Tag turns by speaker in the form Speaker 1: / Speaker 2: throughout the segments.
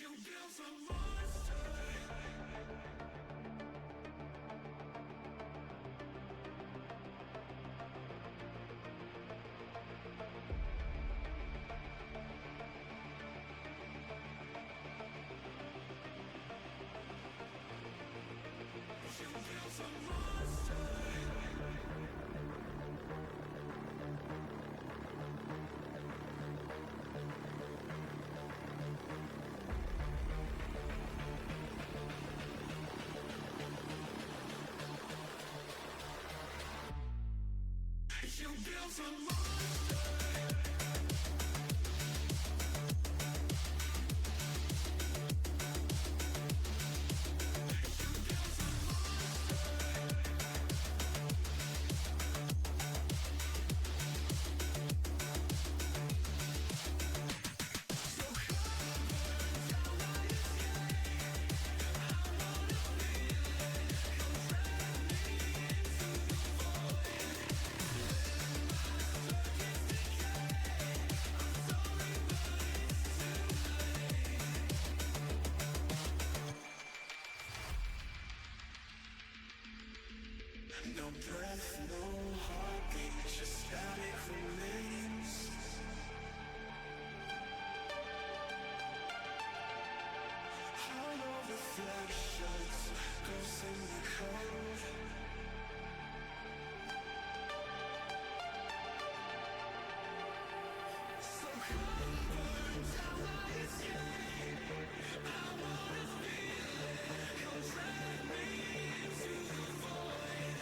Speaker 1: You built a monster. You built a You built a monster. No breath, no heartbeat, just static remains. Hollow reflections, ghosts in the cold. So come burn down my escape. I wanna feel it, come drag me into the void.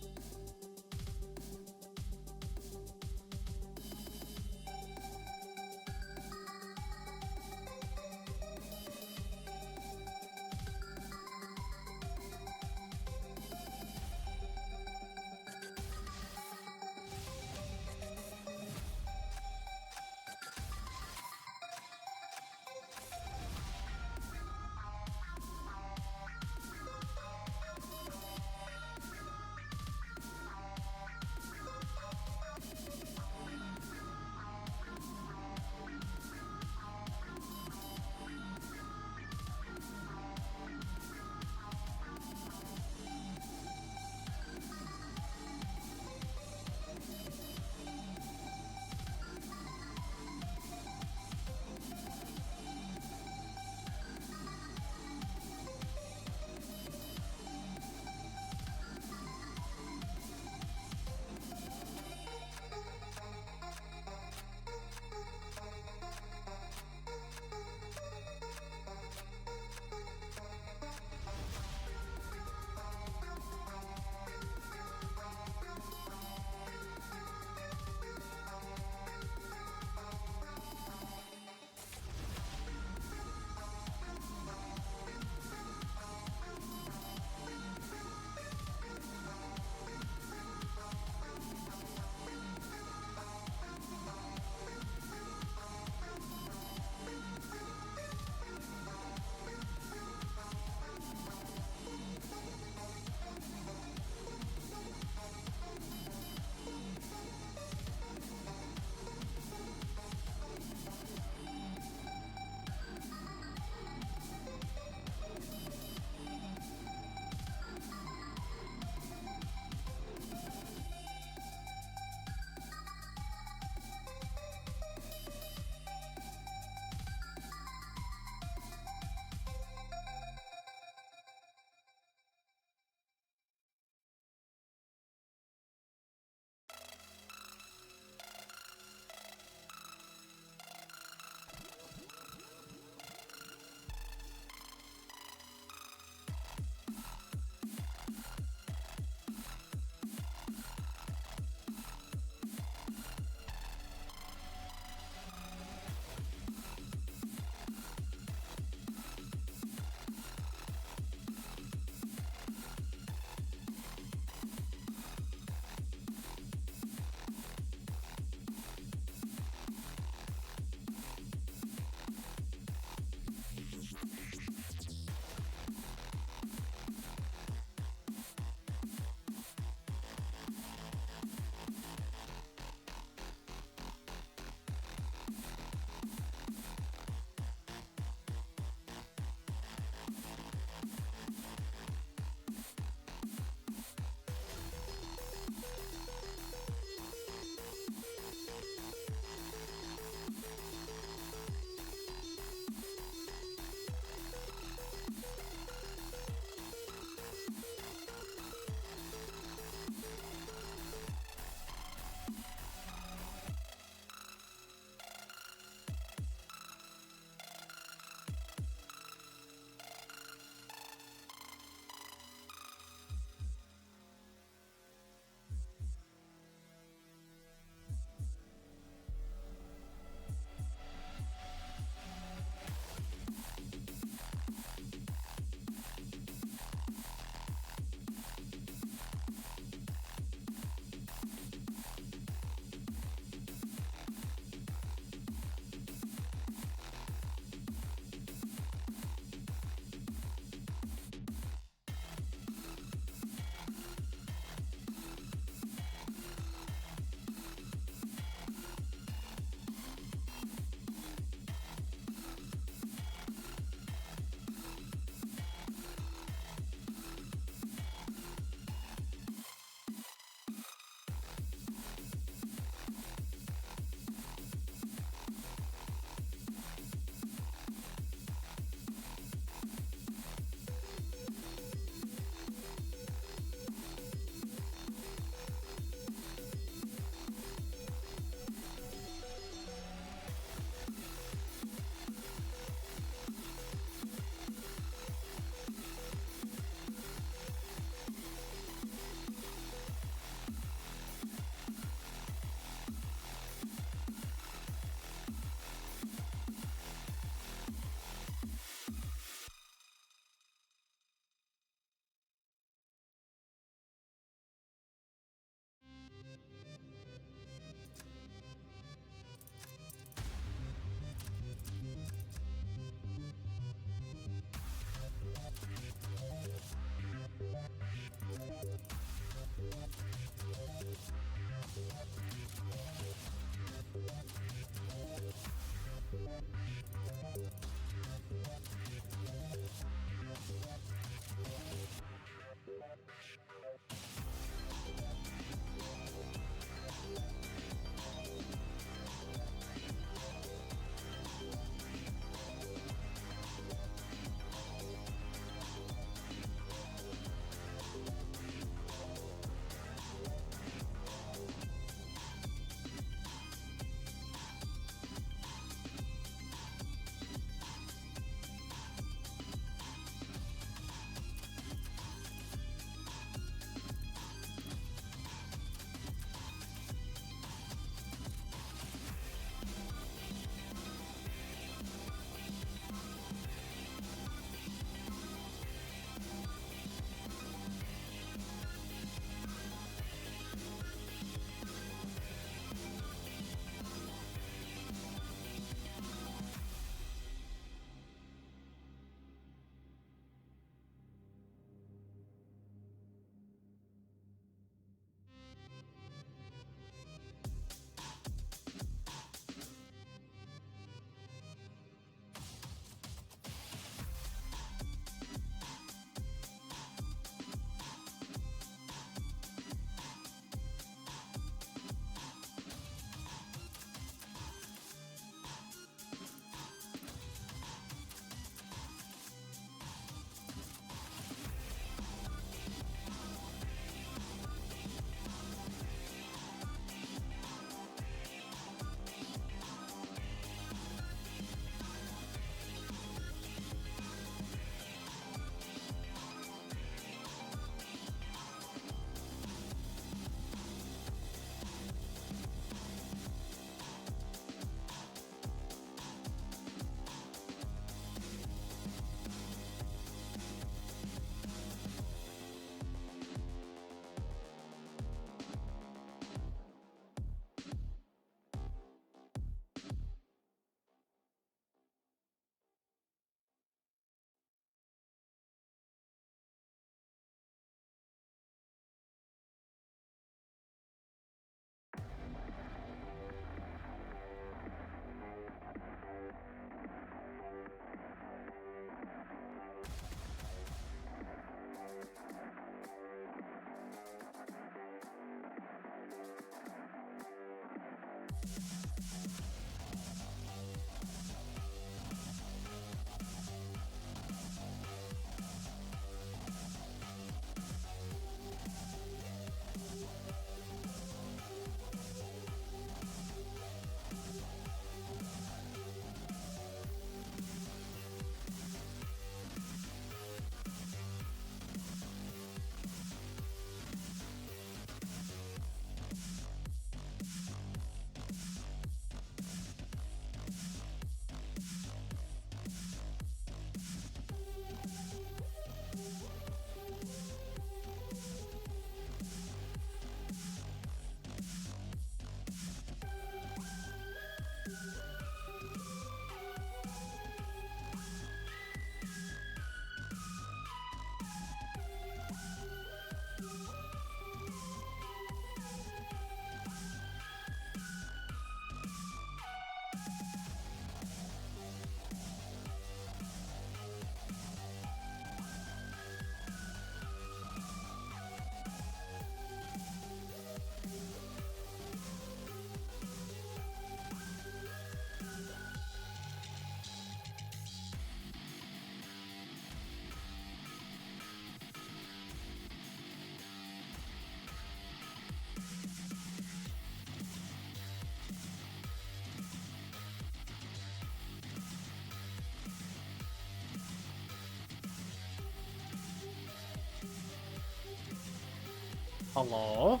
Speaker 2: Hello?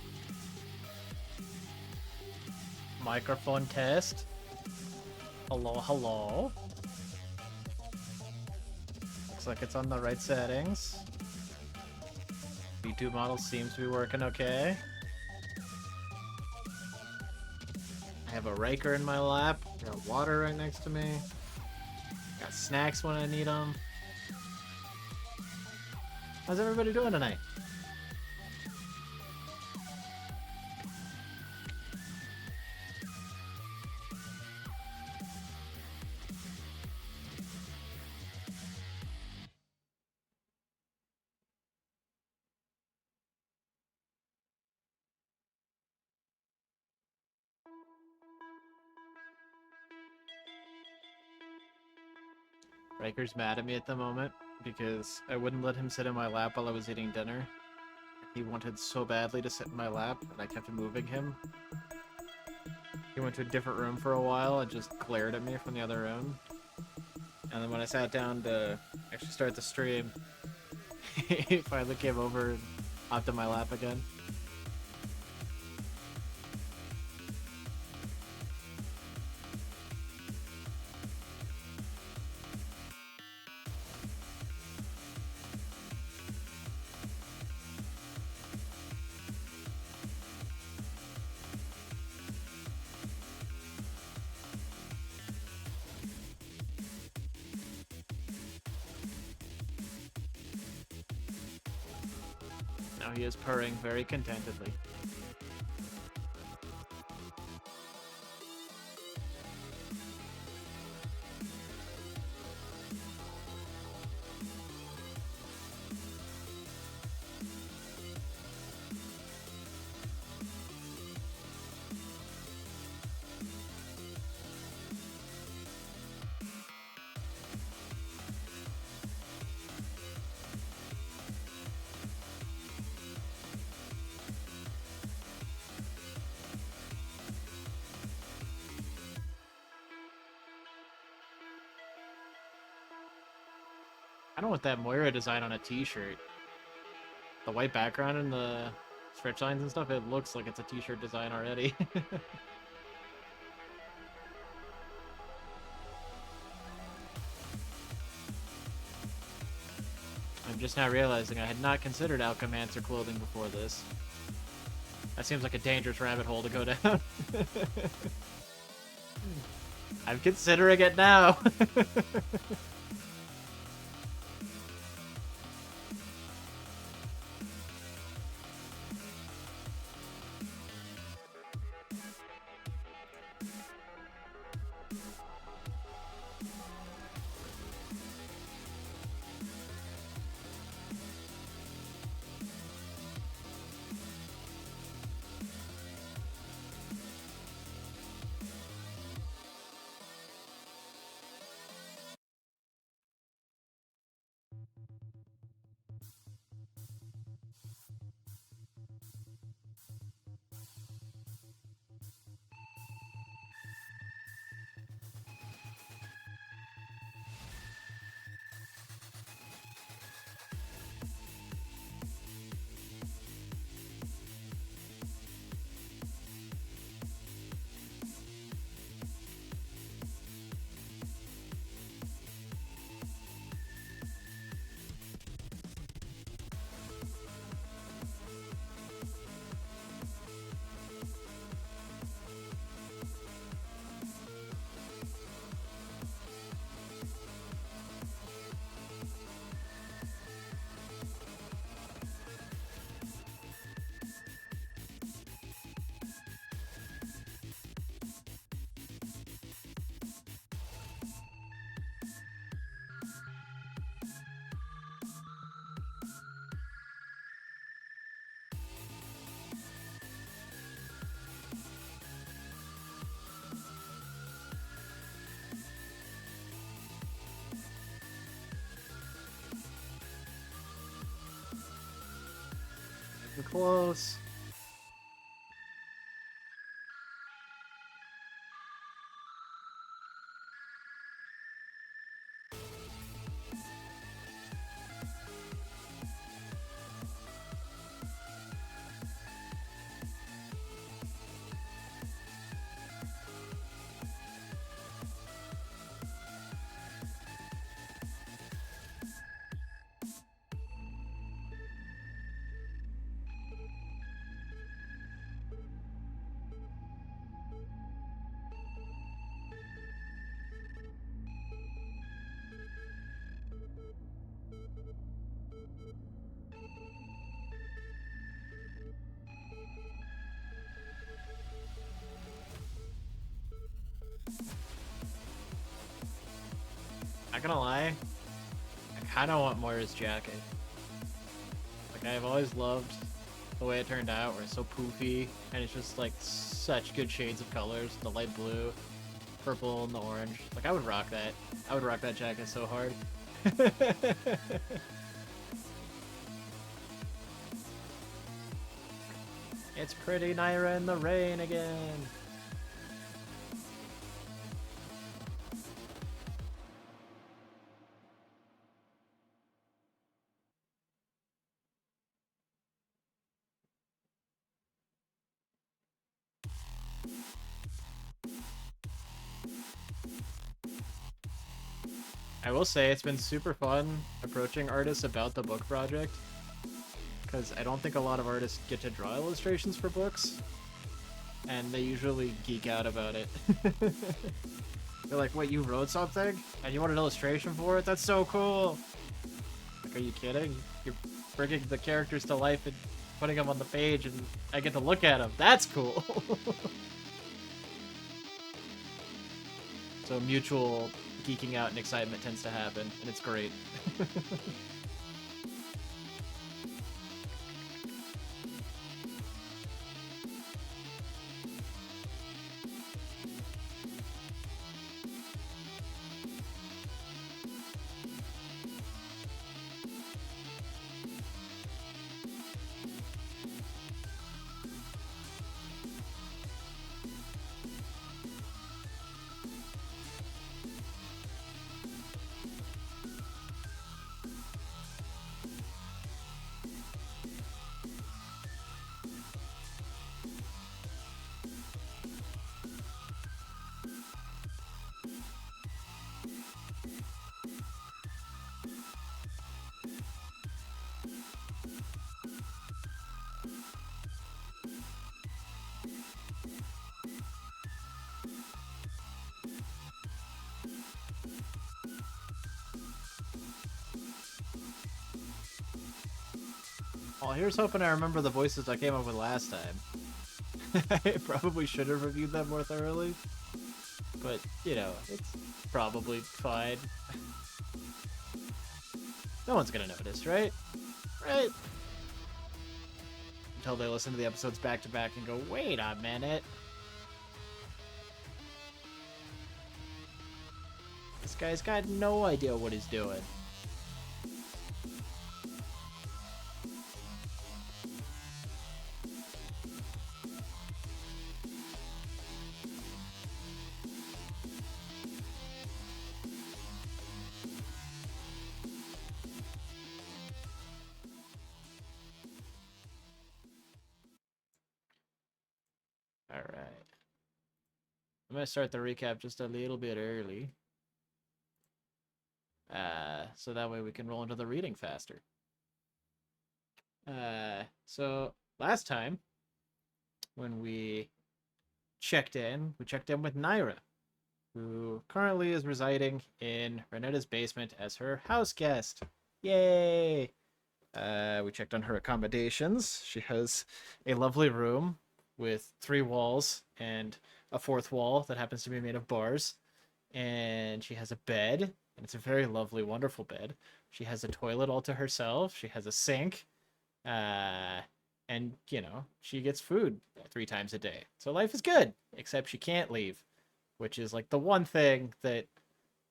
Speaker 2: Microphone test. Hello, hello. Looks like it's on the right settings. V2 model seems to be working okay. I have a raker in my lap. Got water right next to me. Got snacks when I need them. How's everybody doing tonight? Riker's mad at me at the moment because I wouldn't let him sit in my lap while I was eating dinner. He wanted so badly to sit in my lap, and I kept moving him. He went to a different room for a while and just glared at me from the other room. And then when I sat down to actually start the stream, he finally came over and hopped in my lap again. Now he is purring very contentedly. I don't want that Moira design on a t-shirt. The white background and the stretch lines and stuff, it looks like it's a t-shirt design already. I'm just now realizing I had not considered Alchemancer clothing before this. That seems like a dangerous rabbit hole to go down. I'm considering it now. We're close. gonna lie, I kind of want Moira's jacket. Like, I've always loved the way it turned out, where it's so poofy, and it's just like such good shades of colors. The light blue, purple, and the orange. Like, I would rock that. I would rock that jacket so hard. It's pretty Naira in the rain again. I will say it's been super fun approaching artists about the book project, because I don't think a lot of artists get to draw illustrations for books, and they usually geek out about it. They're like, "What, you wrote something? And you want an illustration for it? That's so cool!" Like, are you kidding? You're bringing the characters to life and putting them on the page, and I get to look at them. That's cool! So mutual geeking out and excitement tends to happen, and it's great. Well, here's hoping I remember the voices I came up with last time. I probably should have reviewed them more thoroughly, but, you know, it's probably fine. No one's gonna notice, right? Right? Until they listen to the episodes back to back and go, wait a minute. This guy's got no idea what he's doing. Alright. I'm gonna start the recap just a little bit early. So that way we can roll into the reading faster. So last time, when we checked in with Naira, who currently is residing in Renetta's basement as her house guest. Yay! We checked on her accommodations. She has a lovely room with 3 walls and a 4th wall that happens to be made of bars. And she has a bed, and it's a very lovely, wonderful bed. She has a toilet all to herself. She has a sink. And, you know, she gets food 3 times a day. So life is good, except she can't leave, which is like the one thing that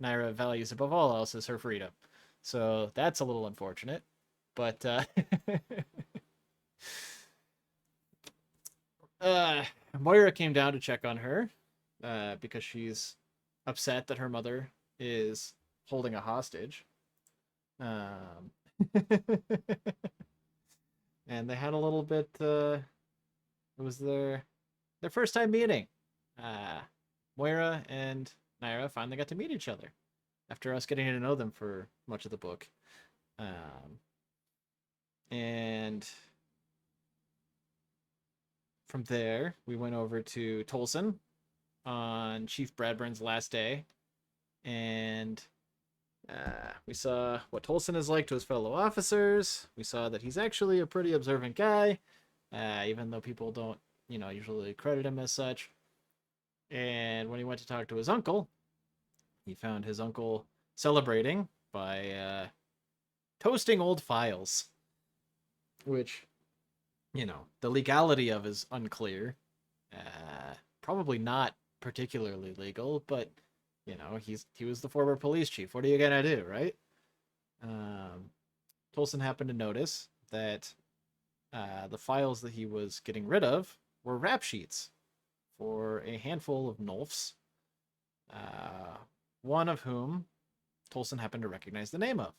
Speaker 2: Naira values above all else is her freedom. So that's a little unfortunate. But Moira came down to check on her because she's upset that her mother is holding a hostage. And they had a little bit. It was their first time meeting. Moira and Naira finally got to meet each other after us getting to know them for much of the book. And from there, we went over to Tolson on Chief Bradburn's last day, and we saw what Tolson is like to his fellow officers. We saw that he's actually a pretty observant guy, even though people don't, you know, usually credit him as such. And when he went to talk to his uncle, he found his uncle celebrating by toasting old files, which, the legality of is unclear. Probably not particularly legal, but he was the former police chief. What are you gonna do, right? Tolson happened to notice that the files that he was getting rid of were rap sheets for a handful of Nulfs, one of whom Tolson happened to recognize the name of.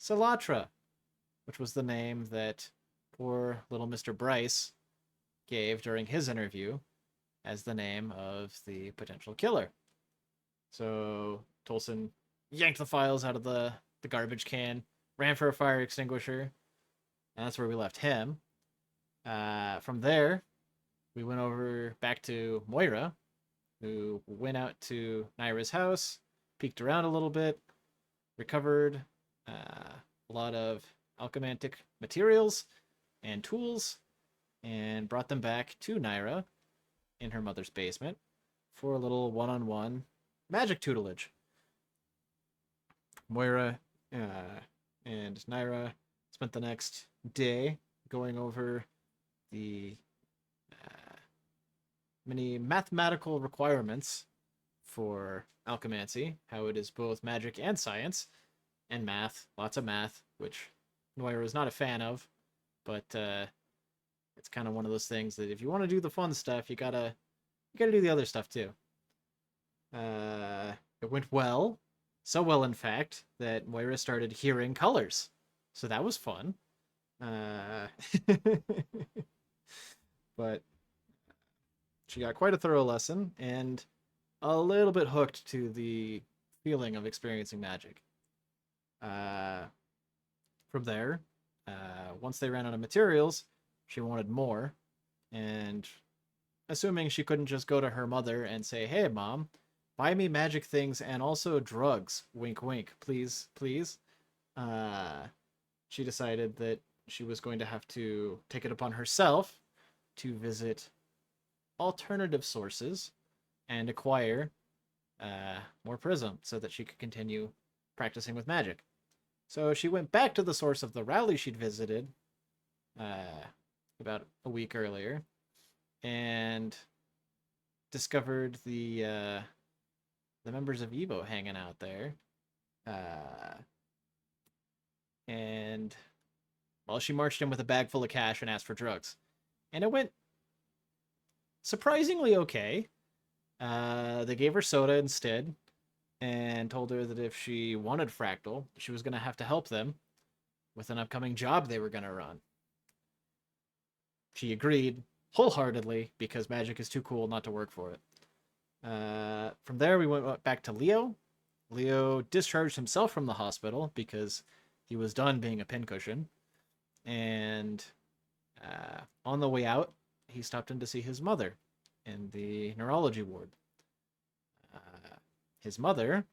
Speaker 2: Silatra, which was the name that poor little Mr. Bryce gave during his interview as the name of the potential killer. So Tolson yanked the files out of the garbage can, ran for a fire extinguisher, and that's where we left him. From there, we went over back to Moira, who went out to Naira's house, peeked around a little bit, recovered a lot of alchemantic materials and tools, and brought them back to Naira in her mother's basement for a little one-on-one magic tutelage. Moira and Naira spent the next day going over the many mathematical requirements for alchemancy, how it is both magic and science, and math, lots of math, which Moira is not a fan of, but it's kind of one of those things that if you want to do the fun stuff, you gotta do the other stuff too. It went well, so well in fact that Moira started hearing colors, so that was fun. But she got quite a thorough lesson and a little bit hooked to the feeling of experiencing magic. From there, once they ran out of materials, she wanted more, and assuming she couldn't just go to her mother and say, "Hey, Mom, buy me magic things and also drugs, wink wink, please, please," she decided that she was going to have to take it upon herself to visit alternative sources and acquire more prism so that she could continue practicing with magic. So she went back to the source of the rally she'd visited about a week earlier and discovered the members of Evo hanging out there. And she marched in with a bag full of cash and asked for drugs. And it went surprisingly okay. They gave her soda instead and told her that if she wanted Fractal, she was going to have to help them with an upcoming job they were going to run. She agreed wholeheartedly because magic is too cool not to work for it. From there, we went back to Leo. Leo discharged himself from the hospital because he was done being a pincushion. And on the way out, he stopped in to see his mother in the neurology ward. His mother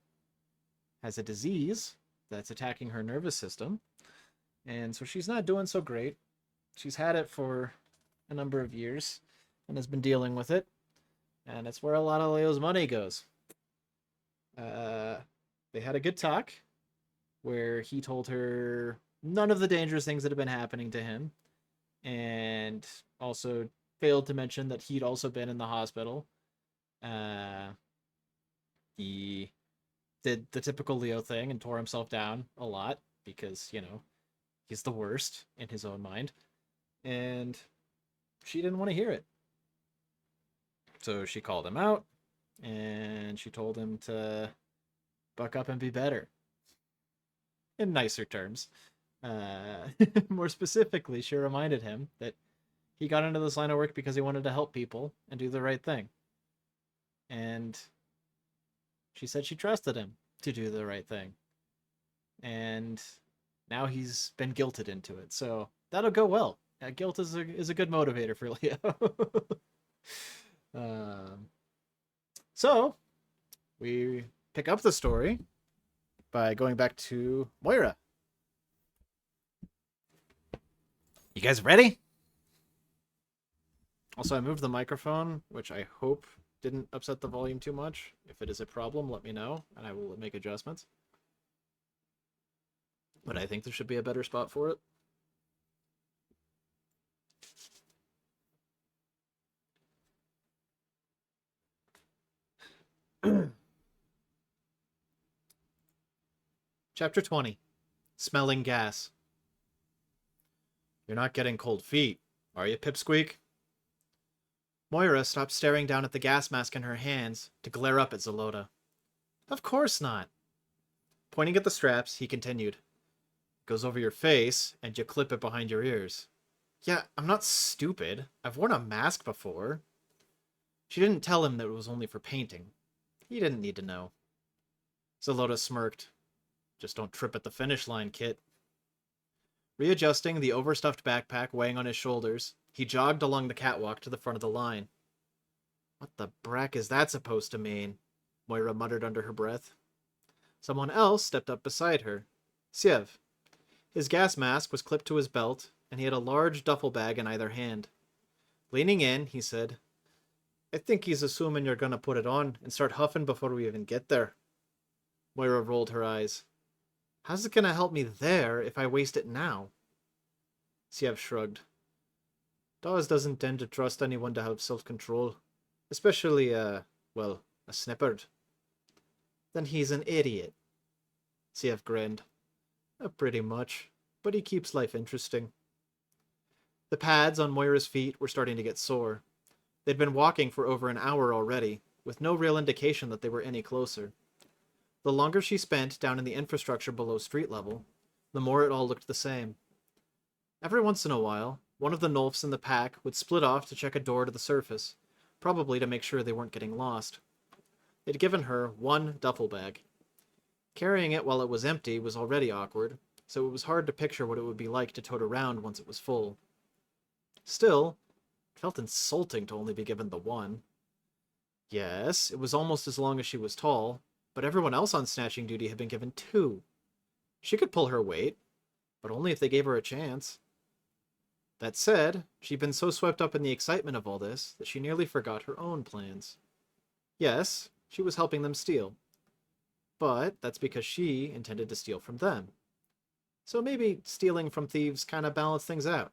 Speaker 2: has a disease that's attacking her nervous system, and so she's not doing so great. She's had it for a number of years and has been dealing with it, and it's where a lot of Leo's money goes. They had a good talk where he told her none of the dangerous things that have been happening to him, and also failed to mention that he'd also been in the hospital. He did the typical Leo thing and tore himself down a lot because, he's the worst in his own mind. And she didn't want to hear it. So she called him out and she told him to buck up and be better. In nicer terms. More specifically, she reminded him that he got into this line of work because he wanted to help people and do the right thing. And she said she trusted him to do the right thing. And now he's been guilted into it. So that'll go well. Guilt is a good motivator for Leo. So we pick up the story by going back to Moira. You guys ready? Also, I moved the microphone, which I hope didn't upset the volume too much. If it is a problem, let me know, and I will make adjustments. But I think there should be a better spot for it. Chapter 20. Smelling gas. You're not getting cold feet, are you, Pipsqueak? Moira stopped staring down at the gas mask in her hands to glare up at Zalota. Of course not. Pointing at the straps, he continued. It goes over your face, and you clip it behind your ears. Yeah, I'm not stupid. I've worn a mask before. She didn't tell him that it was only for painting. He didn't need to know. Zalota smirked. Just don't trip at the finish line, Kit. Readjusting the overstuffed backpack weighing on his shoulders, he jogged along the catwalk to the front of the line. What the brack is that supposed to mean? Moira muttered under her breath. Someone else stepped up beside her. Siev. His gas mask was clipped to his belt, and he had a large duffel bag in either hand. Leaning in, he said, I think he's assuming you're gonna put it on and start huffing before we even get there. Moira rolled her eyes. How's it gonna help me there if I waste it now? Siev shrugged. Dawes doesn't tend to trust anyone to have self-control. Especially, a snipperd. Then he's an idiot. Siev grinned. Pretty much, but he keeps life interesting. The pads on Moira's feet were starting to get sore. They'd been walking for over an hour already, with no real indication that they were any closer. The longer she spent down in the infrastructure below street level, the more it all looked the same. Every once in a while, one of the Nolfs in the pack would split off to check a door to the surface, probably to make sure they weren't getting lost. They'd given her one duffel bag. Carrying it while it was empty was already awkward, so it was hard to picture what it would be like to tote around once it was full. Still, it felt insulting to only be given the one. Yes, it was almost as long as she was tall, but everyone else on snatching duty had been given two. She could pull her weight, but only if they gave her a chance. That said, she'd been so swept up in the excitement of all this that she nearly forgot her own plans. Yes, she was helping them steal. But that's because she intended to steal from them. So maybe stealing from thieves kind of balanced things out.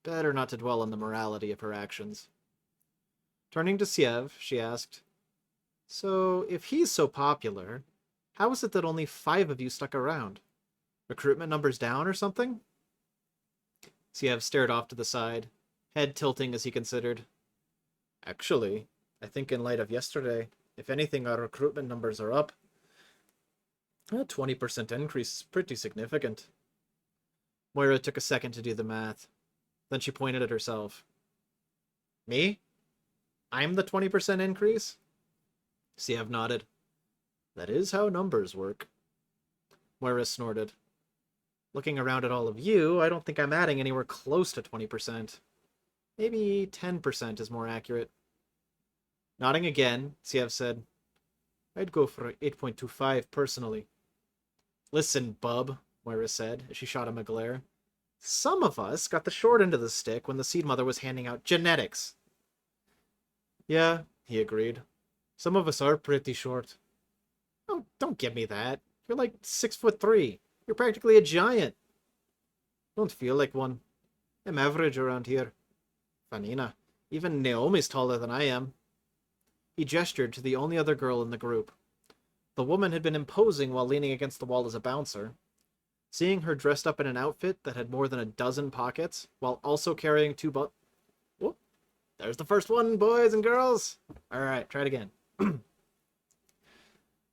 Speaker 2: Better not to dwell on the morality of her actions. Turning to Siev, she asked, So, if he's so popular, how is it that only 5 of you stuck around? Recruitment numbers down or something? Siev stared off to the side, head tilting as he considered. Actually, I think in light of yesterday, if anything, our recruitment numbers are up. A 20% increase is pretty significant. Moira took a second to do the math. Then she pointed at herself. Me? I'm the 20% increase? Siev nodded. That is how numbers work. Moira snorted. Looking around at all of you, I don't think I'm adding anywhere close to 20%. Maybe 10% is more accurate. Nodding again, Siev said, I'd go for 8.25 personally. Listen, bub, Moira said as she shot him a glare. Some of us got the short end of the stick when the Seed Mother was handing out genetics. Yeah, he agreed. Some of us are pretty short. Oh, don't give me that. You're like 6'3". You're practically a giant. Don't feel like one. I'm average around here. Vanina, even Naomi's taller than I am. He gestured to the only other girl in the group. The woman had been imposing while leaning against the wall as a bouncer. Seeing her dressed up in an outfit that had more than a dozen pockets, while also carrying 2 Whoop. There's the first one, boys and girls! Alright, try it again.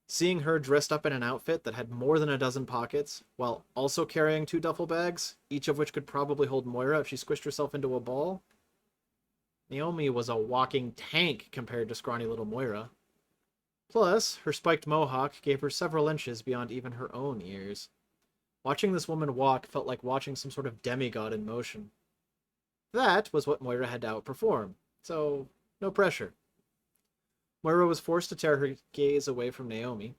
Speaker 2: Seeing her dressed up in an outfit that had more than a dozen pockets, while also carrying 2 duffel bags, each of which could probably hold Moira if she squished herself into a ball. Naomi was a walking tank compared to scrawny little Moira. Plus, her spiked mohawk gave her several inches beyond even her own ears. Watching this woman walk felt like watching some sort of demigod in motion. That was what Moira had to outperform, so no pressure. Moira was forced to tear her gaze away from Naomi.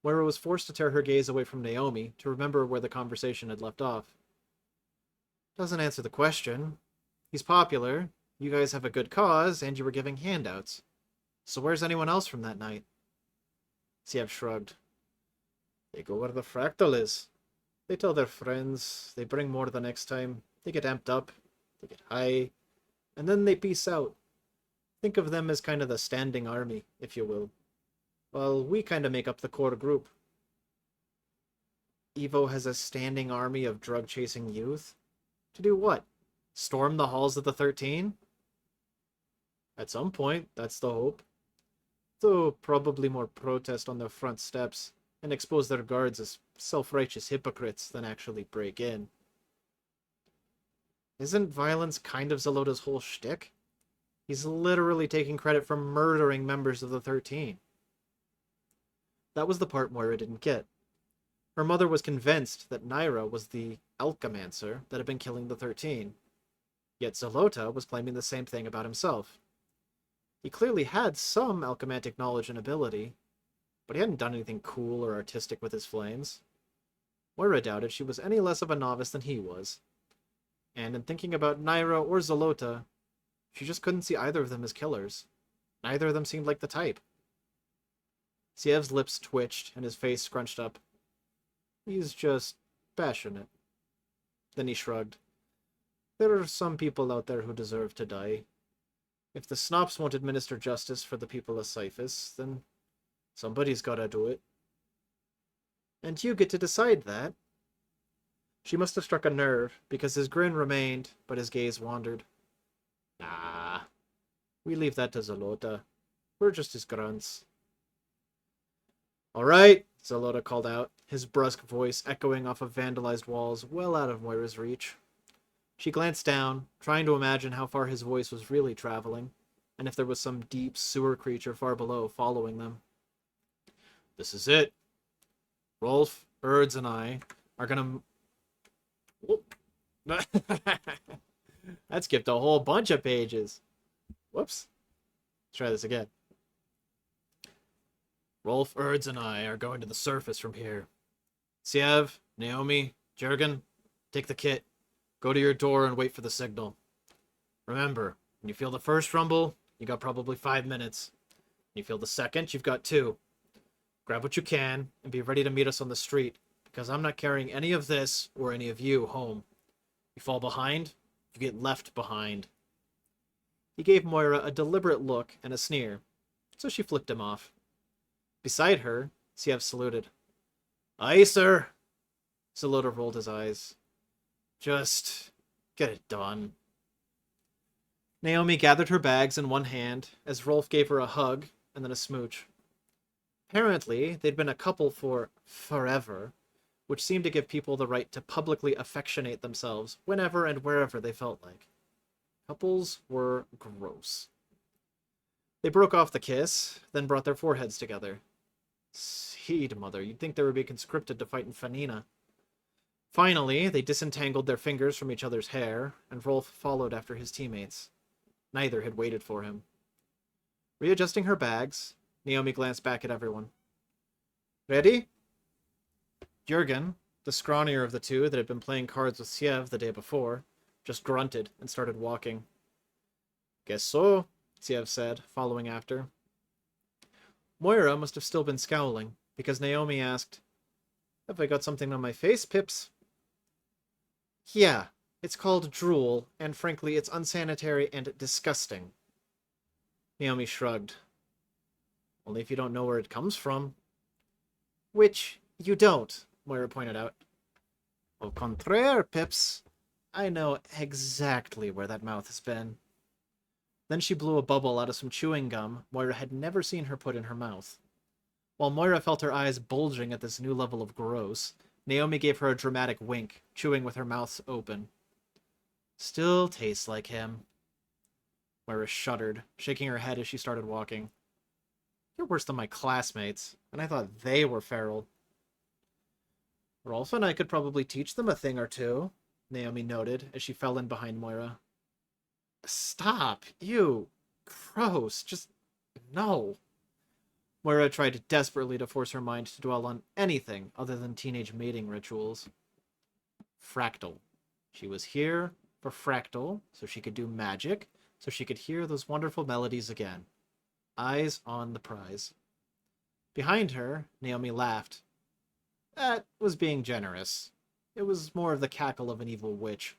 Speaker 2: Moira was forced to tear her gaze away from Naomi to remember where the conversation had left off. Doesn't answer the question. He's popular, you guys have a good cause, and you were giving handouts. So where's anyone else from that night? Siev shrugged. They go where the fractal is. They tell their friends, they bring more the next time, they get amped up, they get high, and then they peace out. Think of them as kind of the standing army, if you will. Well, we kind of make up the core group. Evo has a standing army of drug-chasing youth? To do what? Storm the halls of the 13? At some point, that's the hope. Though probably more protest on their front steps and expose their guards as self-righteous hypocrites than actually break in. Isn't violence kind of Zelota's whole shtick? He's literally taking credit for murdering members of the 13. That was the part Moira didn't get. Her mother was convinced that Naira was the Alchemancer that had been killing the 13. Yet Zelota was claiming the same thing about himself. He clearly had some alchemantic knowledge and ability, but he hadn't done anything cool or artistic with his flames. Moira doubted she was any less of a novice than he was. And in thinking about Naira or Zelota, she just couldn't see either of them as killers. Neither of them seemed like the type. Siev's lips twitched and his face scrunched up. He's just passionate. Then he shrugged. There are some people out there who deserve to die. If the Snops won't administer justice for the people of Cyphus, then somebody's gotta do it. And you get to decide that. She must have struck a nerve, because his grin remained, but his gaze wandered. Nah, we leave that to Zelota. We're just his grunts. All right, Zelota called out, his brusque voice echoing off of vandalized walls well out of Moira's reach. She glanced down, trying to imagine how far his voice was really traveling, and if there was some deep sewer creature far below following them. This is it. Rolf, Erds, and I are gonna... Whoop. That skipped a whole bunch of pages. Whoops. Let's try this again. Rolf, Erds, and I are going to the surface from here. Siev, Naomi, Jurgen, take the kit. Go to your door and wait for the signal. Remember, when you feel the first rumble, you got probably 5 minutes. When you feel the second, you've got 2. Grab what you can and be ready to meet us on the street, because I'm not carrying any of this or any of you home. You fall behind, you get left behind. He gave Moira a deliberate look and a sneer, so she flicked him off. Beside her, Siev saluted. Aye, sir. Zelota rolled his eyes. Just get it done. Naomi gathered her bags in one hand as Rolf gave her a hug and then a smooch. Apparently, they'd been a couple for forever, which seemed to give people the right to publicly affectionate themselves whenever and wherever they felt like. Couples were gross. They broke off the kiss, then brought their foreheads together. Seed mother, you'd think they would be conscripted to fight in Fanina. Finally, they disentangled their fingers from each other's hair, and Rolf followed after his teammates. Neither had waited for him. Readjusting her bags, Naomi glanced back at everyone. Ready? Jurgen, the scrawnier of the two that had been playing cards with Siev the day before, just grunted and started walking. Guess so, Siev said, following after. Moira must have still been scowling, because Naomi asked, Have I got something on my face, Pips? Yeah, it's called drool, and frankly, it's unsanitary and disgusting. Naomi shrugged. Only if you don't know where it comes from. Which you don't, Moira pointed out. Au contraire, Pips. I know exactly where that mouth has been. Then she blew a bubble out of some chewing gum Moira had never seen her put in her mouth. While Moira felt her eyes bulging at this new level of gross, Naomi gave her a dramatic wink, chewing with her mouth open. Still tastes like him. Moira shuddered, shaking her head as she started walking. You're worse than my classmates, and I thought they were feral. Rolf and I could probably teach them a thing or two, Naomi noted as she fell in behind Moira. Stop! You! Gross! Just... no! Moira tried desperately to force her mind to dwell on anything other than teenage mating rituals. Fractal. She was here for Fractal, so she could do magic, so she could hear those wonderful melodies again. Eyes on the prize. Behind her, Naomi laughed. That was being generous. It was more of the cackle of an evil witch.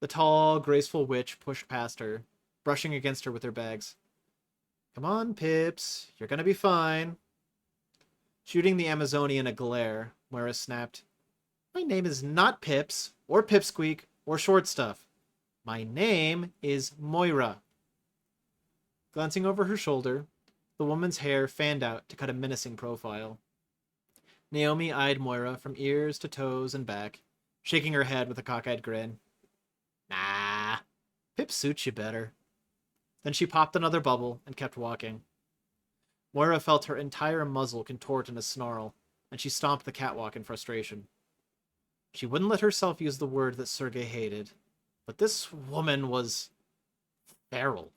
Speaker 2: The tall, graceful witch pushed past her, brushing against her with her bags. Come on, Pips. You're gonna be fine. Shooting the Amazonian a glare, Moira snapped. My name is not Pips, or Pipsqueak, or Short Stuff. My name is Moira. Glancing over her shoulder, the woman's hair fanned out to cut a menacing profile. Naomi eyed Moira from ears to toes and back, shaking her head with a cockeyed grin. Nah, Pip suits you better. Then she popped another bubble and kept walking. Moira felt her entire muzzle contort in a snarl, and she stomped the catwalk in frustration. She wouldn't let herself use the word that Sergei hated, but this woman was feral,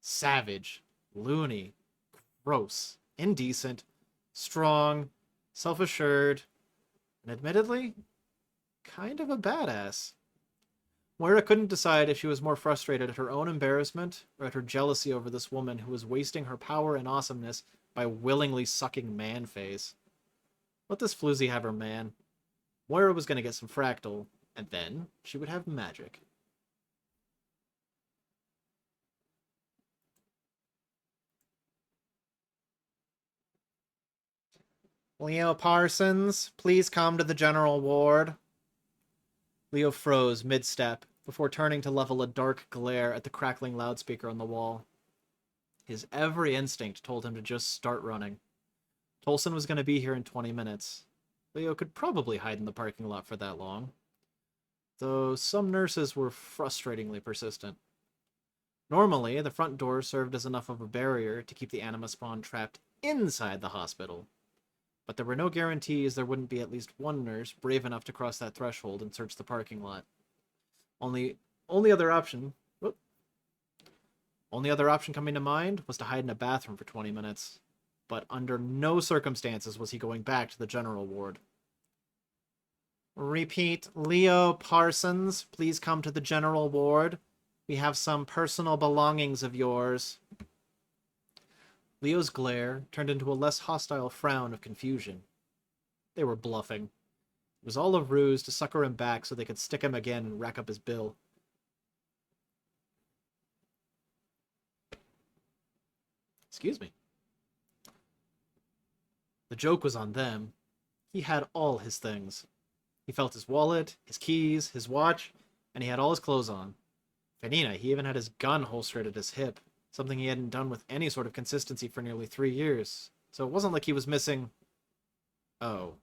Speaker 2: savage, loony, gross, indecent, strong, self-assured, and admittedly, kind of a badass. Moira couldn't decide if she was more frustrated at her own embarrassment or at her jealousy over this woman who was wasting her power and awesomeness by willingly sucking man-face. Let this floozy have her man. Moira was going to get some fractal, and then she would have magic. Leo Parsons, please come to the general ward. Leo froze mid-step before turning to level a dark glare at the crackling loudspeaker on the wall. His every instinct told him to just start running. Tolson was going to be here in 20 minutes. Leo could probably hide in the parking lot for that long. Though some nurses were frustratingly persistent. Normally, the front door served as enough of a barrier to keep the anima spawn trapped inside the hospital. But there were no guarantees there wouldn't be at least one nurse brave enough to cross that threshold and search the parking lot. Only other option coming to mind was to hide in a bathroom for 20 minutes. But under no circumstances was he going back to the general ward. Repeat, Leo Parsons, please come to the general ward. We have some personal belongings of yours. Leo's glare turned into a less hostile frown of confusion. They were bluffing. It was all a ruse to sucker him back so they could stick him again and rack up his bill. Excuse me. The joke was on them. He had all his things. He felt his wallet, his keys, his watch, and he had all his clothes on. Fanina, he even had his gun holstered at his hip, something he hadn't done with any sort of consistency for nearly 3 years. So it wasn't like he was missing... Oh.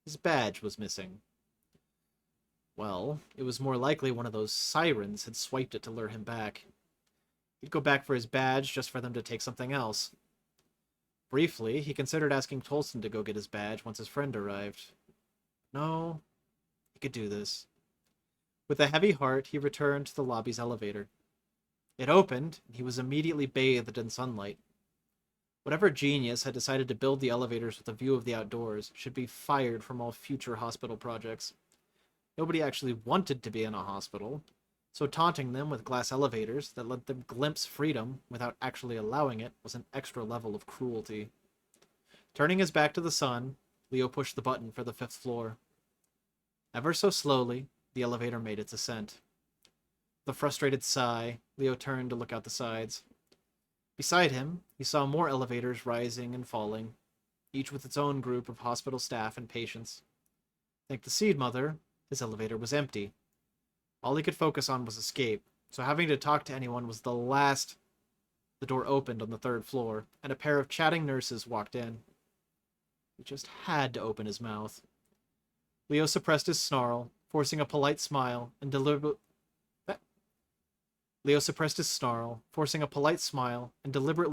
Speaker 2: His badge was missing. Well, it was more likely one of those sirens had swiped it to lure him back. He'd go back for his badge just for them to take something else. Briefly, he considered asking Tolson to go get his badge once his friend arrived. No, he could do this. With a heavy heart, he returned to the lobby's elevator. It opened, and he was immediately bathed in sunlight. Whatever genius had decided to build the elevators with a view of the outdoors should be fired from all future hospital projects. Nobody actually wanted to be in a hospital, so taunting them with glass elevators that let them glimpse freedom without actually allowing it was an extra level of cruelty. Turning his back to the sun, Leo pushed the button for the 5th floor. Ever so slowly, the elevator made its ascent. With a frustrated sigh, Leo turned to look out the sides. Beside him, he saw more elevators rising and falling, each with its own group of hospital staff and patients. Thank the Seed Mother, his elevator was empty. All he could focus on was escape, so having to talk to anyone was the last. The door opened on the 3rd floor, and a pair of chatting nurses walked in. He just had to open his mouth. Leo suppressed his snarl, forcing a polite smile, and deliberately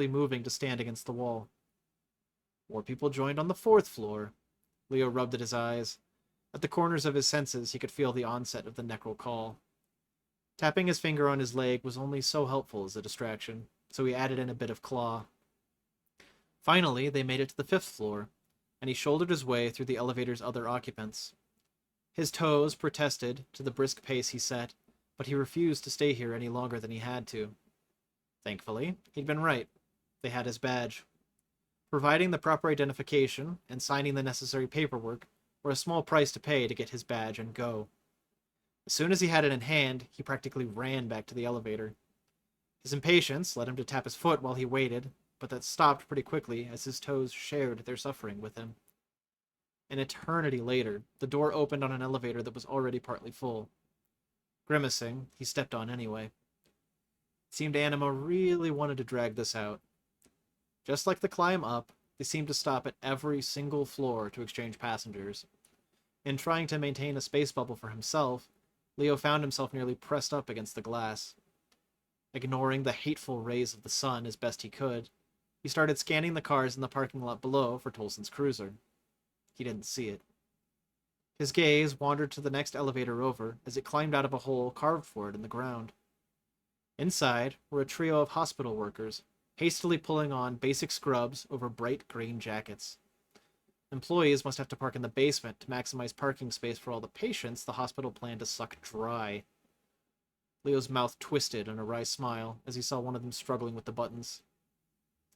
Speaker 2: moving to stand against the wall. More people joined on the 4th floor. Leo rubbed at his eyes. At the corners of his senses, he could feel the onset of the necral call. Tapping his finger on his leg was only so helpful as a distraction, so he added in a bit of claw. Finally, they made it to the 5th floor, and he shouldered his way through the elevator's other occupants. His toes protested to the brisk pace he set, but he refused to stay here any longer than he had to. Thankfully, he'd been right. They had his badge. Providing the proper identification and signing the necessary paperwork were a small price to pay to get his badge and go. As soon as he had it in hand, he practically ran back to the elevator. His impatience led him to tap his foot while he waited, but that stopped pretty quickly as his toes shared their suffering with him. An eternity later, the door opened on an elevator that was already partly full. Grimacing, he stepped on anyway. It seemed Anima really wanted to drag this out. Just like the climb up, they seemed to stop at every single floor to exchange passengers. In trying to maintain a space bubble for himself, Leo found himself nearly pressed up against the glass. Ignoring the hateful rays of the sun as best he could, he started scanning the cars in the parking lot below for Tolson's cruiser. He didn't see it. His gaze wandered to the next elevator over as it climbed out of a hole carved for it in the ground. Inside were a trio of hospital workers, hastily pulling on basic scrubs over bright green jackets. Employees must have to park in the basement to maximize parking space for all the patients the hospital planned to suck dry. Leo's mouth twisted in a wry smile as he saw one of them struggling with the buttons.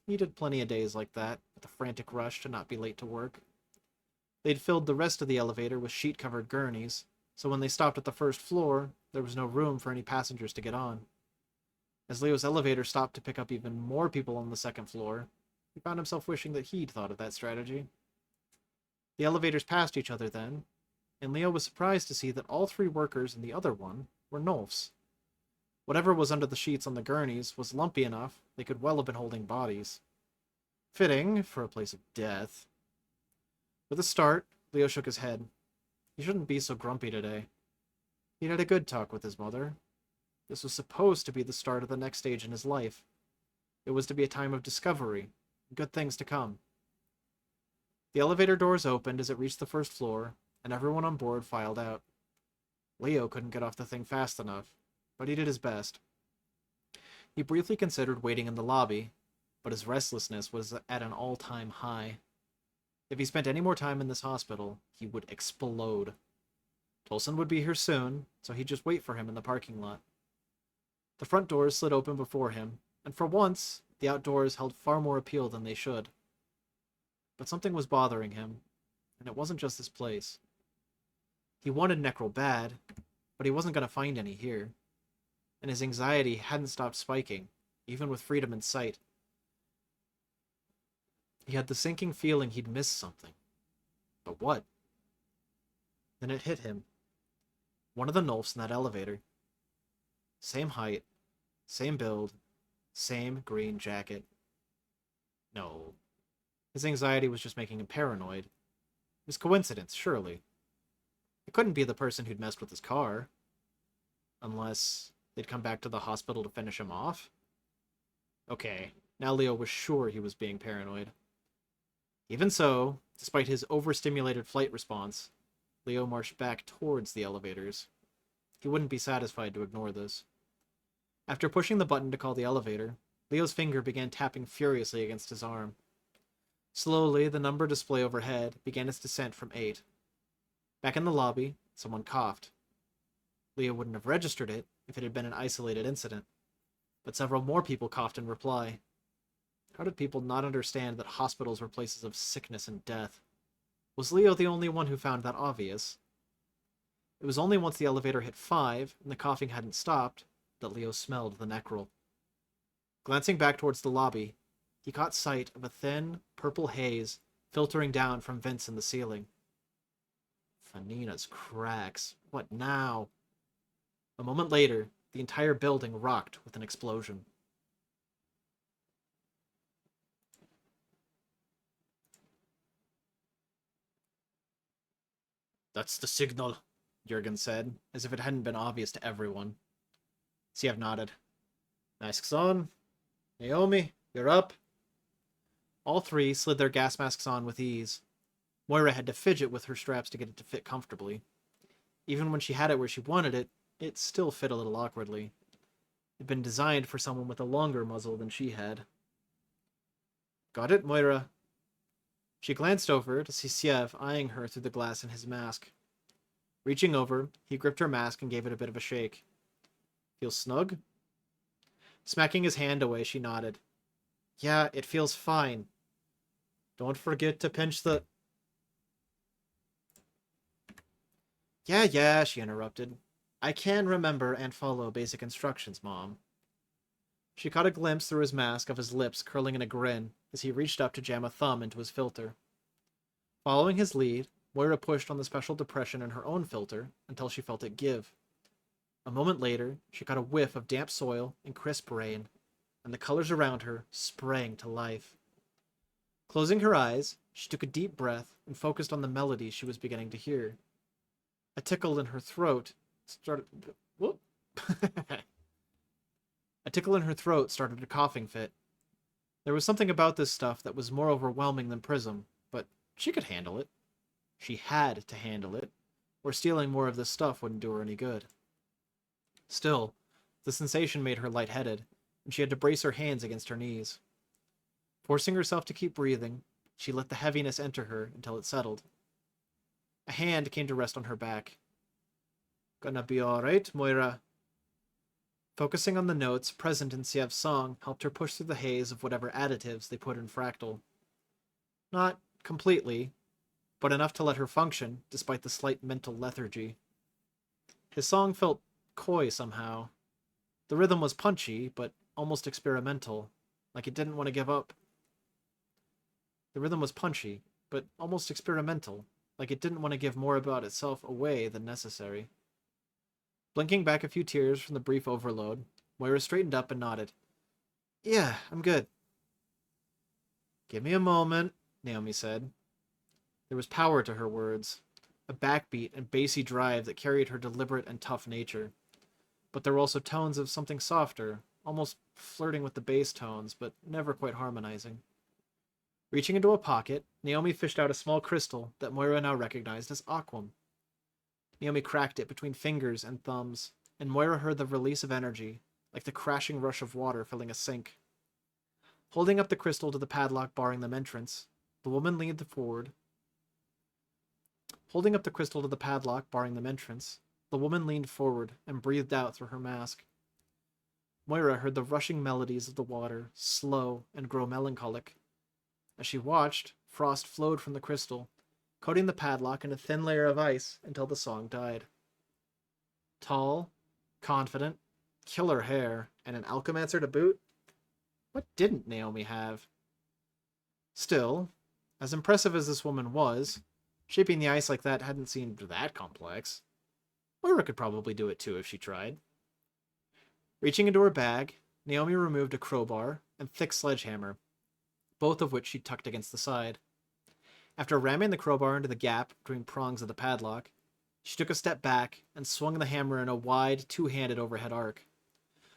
Speaker 2: He did plenty of days like that, with a frantic rush to not be late to work. They'd filled the rest of the elevator with sheet-covered gurneys, so when they stopped at the first floor, there was no room for any passengers to get on. As Leo's elevator stopped to pick up even more people on the second floor, he found himself wishing that he'd thought of that strategy. The elevators passed each other then, and Leo was surprised to see that all three workers in the other one were Nulfs. Whatever was under the sheets on the gurneys was lumpy enough they could well have been holding bodies. Fitting for a place of death. With a start, Leo shook his head. He shouldn't be so grumpy today. He'd had a good talk with his mother. This was supposed to be the start of the next stage in his life. It was to be a time of discovery, good things to come. The elevator doors opened as it reached the first floor, and everyone on board filed out. Leo couldn't get off the thing fast enough, but he did his best. He briefly considered waiting in the lobby, but his restlessness was at an all-time high. If he spent any more time in this hospital, he would explode. Tolson would be here soon, so he'd just wait for him in the parking lot. The front doors slid open before him, and for once, the outdoors held far more appeal than they should. But something was bothering him, and it wasn't just this place. He wanted Necro bad, but he wasn't going to find any here. And his anxiety hadn't stopped spiking, even with freedom in sight. He had the sinking feeling he'd missed something. But what? Then it hit him. One of the Nulfs in that elevator. Same height, same build, same green jacket. No. His anxiety was just making him paranoid. It was coincidence, surely. It couldn't be the person who'd messed with his car. Unless they'd come back to the hospital to finish him off? Okay, now Leo was sure he was being paranoid. Even so, despite his overstimulated flight response, Leo marched back towards the elevators. He wouldn't be satisfied to ignore this. After pushing the button to call the elevator, Leo's finger began tapping furiously against his arm. Slowly, the number display overhead began its descent from 8. Back in the lobby, someone coughed. Leo wouldn't have registered it if it had been an isolated incident, but several more people coughed in reply. How did people not understand that hospitals were places of sickness and death? Was Leo the only one who found that obvious? It was only once the elevator hit 5 and the coughing hadn't stopped that Leo smelled the necrol. Glancing back towards the lobby, he caught sight of a thin, purple haze filtering down from vents in the ceiling. Fanina's cracks. What now? A moment later, the entire building rocked with an explosion. That's the signal, Jurgen said, as if it hadn't been obvious to everyone. Siev nodded. Masks on. Naomi, you're up. All three slid their gas masks on with ease. Moira had to fidget with her straps to get it to fit comfortably. Even when she had it where she wanted it, it still fit a little awkwardly. It had been designed for someone with a longer muzzle than she had. Got it, Moira? She glanced over to see Siev eyeing her through the glass in his mask. Reaching over, he gripped her mask and gave it a bit of a shake. Feel snug? Smacking his hand away, she nodded. Yeah, it feels fine. Don't forget to pinch the... Yeah, she interrupted. I can remember and follow basic instructions, Mom. She caught a glimpse through his mask of his lips curling in a grin as he reached up to jam a thumb into his filter. Following his lead, Moira pushed on the special depression in her own filter until she felt it give. A moment later, she caught a whiff of damp soil and crisp rain, and the colors around her sprang to life. Closing her eyes, she took a deep breath and focused on the melody she was beginning to hear. A tickle in her throat started... Whoop! A tickle in her throat started a coughing fit. There was something about this stuff that was more overwhelming than Prism, but she could handle it. She had to handle it, or stealing more of this stuff wouldn't do her any good. Still, the sensation made her lightheaded, and she had to brace her hands against her knees. Forcing herself to keep breathing, she let the heaviness enter her until it settled. A hand came to rest on her back. Gonna be alright, Moira. Focusing on the notes present in Siev's song helped her push through the haze of whatever additives they put in Fractal. Not completely, but enough to let her function, despite the slight mental lethargy. His song felt coy somehow. The rhythm was punchy, but almost experimental, like it didn't want to give up. The rhythm was punchy, but almost experimental, like it didn't want to give more about itself away than necessary. Blinking back a few tears from the brief overload, Moira straightened up and nodded. Yeah, I'm good. Give me a moment, Naomi said. There was power to her words, a backbeat and bassy drive that carried her deliberate and tough nature. But there were also tones of something softer, almost flirting with the bass tones, but never quite harmonizing. Reaching into a pocket, Naomi fished out a small crystal that Moira now recognized as Aquam. Naomi cracked it between fingers and thumbs, and Moira heard the release of energy, like the crashing rush of water filling a sink. Holding up the crystal to the padlock barring them entrance, the woman leaned forward. Holding up the crystal to the padlock barring them entrance, the woman leaned forward and breathed out through her mask. Moira heard the rushing melodies of the water slow and grow melancholic. As she watched, frost flowed from the crystal, coating the padlock in a thin layer of ice until the song died. Tall, confident, killer hair, and an Alchemancer to boot? What didn't Naomi have? Still, as impressive as this woman was, shaping the ice like that hadn't seemed that complex. Moira could probably do it too if she tried. Reaching into her bag, Naomi removed a crowbar and thick sledgehammer, both of which she tucked against the side. After ramming the crowbar into the gap between prongs of the padlock, she took a step back and swung the hammer in a wide, two-handed overhead arc.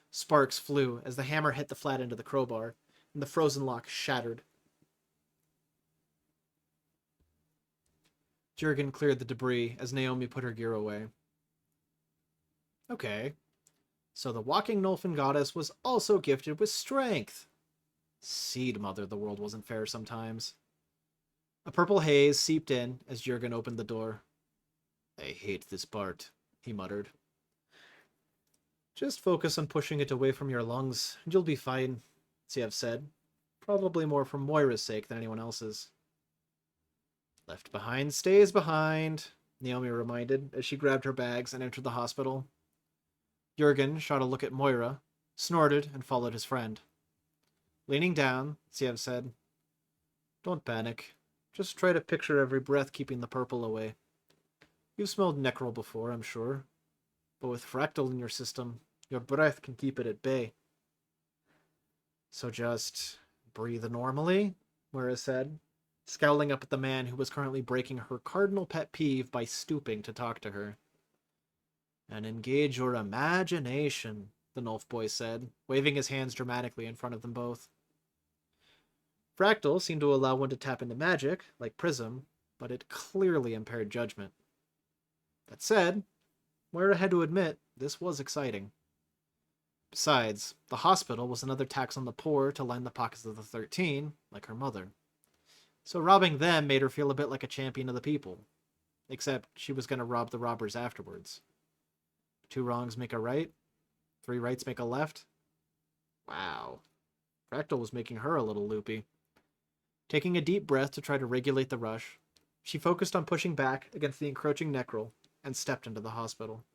Speaker 2: Sparks flew as the hammer hit the flat end of the crowbar, and the frozen lock shattered. Jurgen cleared the debris as Naomi put her gear away. Okay, so the walking Nulfin goddess was also gifted with strength. Seed mother, the world wasn't fair sometimes. A purple haze seeped in as Jurgen opened the door. I hate this part, he muttered. Just focus on pushing it away from your lungs, and you'll be fine, Siev said, probably more for Moira's sake than anyone else's. Left behind stays behind, Naomi reminded as she grabbed her bags and entered the hospital. Jurgen shot a look at Moira, snorted, and followed his friend. Leaning down, Siev said, Don't panic. Just try to picture every breath keeping the purple away. You've smelled Necrol before, I'm sure. But with Fractal in your system, your breath can keep it at bay. So just breathe normally, Moira said, scowling up at the man who was currently breaking her cardinal pet peeve by stooping to talk to her. And engage your imagination, the Nulf boy said, waving his hands dramatically in front of them both. Fractal seemed to allow one to tap into magic, like Prism, but it clearly impaired judgment. That said, Moira had to admit this was exciting. Besides, the hospital was another tax on the poor to line the pockets of the 13, like her mother. So robbing them made her feel a bit like a champion of the people. Except she was going to rob the robbers afterwards. 2 wrongs make a right. 3 rights make a left. Wow. Fractal was making her a little loopy. Taking a deep breath to try to regulate the rush, she focused on pushing back against the encroaching necrol and stepped into the hospital.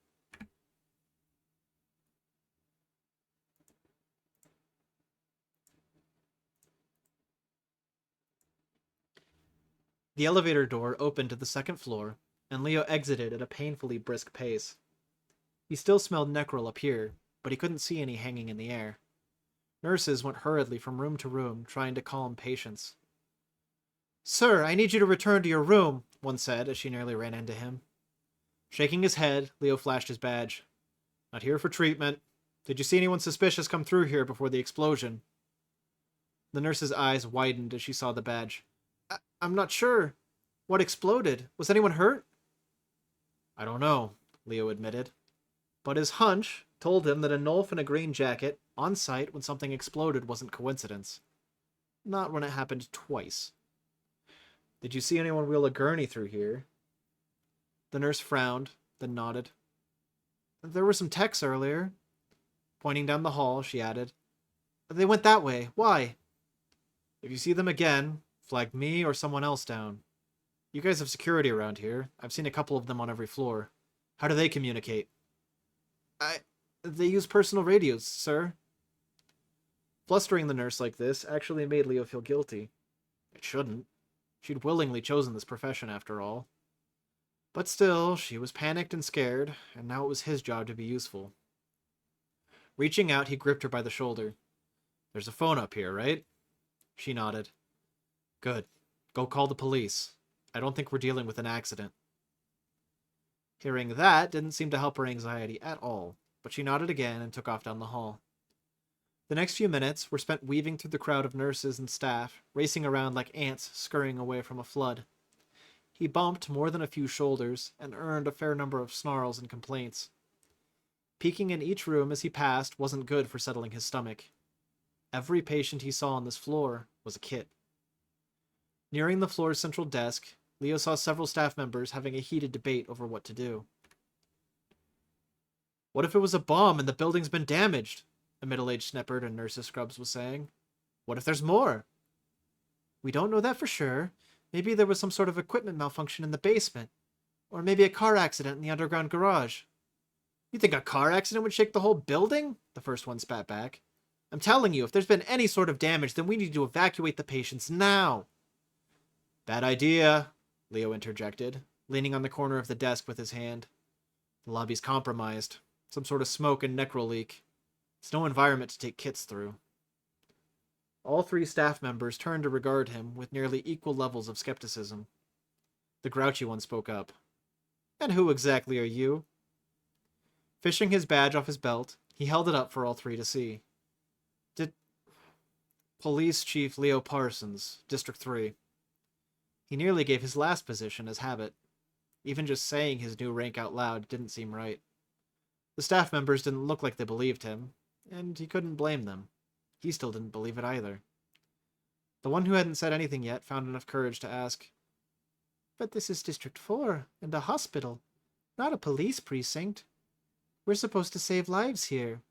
Speaker 2: The elevator door opened to the second floor, and Leo exited at a painfully brisk pace. He still smelled necrol up here, but he couldn't see any hanging in the air. Nurses went hurriedly from room to room, trying to calm patients. "Sir, I need you to return to your room," one said as she nearly ran into him. Shaking his head, Leo flashed his badge. "Not here for treatment. Did you see anyone suspicious come through here before the explosion?" The nurse's eyes widened as she saw the badge. I'm not sure. What exploded? Was anyone hurt?" "I don't know," Leo admitted. But his hunch told him that a Nulf in a green jacket, on site when something exploded, wasn't coincidence. Not when it happened twice. "Did you see anyone wheel a gurney through here?" The nurse frowned, then nodded. "There were some techs earlier." Pointing down the hall, she added, "They went that way. Why?" "If you see them again, flag me or someone else down. You guys have security around here. I've seen a couple of them on every floor. How do they communicate?" They use personal radios, sir." Flustering the nurse like this actually made Leo feel guilty. It shouldn't. She'd willingly chosen this profession after all. But still, she was panicked and scared, and now it was his job to be useful. Reaching out, he gripped her by the shoulder. "There's a phone up here, right?" She nodded. "Good. Go call the police. I don't think we're dealing with an accident." Hearing that didn't seem to help her anxiety at all, but she nodded again and took off down the hall. The next few minutes were spent weaving through the crowd of nurses and staff, racing around like ants scurrying away from a flood. He bumped more than a few shoulders and earned a fair number of snarls and complaints. Peeking in each room as he passed wasn't good for settling his stomach. Every patient he saw on this floor was a kit. Nearing the floor's central desk, Leo saw several staff members having a heated debate over what to do. "What if it was a bomb and the building's been damaged?" a middle-aged snipperd in nurses' scrubs was saying. "What if there's more?" "We don't know that for sure. Maybe there was some sort of equipment malfunction in the basement. Or maybe a car accident in the underground garage." "You think a car accident would shake the whole building?" the first one spat back. "I'm telling you, if there's been any sort of damage, then we need to evacuate the patients now." "Bad idea," Leo interjected, leaning on the corner of the desk with his hand. "The lobby's compromised. Some sort of smoke and necro leak. It's no environment to take kits through." All three staff members turned to regard him with nearly equal levels of skepticism. The grouchy one spoke up. "And who exactly are you?" Fishing his badge off his belt, he held it up for all three to see. "Police Chief Leo Parsons, District 3. He nearly gave his last position as habit. Even just saying his new rank out loud didn't seem right. The staff members didn't look like they believed him, and he couldn't blame them. He still didn't believe it either. The one who hadn't said anything yet found enough courage to ask, "But this is District 4, and a hospital, not a police precinct. We're supposed to save lives here."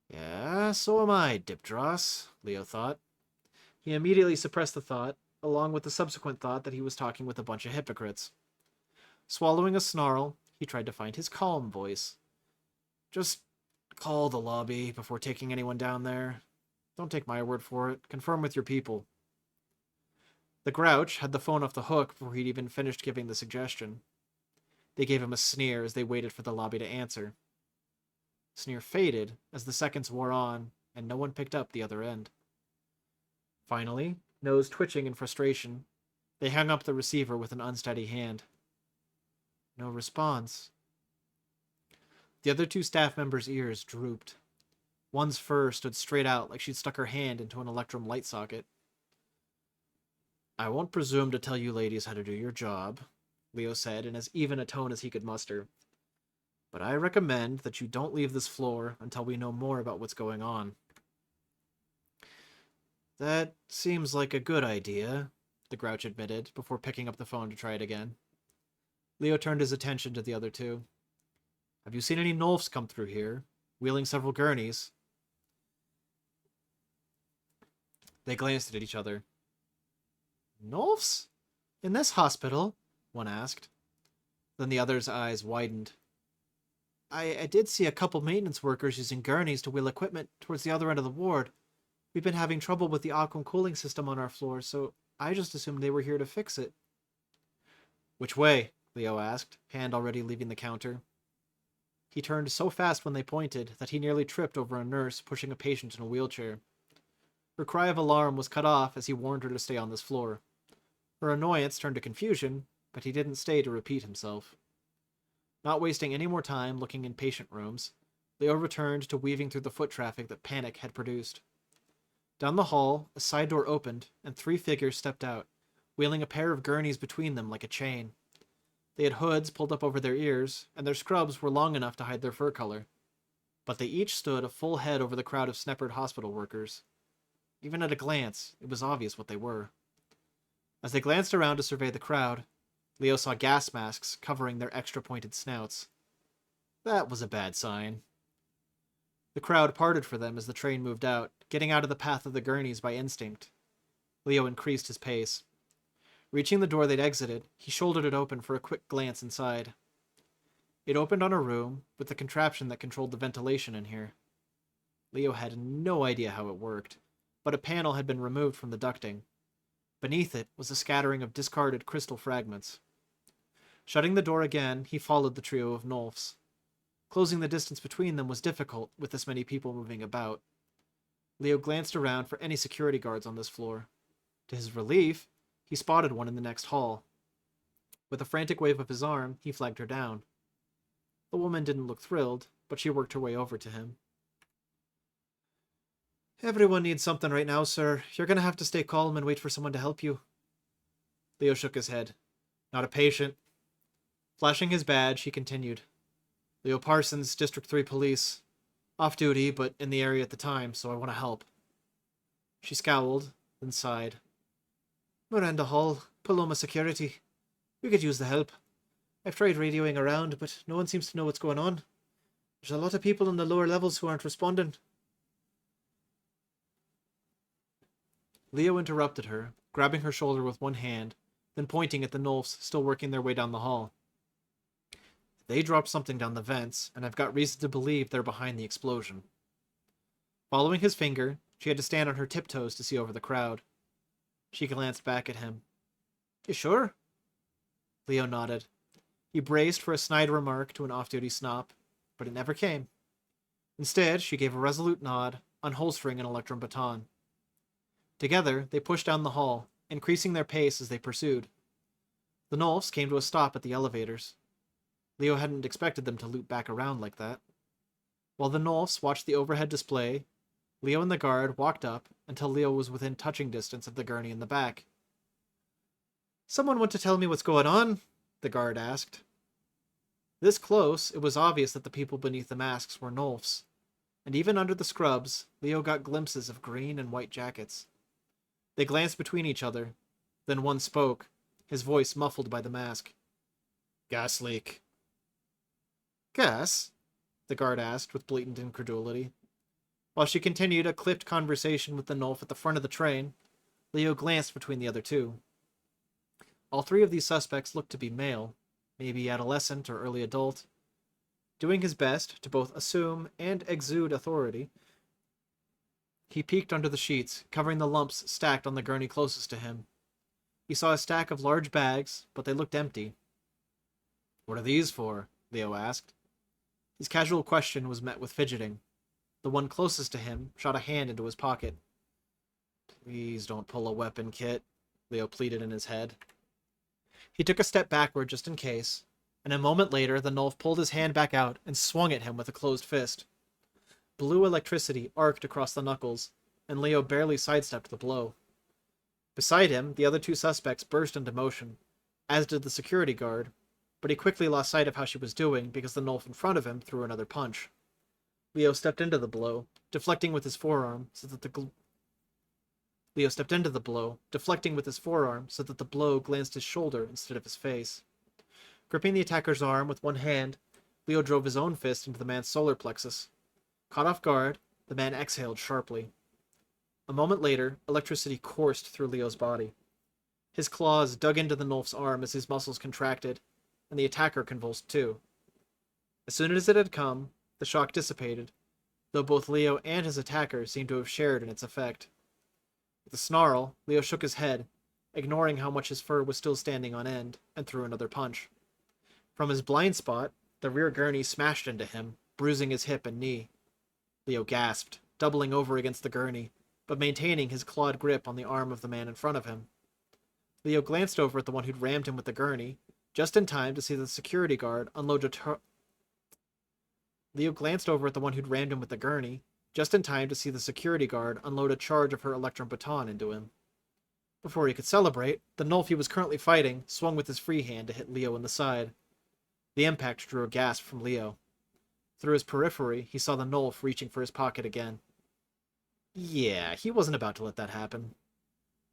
Speaker 2: "Yeah, so am I, Dipdross," Leo thought. He immediately suppressed the thought, along with the subsequent thought that he was talking with a bunch of hypocrites. Swallowing a snarl, he tried to find his calm voice. "Just call the lobby before taking anyone down there. Don't take my word for it. Confirm with your people." The grouch had the phone off the hook before he'd even finished giving the suggestion. They gave him a sneer as they waited for the lobby to answer. Sneer faded as the seconds wore on, and no one picked up the other end. Finally, nose twitching in frustration, they hung up the receiver with an unsteady hand. No response. The other two staff members' ears drooped. One's fur stood straight out like she'd stuck her hand into an electrum light socket. "I won't presume to tell you ladies how to do your job," Leo said in as even a tone as he could muster. "But I recommend that you don't leave this floor until we know more about what's going on." "That seems like a good idea," the grouch admitted, before picking up the phone to try it again. Leo turned his attention to the other two. "Have you seen any Nulfs come through here, wheeling several gurneys?" They glanced at each other. Nolfs? In this hospital? One asked. Then the other's eyes widened. I did see a couple maintenance workers using gurneys to wheel equipment towards the other end of the ward. We've been having trouble with the aquam cooling system on our floor, so I just assumed they were here to fix it. Which way? Leo asked, hand already leaving the counter. He turned so fast when they pointed that he nearly tripped over a nurse pushing a patient in a wheelchair. Her cry of alarm was cut off as he warned her to stay on this floor. Her annoyance turned to confusion, but he didn't stay to repeat himself. Not wasting any more time looking in patient rooms, Leo returned to weaving through the foot traffic that panic had produced. Down the hall, a side door opened, and 3 figures stepped out, wheeling a pair of gurneys between them like a chain. They had hoods pulled up over their ears, and their scrubs were long enough to hide their fur color. But they each stood a full head over the crowd of sneppered hospital workers. Even at a glance, it was obvious what they were. As they glanced around to survey the crowd, Leo saw gas masks covering their extra-pointed snouts. That was a bad sign. The crowd parted for them as the train moved out, getting out of the path of the gurneys by instinct. Leo increased his pace. Reaching the door they'd exited, he shouldered it open for a quick glance inside. It opened on a room with the contraption that controlled the ventilation in here. Leo had no idea how it worked, but a panel had been removed from the ducting. Beneath it was a scattering of discarded crystal fragments. Shutting the door again, he followed the trio of Nolfs. Closing the distance between them was difficult with this many people moving about. Leo glanced around for any security guards on this floor. To his relief, he spotted one in the next hall. With a frantic wave of his arm, he flagged her down. The woman didn't look thrilled, but she worked her way over to him. Everyone needs something right now, sir. You're gonna have to stay calm and wait for someone to help you. Leo shook his head. Not a patient. Flashing his badge, he continued. Leo Parsons, District 3 Police. Off duty, but in the area at the time, so I want to help. She scowled, then sighed. Miranda Hall, Paloma Security. We could use the help. I've tried radioing around, but no one seems to know what's going on. There's a lot of people in the lower levels who aren't responding. Leo interrupted her, grabbing her shoulder with one hand, then pointing at the Nolfs still working their way down the hall. They dropped something down the vents, and I've got reason to believe they're behind the explosion. Following his finger, she had to stand on her tiptoes to see over the crowd. She glanced back at him. You sure? Leo nodded. He braced for a snide remark to an off-duty snop, but it never came. Instead, she gave a resolute nod, unholstering an electrum baton. Together, they pushed down the hall, increasing their pace as they pursued. The Nolfs came to a stop at the elevators. Leo hadn't expected them to loop back around like that. While the Nolfs watched the overhead display, Leo and the guard walked up until Leo was within touching distance of the gurney in the back. Someone want to tell me what's going on? The guard asked. This close, it was obvious that the people beneath the masks were Nolfs, and even under the scrubs, Leo got glimpses of green and white jackets. They glanced between each other, then one spoke, his voice muffled by the mask. Gas leak. Gas? The guard asked with blatant incredulity. While she continued a clipped conversation with the Nolf at the front of the train, Leo glanced between the other two. All 3 of these suspects looked to be male, maybe adolescent or early adult. Doing his best to both assume and exude authority, he peeked under the sheets, covering the lumps stacked on the gurney closest to him. He saw a stack of large bags, but they looked empty. What are these for? Leo asked. His casual question was met with fidgeting. The one closest to him shot a hand into his pocket. Please don't pull a weapon, Kit, Leo pleaded in his head. He took a step backward just in case, and a moment later the Nolf pulled his hand back out and swung at him with a closed fist. Blue electricity arced across the knuckles, and Leo barely sidestepped the blow. Beside him, the other 2 suspects burst into motion, as did the security guard, but he quickly lost sight of how she was doing because the Nolf in front of him threw another punch. Leo stepped into the blow, deflecting with his forearm so that the blow glanced his shoulder instead of his face. Gripping the attacker's arm with one hand, Leo drove his own fist into the man's solar plexus. Caught off guard, the man exhaled sharply. A moment later, electricity coursed through Leo's body. His claws dug into the Nulf's arm as his muscles contracted, and the attacker convulsed too. As soon as it had come, the shock dissipated, though both Leo and his attacker seemed to have shared in its effect. With a snarl, Leo shook his head, ignoring how much his fur was still standing on end, and threw another punch. From his blind spot, the rear gurney smashed into him, bruising his hip and knee. Leo gasped, doubling over against the gurney, but maintaining his clawed grip on the arm of the man in front of him. Leo glanced over at the one who'd rammed him with the gurney, just in time to see the security guard unload a Leo glanced over at the one who'd rammed him with the gurney, just in time to see the security guard unload a charge of her electrum baton into him. Before he could celebrate, the Nulf he was currently fighting swung with his free hand to hit Leo in the side. The impact drew a gasp from Leo. Through his periphery, he saw the Nulf reaching for his pocket again. Yeah, he wasn't about to let that happen.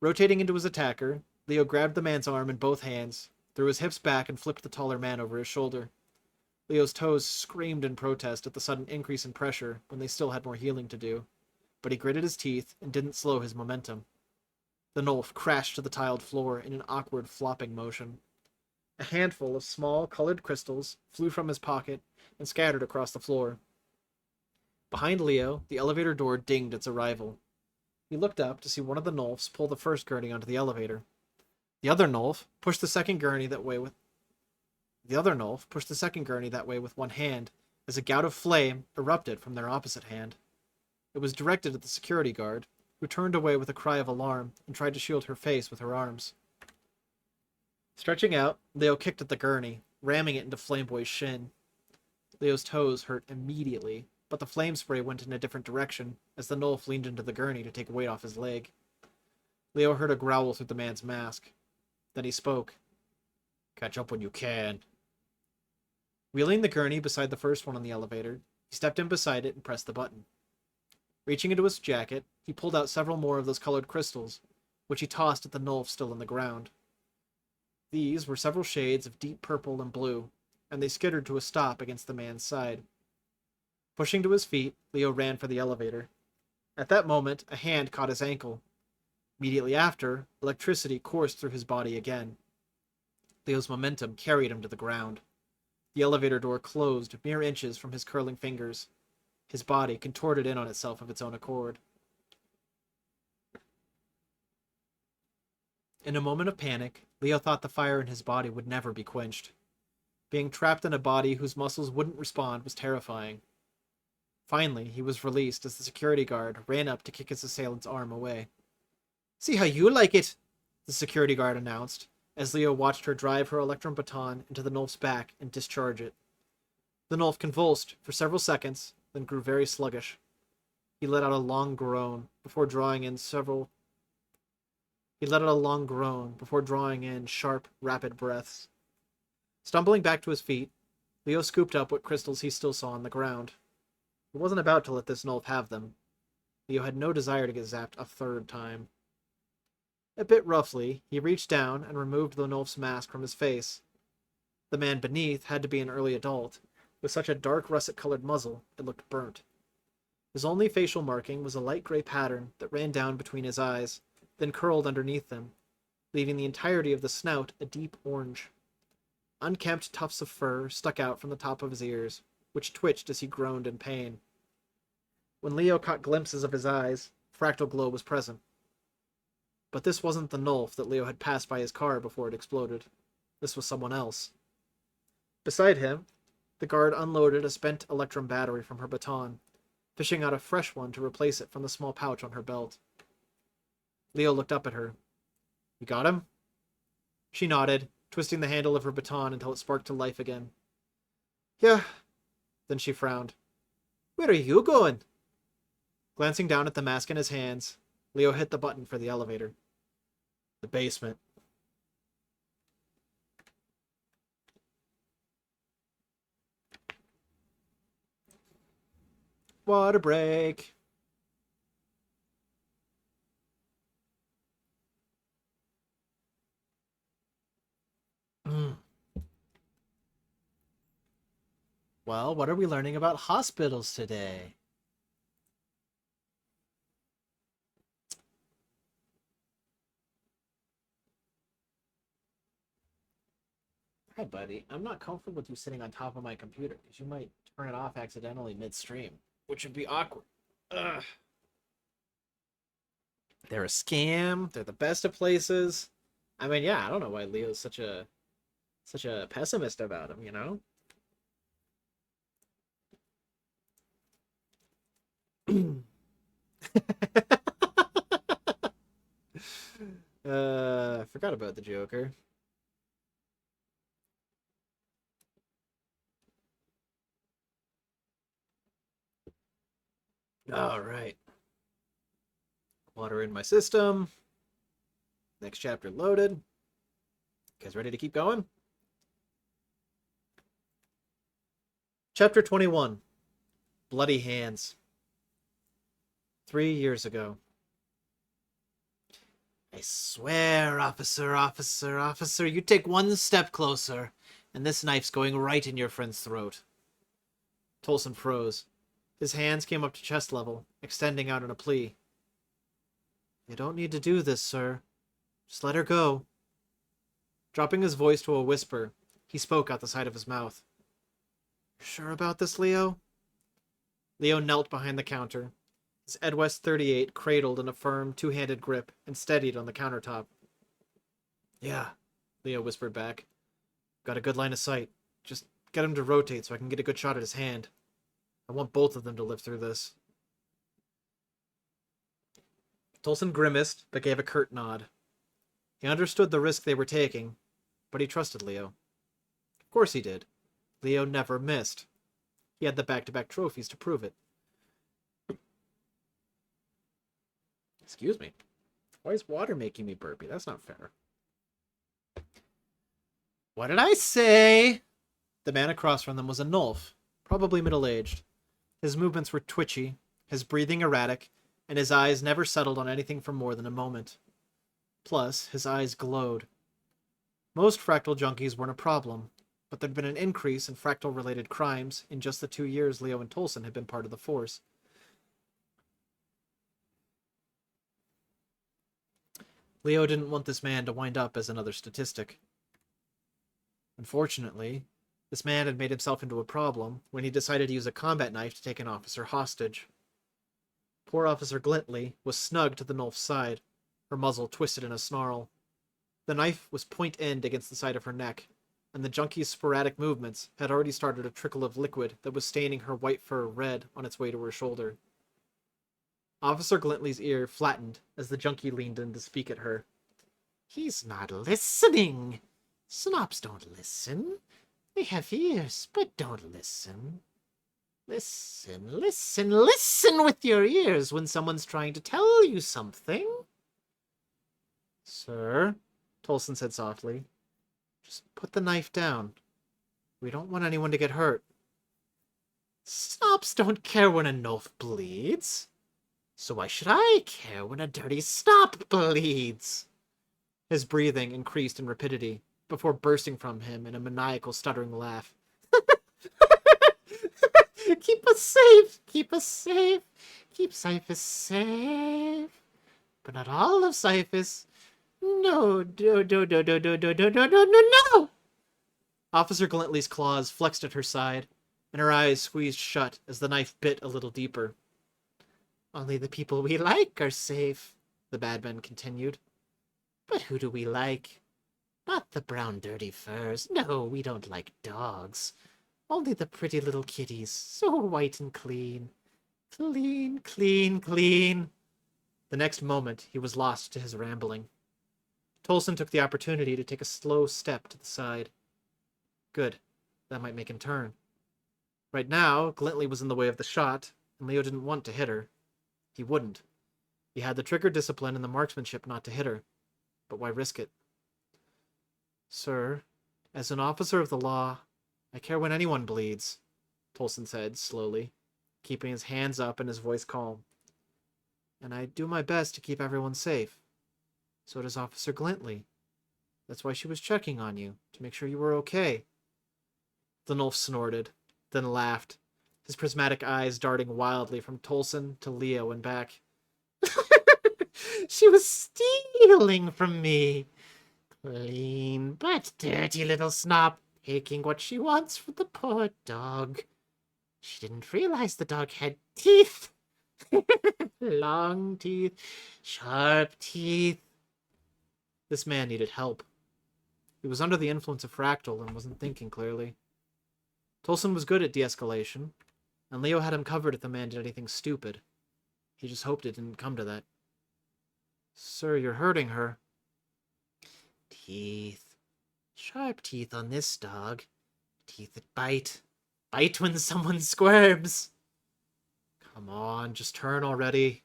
Speaker 2: Rotating into his attacker, Leo grabbed the man's arm in both hands, threw his hips back, and flipped the taller man over his shoulder. Leo's toes screamed in protest at the sudden increase in pressure when they still had more healing to do, but he gritted his teeth and didn't slow his momentum. The Nulf crashed to the tiled floor in an awkward flopping motion. A handful of small, colored crystals flew from his pocket and scattered across the floor. Behind Leo, the elevator door dinged its arrival. He looked up to see one of the Nulfs pull the first gurney onto the elevator. The other Nulf pushed the second gurney that way with one hand as a gout of flame erupted from their opposite hand. It was directed at the security guard, who turned away with a cry of alarm and tried to shield her face with her arms. Stretching out, Leo kicked at the gurney, ramming it into Flameboy's shin. Leo's toes hurt immediately, but the flame spray went in a different direction as the Nulf leaned into the gurney to take weight off his leg. Leo heard a growl through the man's mask. Then he spoke. "Catch up when you can." Wheeling the gurney beside the first one on the elevator, he stepped in beside it and pressed the button. Reaching into his jacket, he pulled out several more of those colored crystals, which he tossed at the Nulf still on the ground. These were several shades of deep purple and blue, and they skittered to a stop against the man's side. Pushing to his feet, Leo ran for the elevator. At that moment, a hand caught his ankle. Immediately after, electricity coursed through his body again. Leo's momentum carried him to the ground. The elevator door closed mere inches from his curling fingers. His body contorted in on itself of its own accord. In a moment of panic, Leo thought the fire in his body would never be quenched. Being trapped in a body whose muscles wouldn't respond was terrifying. Finally, he was released as the security guard ran up to kick his assailant's arm away. "See how you like it," the security guard announced, as Leo watched her drive her electrum baton into the Nulf's back and discharge it. The Nulf convulsed for several seconds, then grew very sluggish. He let out a long groan before drawing in sharp, rapid breaths. Stumbling back to his feet, Leo scooped up what crystals he still saw on the ground. He wasn't about to let this Nulf have them. Leo had no desire to get zapped a third time. A bit roughly, he reached down and removed the Nulf's mask from his face. The man beneath had to be an early adult, with such a dark russet-colored muzzle it looked burnt. His only facial marking was a light gray pattern that ran down between his eyes, then curled underneath them, leaving the entirety of the snout a deep orange. Unkempt tufts of fur stuck out from the top of his ears, which twitched as he groaned in pain. When Leo caught glimpses of his eyes, fractal glow was present. But this wasn't the Nulf that Leo had passed by his car before it exploded. This was someone else. Beside him, the guard unloaded a spent electrum battery from her baton, fishing out a fresh one to replace it from the small pouch on her belt. Leo looked up at her. "You got him?" She nodded, twisting the handle of her baton until it sparked to life again. "Yeah." Then she frowned. "Where are you going?" Glancing down at the mask in his hands, Leo hit the button for the elevator. The basement. Water break. Well, what are we learning about hospitals today? Hi, buddy. I'm not comfortable with you sitting on top of my computer because you might turn it off accidentally midstream, which would be awkward. Ugh. They're a scam. They're the best of places. I mean, yeah, I don't know why Leo's such a pessimist about him, you know? I forgot about the Joker. All right. Water in my system. Next chapter loaded. You guys ready to keep going? Chapter 21. Bloody Hands. 3 years ago. I swear, officer, you take one step closer, and this knife's going right in your friend's throat. Tolson froze. His hands came up to chest level, extending out in a plea. You don't need to do this, sir. Just let her go. Dropping his voice to a whisper, he spoke out the side of his mouth. Sure about this, Leo? Leo knelt behind the counter, his Ed West 38 cradled in a firm, two-handed grip and steadied on the countertop. Yeah, Leo whispered back. Got a good line of sight. Just get him to rotate so I can get a good shot at his hand. I want both of them to live through this. Tolson grimaced, but gave a curt nod. He understood the risk they were taking, but he trusted Leo. Of course he did. Leo never missed. He had the back-to-back trophies to prove it. Excuse me. Why is water making me burpy? That's not fair. What did I say? The man across from them was a Nulf, probably middle-aged. His movements were twitchy, his breathing erratic, and his eyes never settled on anything for more than a moment. Plus, his eyes glowed. Most fractal junkies weren't a problem, but there'd been an increase in fractal-related crimes in just the 2 years Leo and Tolson had been part of the force. Leo didn't want this man to wind up as another statistic. Unfortunately, this man had made himself into a problem when he decided to use a combat knife to take an officer hostage. Poor Officer Glintley was snug to the Nulf's side, her muzzle twisted in a snarl. The knife was point-end against the side of her neck, and the junkie's sporadic movements had already started a trickle of liquid that was staining her white fur red on its way to her shoulder. Officer Glintley's ear flattened as the junkie leaned in to speak at her. He's not listening. Snobs don't listen. They have ears, but don't listen. Listen with your ears when someone's trying to tell you something. Sir, Tolson said softly, just put the knife down. We don't want anyone to get hurt. Snobs don't care when a Nulf bleeds. So why should I care when a dirty snob bleeds? His breathing increased in rapidity before bursting from him in a maniacal stuttering laugh. Keep us safe, keep us safe, keep Cyphus safe. But not all of Cyphus. No. Officer Glintley's claws flexed at her side, and her eyes squeezed shut as the knife bit a little deeper. Only the people we like are safe, the badman continued. But who do we like? Not the brown dirty furs. No, we don't like dogs. Only the pretty little kitties, so white and clean. Clean, clean, clean. The next moment, he was lost to his rambling. Tolson took the opportunity to take a slow step to the side. Good. That might make him turn. Right now, Glintley was in the way of the shot, and Leo didn't want to hit her. He wouldn't. He had the trigger discipline and the marksmanship not to hit her. But why risk it? Sir, as an officer of the law, I care when anyone bleeds, Tolson said, slowly, keeping his hands up and his voice calm. And I do my best to keep everyone safe. So does Officer Glintley. That's why she was checking on you, to make sure you were okay. The Nulf snorted, then laughed, his prismatic eyes darting wildly from Tolson to Leo and back. She was stealing from me. Clean but dirty little snot.
Speaker 3: taking what she wants from the poor dog. She didn't realize the dog had teeth. Long teeth, sharp teeth.
Speaker 2: This man needed help. He was under the influence of Fractal and wasn't thinking clearly. Tolson was good at de-escalation, and Leo had him covered if the man did anything stupid. He just hoped it didn't come to that. Sir, you're hurting her.
Speaker 3: Teeth. Sharp teeth on this dog. Teeth that bite. Bite when someone squirms.
Speaker 2: Come on, just turn already.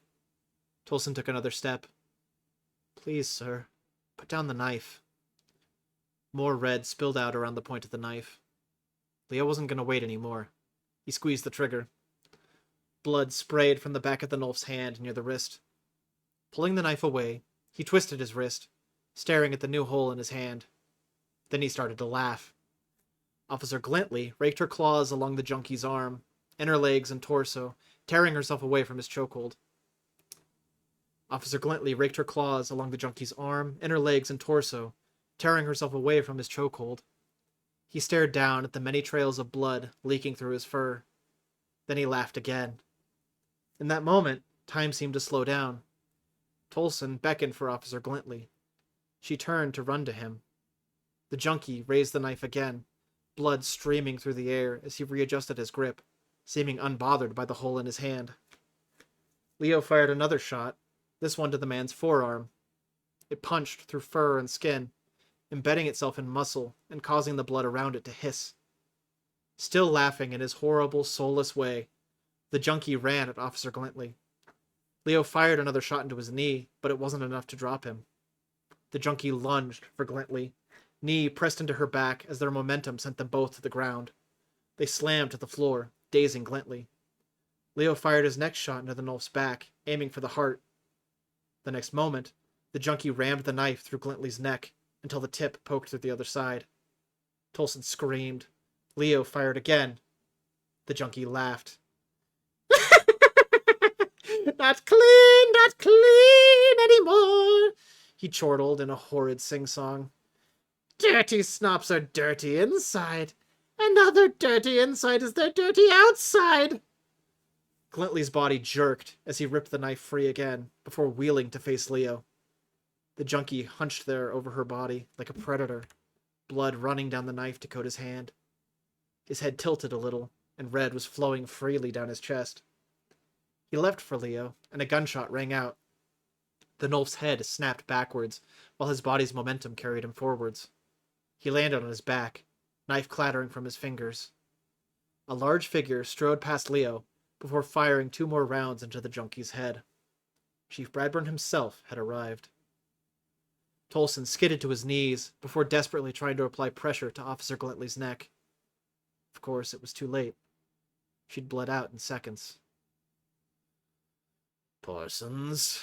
Speaker 2: Tolson took another step. Please, sir, put down the knife. More red spilled out around the point of the knife. Leo wasn't going to wait anymore. He squeezed the trigger. Blood sprayed from the back of the Nolf's hand near the wrist. Pulling the knife away, he twisted his wrist, staring at the new hole in his hand. Then he started to laugh. Officer Glintley raked her claws along the junkie's arm, inner legs and torso, tearing herself away from his chokehold. Officer Glintley raked her claws along the junkie's arm, inner legs and torso, tearing herself away from his chokehold. He stared down at the many trails of blood leaking through his fur. Then he laughed again. In that moment, time seemed to slow down. Tolson beckoned for Officer Glintley. She turned to run to him. The junkie raised the knife again, blood streaming through the air as he readjusted his grip, seeming unbothered by the hole in his hand. Leo fired another shot, this one to the man's forearm. It punched through fur and skin, embedding itself in muscle and causing the blood around it to hiss. Still laughing in his horrible, soulless way, the junkie ran at Officer Glintley. Leo fired another shot into his knee, but it wasn't enough to drop him. The junkie lunged for Glintley, knee pressed into her back as their momentum sent them both to the ground. They slammed to the floor, dazing Glintley. Leo fired his next shot into the Nolf's back, aiming for the heart. The next moment, the junkie rammed the knife through Glintley's neck until the tip poked through the other side. Tolson screamed. Leo fired again. The junkie laughed.
Speaker 3: Not clean anymore, he chortled in a horrid sing-song. Dirty snops are dirty inside, and other dirty inside is their dirty outside.
Speaker 2: Glintley's body jerked as he ripped the knife free again, before wheeling to face Leo. The junkie hunched there over her body like a predator, blood running down the knife to coat his hand. His head tilted a little, and red was flowing freely down his chest. He leapt for Leo, and a gunshot rang out. The Nolf's head snapped backwards, while his body's momentum carried him forwards. He landed on his back, knife clattering from his fingers. A large figure strode past Leo before firing 2 more rounds into the junkie's head. Chief Bradburn himself had arrived. Tolson skidded to his knees before desperately trying to apply pressure to Officer Glintley's neck. Of course, it was too late. She'd bled out in seconds.
Speaker 3: Parsons,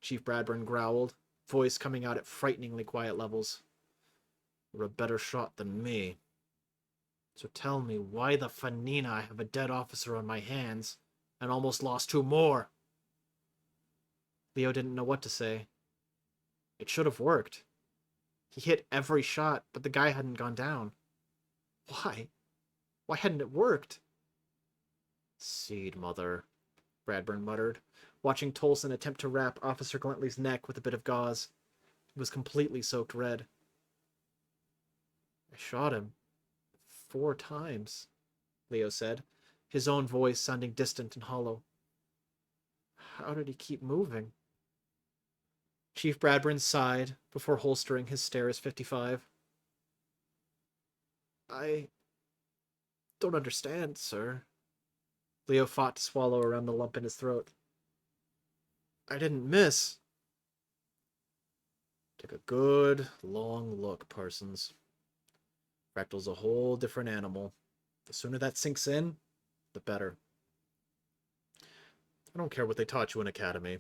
Speaker 2: Chief Bradburn growled, voice coming out at frighteningly quiet levels.
Speaker 3: You're a better shot than me. So tell me why the fanina I have a dead officer on my hands and almost lost 2 more.
Speaker 2: Leo didn't know what to say. It should have worked. He hit every shot, but the guy hadn't gone down. Why? Why hadn't it worked?
Speaker 3: Seed mother,
Speaker 2: Bradburn muttered, watching Tolson attempt to wrap Officer Glintley's neck with a bit of gauze. It was completely soaked red. I shot him 4 times, Leo said, his own voice sounding distant and hollow. How did he keep moving? Chief Bradburn sighed before holstering his Steris 55. I don't understand, sir. Leo fought to swallow around the lump in his throat. I didn't miss. Take a good, long look, Parsons. Fractal's a whole different animal. The sooner that sinks in, the better. I don't care what they taught you in Academy.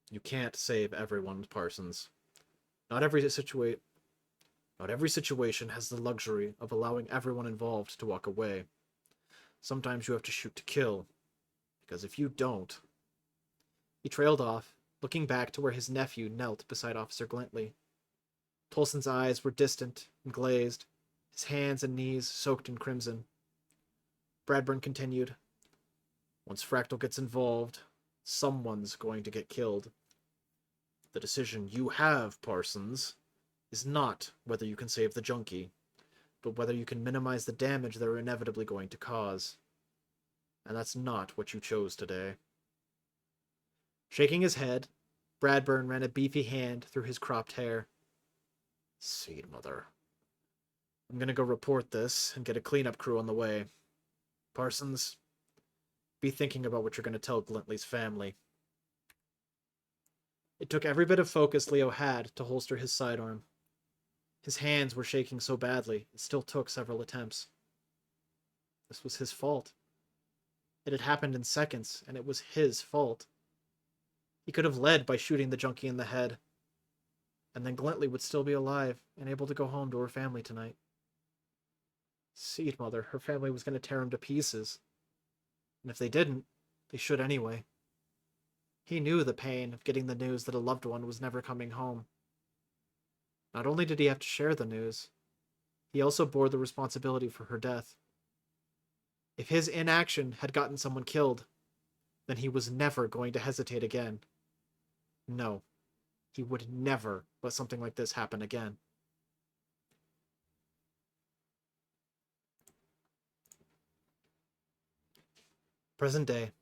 Speaker 2: You can't save everyone, Parsons. Not every situation has the luxury of allowing everyone involved to walk away. Sometimes you have to shoot to kill, because if you don't... He trailed off, looking back to where his nephew knelt beside Officer Glintley. Tolson's eyes were distant and glazed,
Speaker 3: his hands and knees soaked in crimson. Bradburn continued, "Once Fractal gets involved, someone's going to get killed. The decision you have, Parsons, is not whether you can save the junkie, but whether you can minimize the damage they're inevitably going to cause. And that's not what you chose today." Shaking his head, Bradburn ran a beefy hand through his cropped hair. "Seed Mother. I'm gonna go report this and get a cleanup crew on the way. Parsons, be thinking about what you're gonna tell Glintley's family." It took every bit of focus Leo had to holster his sidearm. His hands were shaking so badly, it still took several attempts. This was his fault. It had happened in seconds, and it was his fault. He could have led by shooting the junkie in the head, and then Glintley would still be alive and able to go home to her family tonight. Seed Mother, her family was going to tear him to pieces. And if they didn't, they should anyway. He knew the pain of getting the news that a loved one was never coming home. Not only did he have to share the news, he also bore the responsibility for her death. If his inaction had gotten someone killed, then he was never going to hesitate again. No, he would never let something like this happen again. Present day.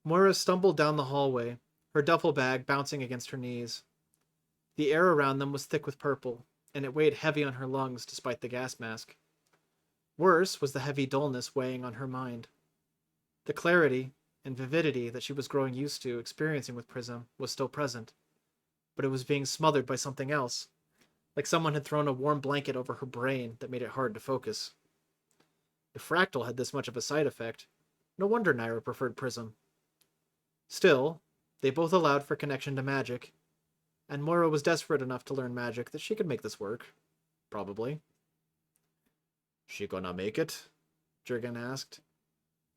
Speaker 3: Moira stumbled down the hallway, her duffel bag bouncing against her knees. The air around them was thick with purple, and it weighed heavy on her lungs despite the gas mask. Worse was the heavy dullness weighing on her mind. The clarity and vividity that she was growing used to experiencing with Prism was still present, but it was being smothered by something else, like someone had thrown a warm blanket over her brain that made it hard to focus. If Fractal had this much of a side effect, no wonder Naira preferred Prism. Still, they both allowed for connection to magic, and Moira was desperate enough to learn magic that she could make this work. Probably. "She gonna make it?" Jurgen asked.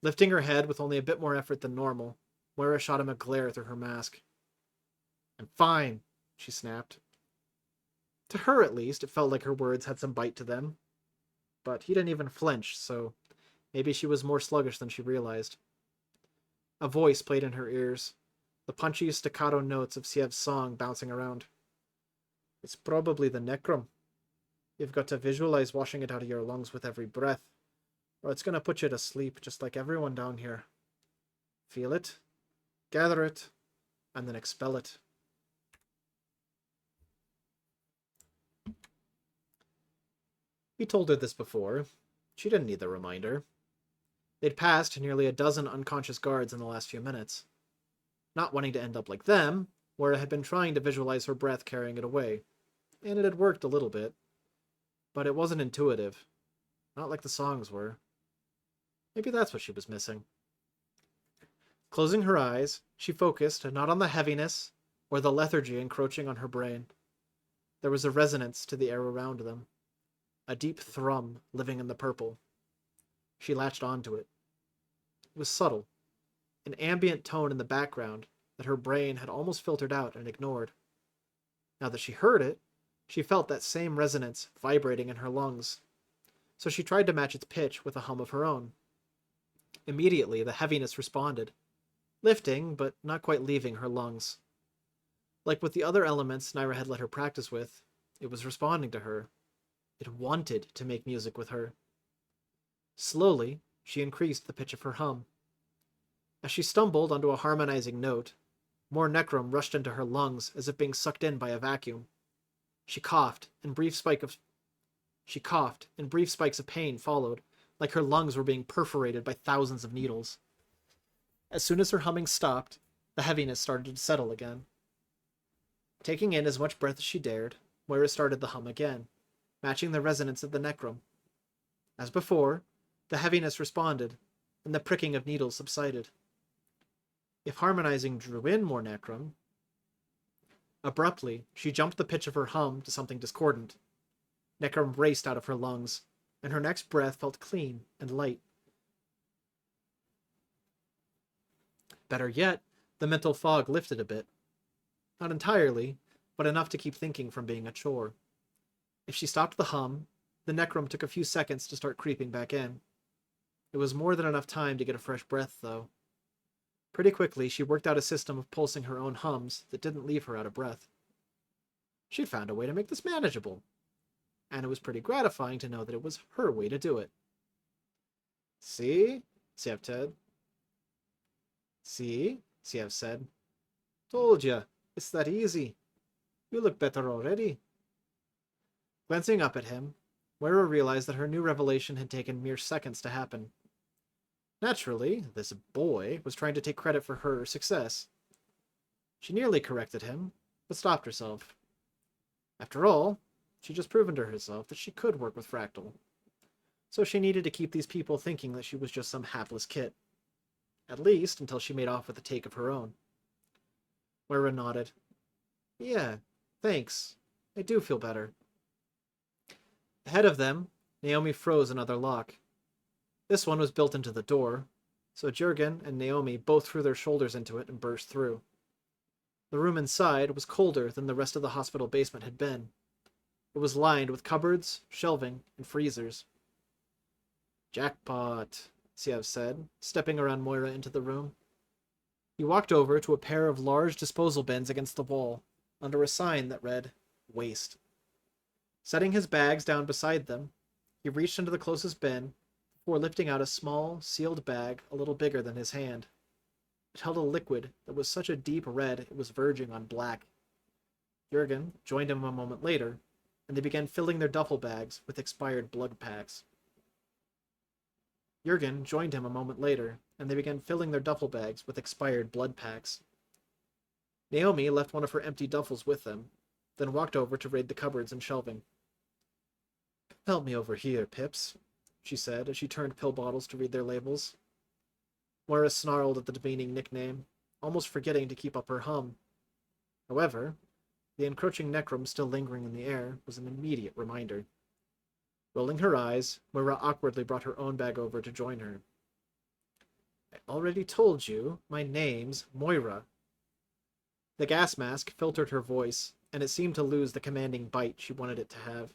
Speaker 3: Lifting her head with only a bit more effort than normal, Moira shot him a glare through her mask. "I'm fine," she snapped. To her, at least, it felt like her words had some bite to them. But he didn't even flinch, so maybe she was more sluggish than she realized. A voice played in her ears, the punchy staccato notes of Siev's song bouncing around. "It's probably the Necrom. You've got to visualize washing it out of your lungs with every breath, or it's going to put you to sleep just like everyone down here. Feel it, gather it, and then expel it." He told her this before. She didn't need the reminder. They'd passed nearly a dozen unconscious guards in the last few minutes. Not wanting to end up like them, Moira had been trying to visualize her breath carrying it away, and it had worked a little bit. But it wasn't intuitive. Not like the songs were. Maybe that's what she was missing. Closing her eyes, she focused not on the heaviness or the lethargy encroaching on her brain. There was a resonance to the air around them. A deep thrum living in the purple. She latched onto it. It was subtle, an ambient tone in the background that her brain had almost filtered out and ignored. Now that she heard it, she felt that same resonance vibrating in her lungs, so she tried to match its pitch with a hum of her own. Immediately, the heaviness responded, lifting but not quite leaving her lungs. Like with the other elements Naira had let her practice with, it was responding to her. It wanted to make music with her. Slowly, she increased the pitch of her hum. As she stumbled onto a harmonizing note, more necrom rushed into her lungs as if being sucked in by a vacuum. She coughed, and brief spikes of pain followed, like her lungs were being perforated by thousands of needles. As soon as her humming stopped, the heaviness started to settle again. Taking in as much breath as she dared, Moira started the hum again, matching the resonance of the necrom. As before, the heaviness responded, and the pricking of needles subsided. If harmonizing drew in more necrom, abruptly, she jumped the pitch of her hum to something discordant. Necrom raced out of her lungs, and her next breath felt clean and light. Better yet, the mental fog lifted a bit. Not entirely, but enough to keep thinking from being a chore. If she stopped the hum, the necrum took a few seconds to start creeping back in. It was more than enough time to get a fresh breath, though. Pretty quickly, she worked out a system of pulsing her own hums that didn't leave her out of breath. She'd found a way to make this manageable, and it was pretty gratifying to know that it was her way to do it. See? Siev said. See? Siev said. Told ya, it's that easy. You look better already. Glancing up at him, Moira realized that her new revelation had taken mere seconds to happen. Naturally, this boy was trying to take credit for her success. She nearly corrected him, but stopped herself. After all, she'd just proven to herself that she could work with Fractal. So she needed to keep these people thinking that she was just some hapless kit. At least until she made off with a take of her own. Moira nodded. Yeah, thanks. I do feel better. Ahead of them, Naomi froze another lock. This one was built into the door, so Jurgen and Naomi both threw their shoulders into it and burst through. The room inside was colder than the rest of the hospital basement had been. It was lined with cupboards, shelving, and freezers. Jackpot, Siev said, stepping around Moira into the room. He walked over to a pair of large disposal bins against the wall, under a sign that read, Waste. Setting his bags down beside them, he reached into the closest bin before lifting out a small, sealed bag a little bigger than his hand. It held a liquid that was such a deep red it was verging on black. Jurgen joined him a moment later, and they began filling their duffel bags with expired blood packs. Naomi left one of her empty duffels with them, then walked over to raid the cupboards and shelving. Help me over here, Pips, she said as she turned pill bottles to read their labels. Moira snarled at the demeaning nickname, almost forgetting to keep up her hum. However, the encroaching necrum still lingering in the air was an immediate reminder. Rolling her eyes, Moira awkwardly brought her own bag over to join her. I already told you, my name's Moira. The gas mask filtered her voice, and it seemed to lose the commanding bite she wanted it to have.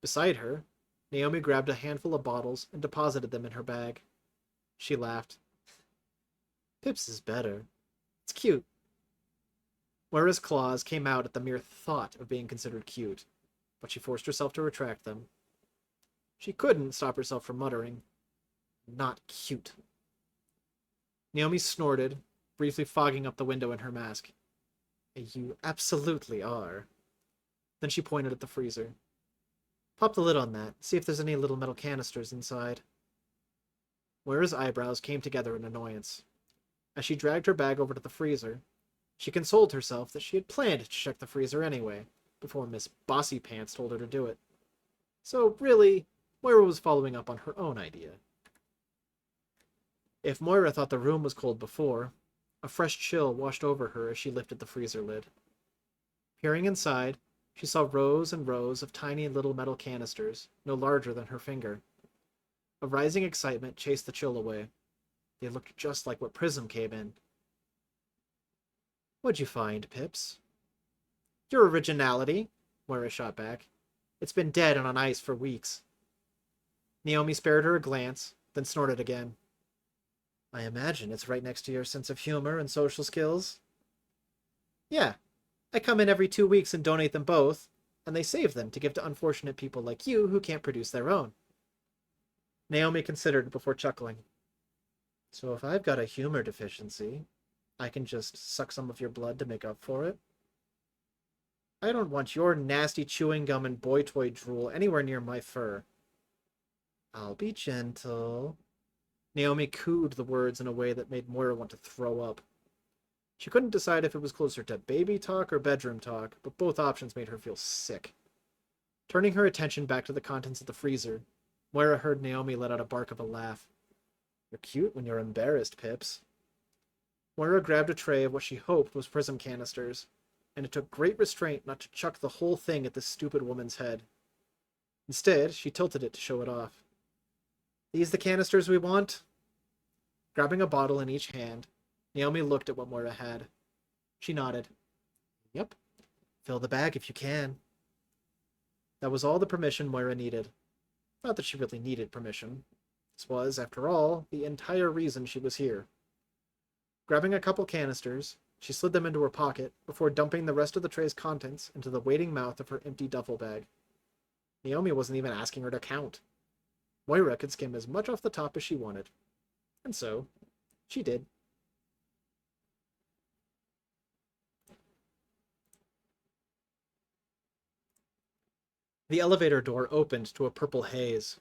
Speaker 3: Beside her, Naomi grabbed a handful of bottles and deposited them in her bag. She laughed. Pips is better. It's cute. Moira's claws came out at the mere thought of being considered cute, but she forced herself to retract them. She couldn't stop herself from muttering, Not cute. Naomi snorted, briefly fogging up the window in her mask. You absolutely are. Then she pointed at the freezer. Pop the lid on that, see if there's any little metal canisters inside. Moira's eyebrows came together in annoyance. As she dragged her bag over to the freezer, she consoled herself that she had planned to check the freezer anyway, before Miss Bossy Pants told her to do it. So really, Moira was following up on her own idea. If Moira thought the room was cold before, a fresh chill washed over her as she lifted the freezer lid. Peering inside, she saw rows and rows of tiny little metal canisters, no larger than her finger. A rising excitement chased the chill away. They looked just like what Prism came in. What'd you find, Pips? Your originality, Moira shot back. It's been dead and on ice for weeks. Naomi spared her a glance, then snorted again. I imagine it's right next to your sense of humor and social skills. Yeah, I come in every 2 weeks and donate them both, and they save them to give to unfortunate people like you who can't produce their own. Naomi considered before chuckling. So if I've got a humor deficiency, I can just suck some of your blood to make up for it? I don't want your nasty chewing gum and boy toy drool anywhere near my fur. I'll be gentle. Naomi cooed the words in a way that made Moira want to throw up. She couldn't decide if it was closer to baby talk or bedroom talk, but both options made her feel sick. Turning her attention back to the contents of the freezer, Moira heard Naomi let out a bark of a laugh. You're cute when you're embarrassed, Pips. Moira grabbed a tray of what she hoped was prism canisters, and it took great restraint not to chuck the whole thing at this stupid woman's head. Instead, she tilted it to show it off. These the canisters we want? Grabbing a bottle in each hand, Naomi looked at what Moira had. She nodded. Yep. Fill the bag if you can. That was all the permission Moira needed. Not that she really needed permission. This was, after all, the entire reason she was here. Grabbing a couple canisters, she slid them into her pocket before dumping the rest of the tray's contents into the waiting mouth of her empty duffel bag. Naomi wasn't even asking her to count. Moira could skim as much off the top as she wanted. And so, she did. The elevator door opened to a purple haze.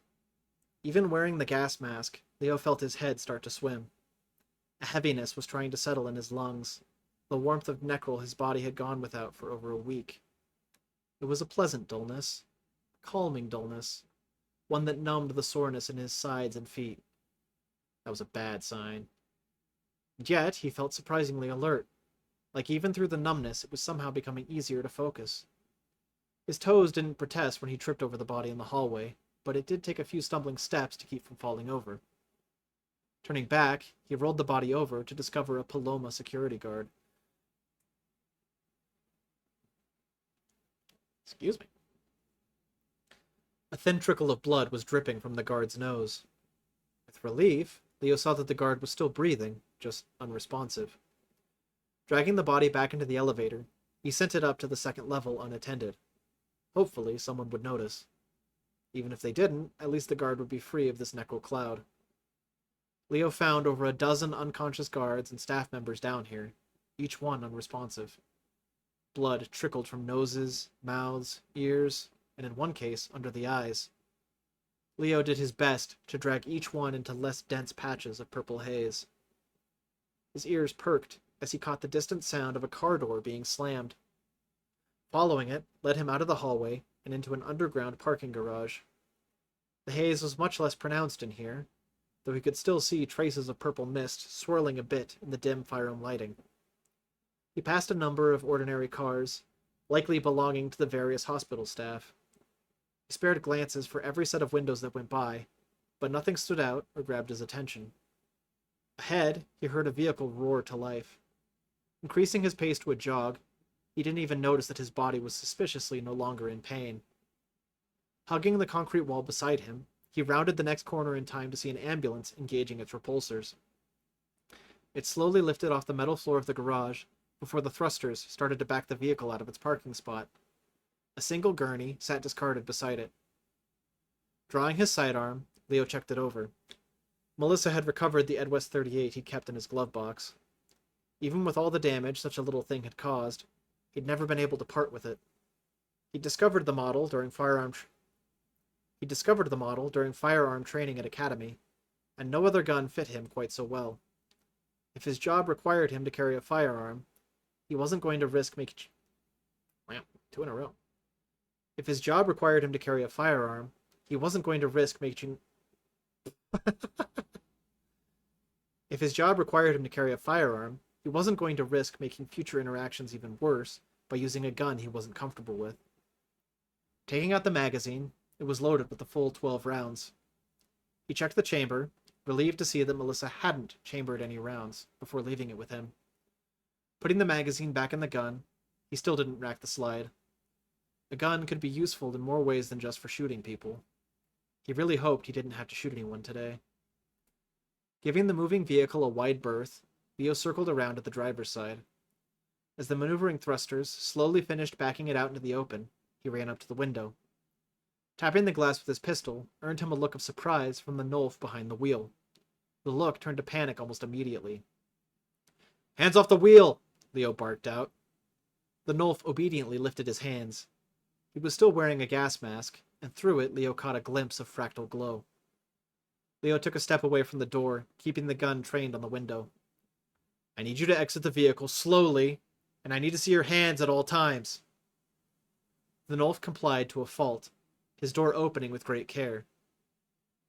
Speaker 3: Even wearing the gas mask, Leo felt his head start to swim. A heaviness was trying to settle in his lungs, the warmth of Necrol his body had gone without for over a week. It was a pleasant dullness, a calming dullness, one that numbed the soreness in his sides and feet. That was a bad sign. And yet, he felt surprisingly alert, like even through the numbness it was somehow becoming easier to focus. His toes didn't protest when he tripped over the body in the hallway, but it did take a few stumbling steps to keep from falling over. Turning back, he rolled the body over to discover a Paloma security guard. Excuse me. A thin trickle of blood was dripping from the guard's nose. With relief, Leo saw that the guard was still breathing, just unresponsive. Dragging the body back into the elevator, he sent it up to the second level unattended. Hopefully, someone would notice. Even if they didn't, at least the guard would be free of this Necrol cloud. Leo found over a dozen unconscious guards and staff members down here, each one unresponsive. Blood trickled from noses, mouths, ears, and in one case, under the eyes. Leo did his best to drag each one into less dense patches of purple haze. His ears perked as he caught the distant sound of a car door being slammed. Following it led him out of the hallway and into an underground parking garage. The haze was much less pronounced in here, though he could still see traces of purple mist swirling a bit in the dim fireroom lighting. He passed a number of ordinary cars, likely belonging to the various hospital staff. He spared glances for every set of windows that went by, but nothing stood out or grabbed his attention. Ahead, he heard a vehicle roar to life. Increasing his pace to a jog, he didn't even notice that his body was suspiciously no longer in pain. Hugging the concrete wall beside him, he rounded the next corner in time to see an ambulance engaging its repulsors. It slowly lifted off the metal floor of the garage before the thrusters started to back the vehicle out of its parking spot. A single gurney sat discarded beside it. Drawing his sidearm, Leo checked it over. Melissa had recovered the Ed West 38 he kept in his glove box. Even with all the damage such a little thing had caused, he'd never been able to part with it. He discovered the model during firearm training at Academy, and no other gun fit him quite so well. If his job required him to carry a firearm, he wasn't going to risk making... Wow, 2 in a row. If his job required him to carry a firearm, he wasn't going to risk making... If his job required him to carry a firearm, he wasn't going to risk making future interactions even worse by using a gun he wasn't comfortable with. Taking out the magazine, it was loaded with the full 12 rounds. He checked the chamber, relieved to see that Melissa hadn't chambered any rounds, before leaving it with him. Putting the magazine back in the gun, he still didn't rack the slide. A gun could be useful in more ways than just for shooting people. He really hoped he didn't have to shoot anyone today. Giving the moving vehicle a wide berth, Leo circled around at the driver's side. As the maneuvering thrusters slowly finished backing it out into the open, he ran up to the window. Tapping the glass with his pistol earned him a look of surprise from the Nolf behind the wheel. The look turned to panic almost immediately. "Hands off the wheel!" Leo barked out. The Nolf obediently lifted his hands. He was still wearing a gas mask, and through it Leo caught a glimpse of fractal glow. Leo took a step away from the door, keeping the gun trained on the window. "I need you to exit the vehicle slowly, and I need to see your hands at all times." The Nolf complied to a fault, his door opening with great care.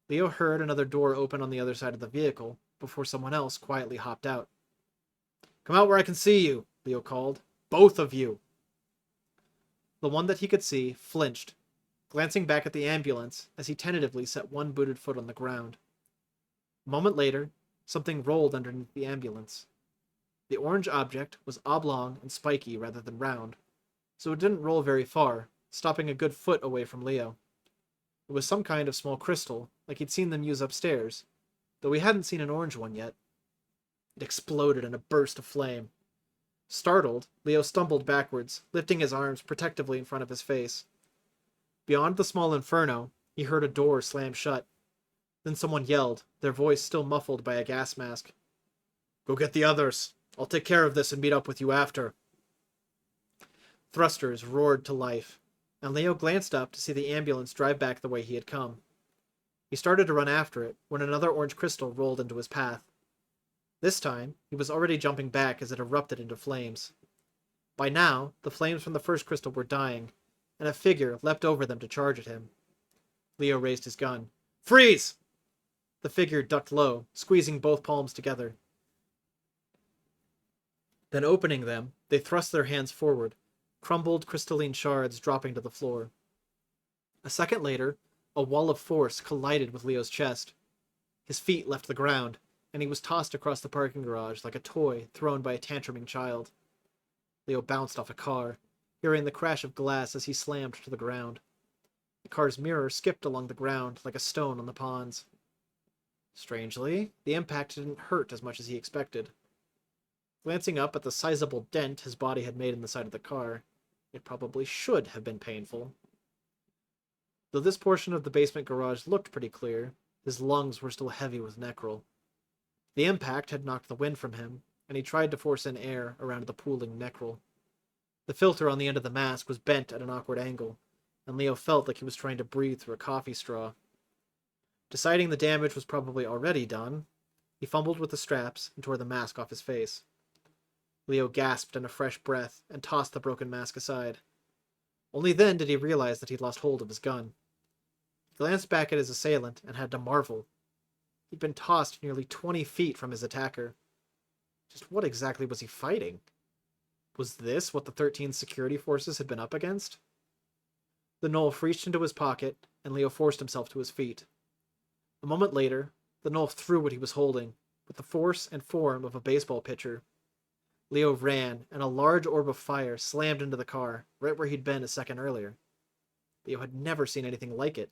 Speaker 3: Leo heard another door open on the other side of the vehicle before someone else quietly hopped out. "Come out where I can see you," Leo called. "Both of you!" The one that he could see flinched, glancing back at the ambulance as he tentatively set one booted foot on the ground. A moment later, something rolled underneath the ambulance. The orange object was oblong and spiky rather than round, so it didn't roll very far, stopping a good foot away from Leo. It was some kind of small crystal, like he'd seen them use upstairs, though he hadn't seen an orange one yet. It exploded in a burst of flame. Startled, Leo stumbled backwards, lifting his arms protectively in front of his face. Beyond the small inferno, he heard a door slam shut. Then someone yelled, their voice still muffled by a gas mask. "Go get the others. I'll take care of this and meet up with you after." Thrusters roared to life, and Leo glanced up to see the ambulance drive back the way he had come. He started to run after it when another orange crystal rolled into his path. This time, he was already jumping back as it erupted into flames. By now, the flames from the first crystal were dying, and a figure leapt over them to charge at him. Leo raised his gun. "Freeze!" The figure ducked low, squeezing both palms together. Then opening them, they thrust their hands forward, crumbled crystalline shards dropping to the floor. A second later, a wall of force collided with Leo's chest. His feet left the ground, and he was tossed across the parking garage like a toy thrown by a tantruming child. Leo bounced off a car, hearing the crash of glass as he slammed to the ground. The car's mirror skipped along the ground like a stone on the ponds. Strangely, the impact didn't hurt as much as he expected. Glancing up at the sizable dent his body had made in the side of the car, it probably should have been painful. Though this portion of the basement garage looked pretty clear, his lungs were still heavy with necrol. The impact had knocked the wind from him, and he tried to force in air around the pooling necrol. The filter on the end of the mask was bent at an awkward angle, and Leo felt like he was trying to breathe through a coffee straw. Deciding the damage was probably already done, he fumbled with the straps and tore the mask off his face. Leo gasped in a fresh breath and tossed the broken mask aside. Only then did he realize that he'd lost hold of his gun. He glanced back at his assailant and had to marvel. He'd been tossed nearly 20 feet from his attacker. Just what exactly was he fighting? Was this what the 13 security forces had been up against? The Nolf reached into his pocket, and Leo forced himself to his feet. A moment later, the Nolf threw what he was holding, with the force and form of a baseball pitcher. Leo ran, and a large orb of fire slammed into the car, right where he'd been a second earlier. Leo had never seen anything like it.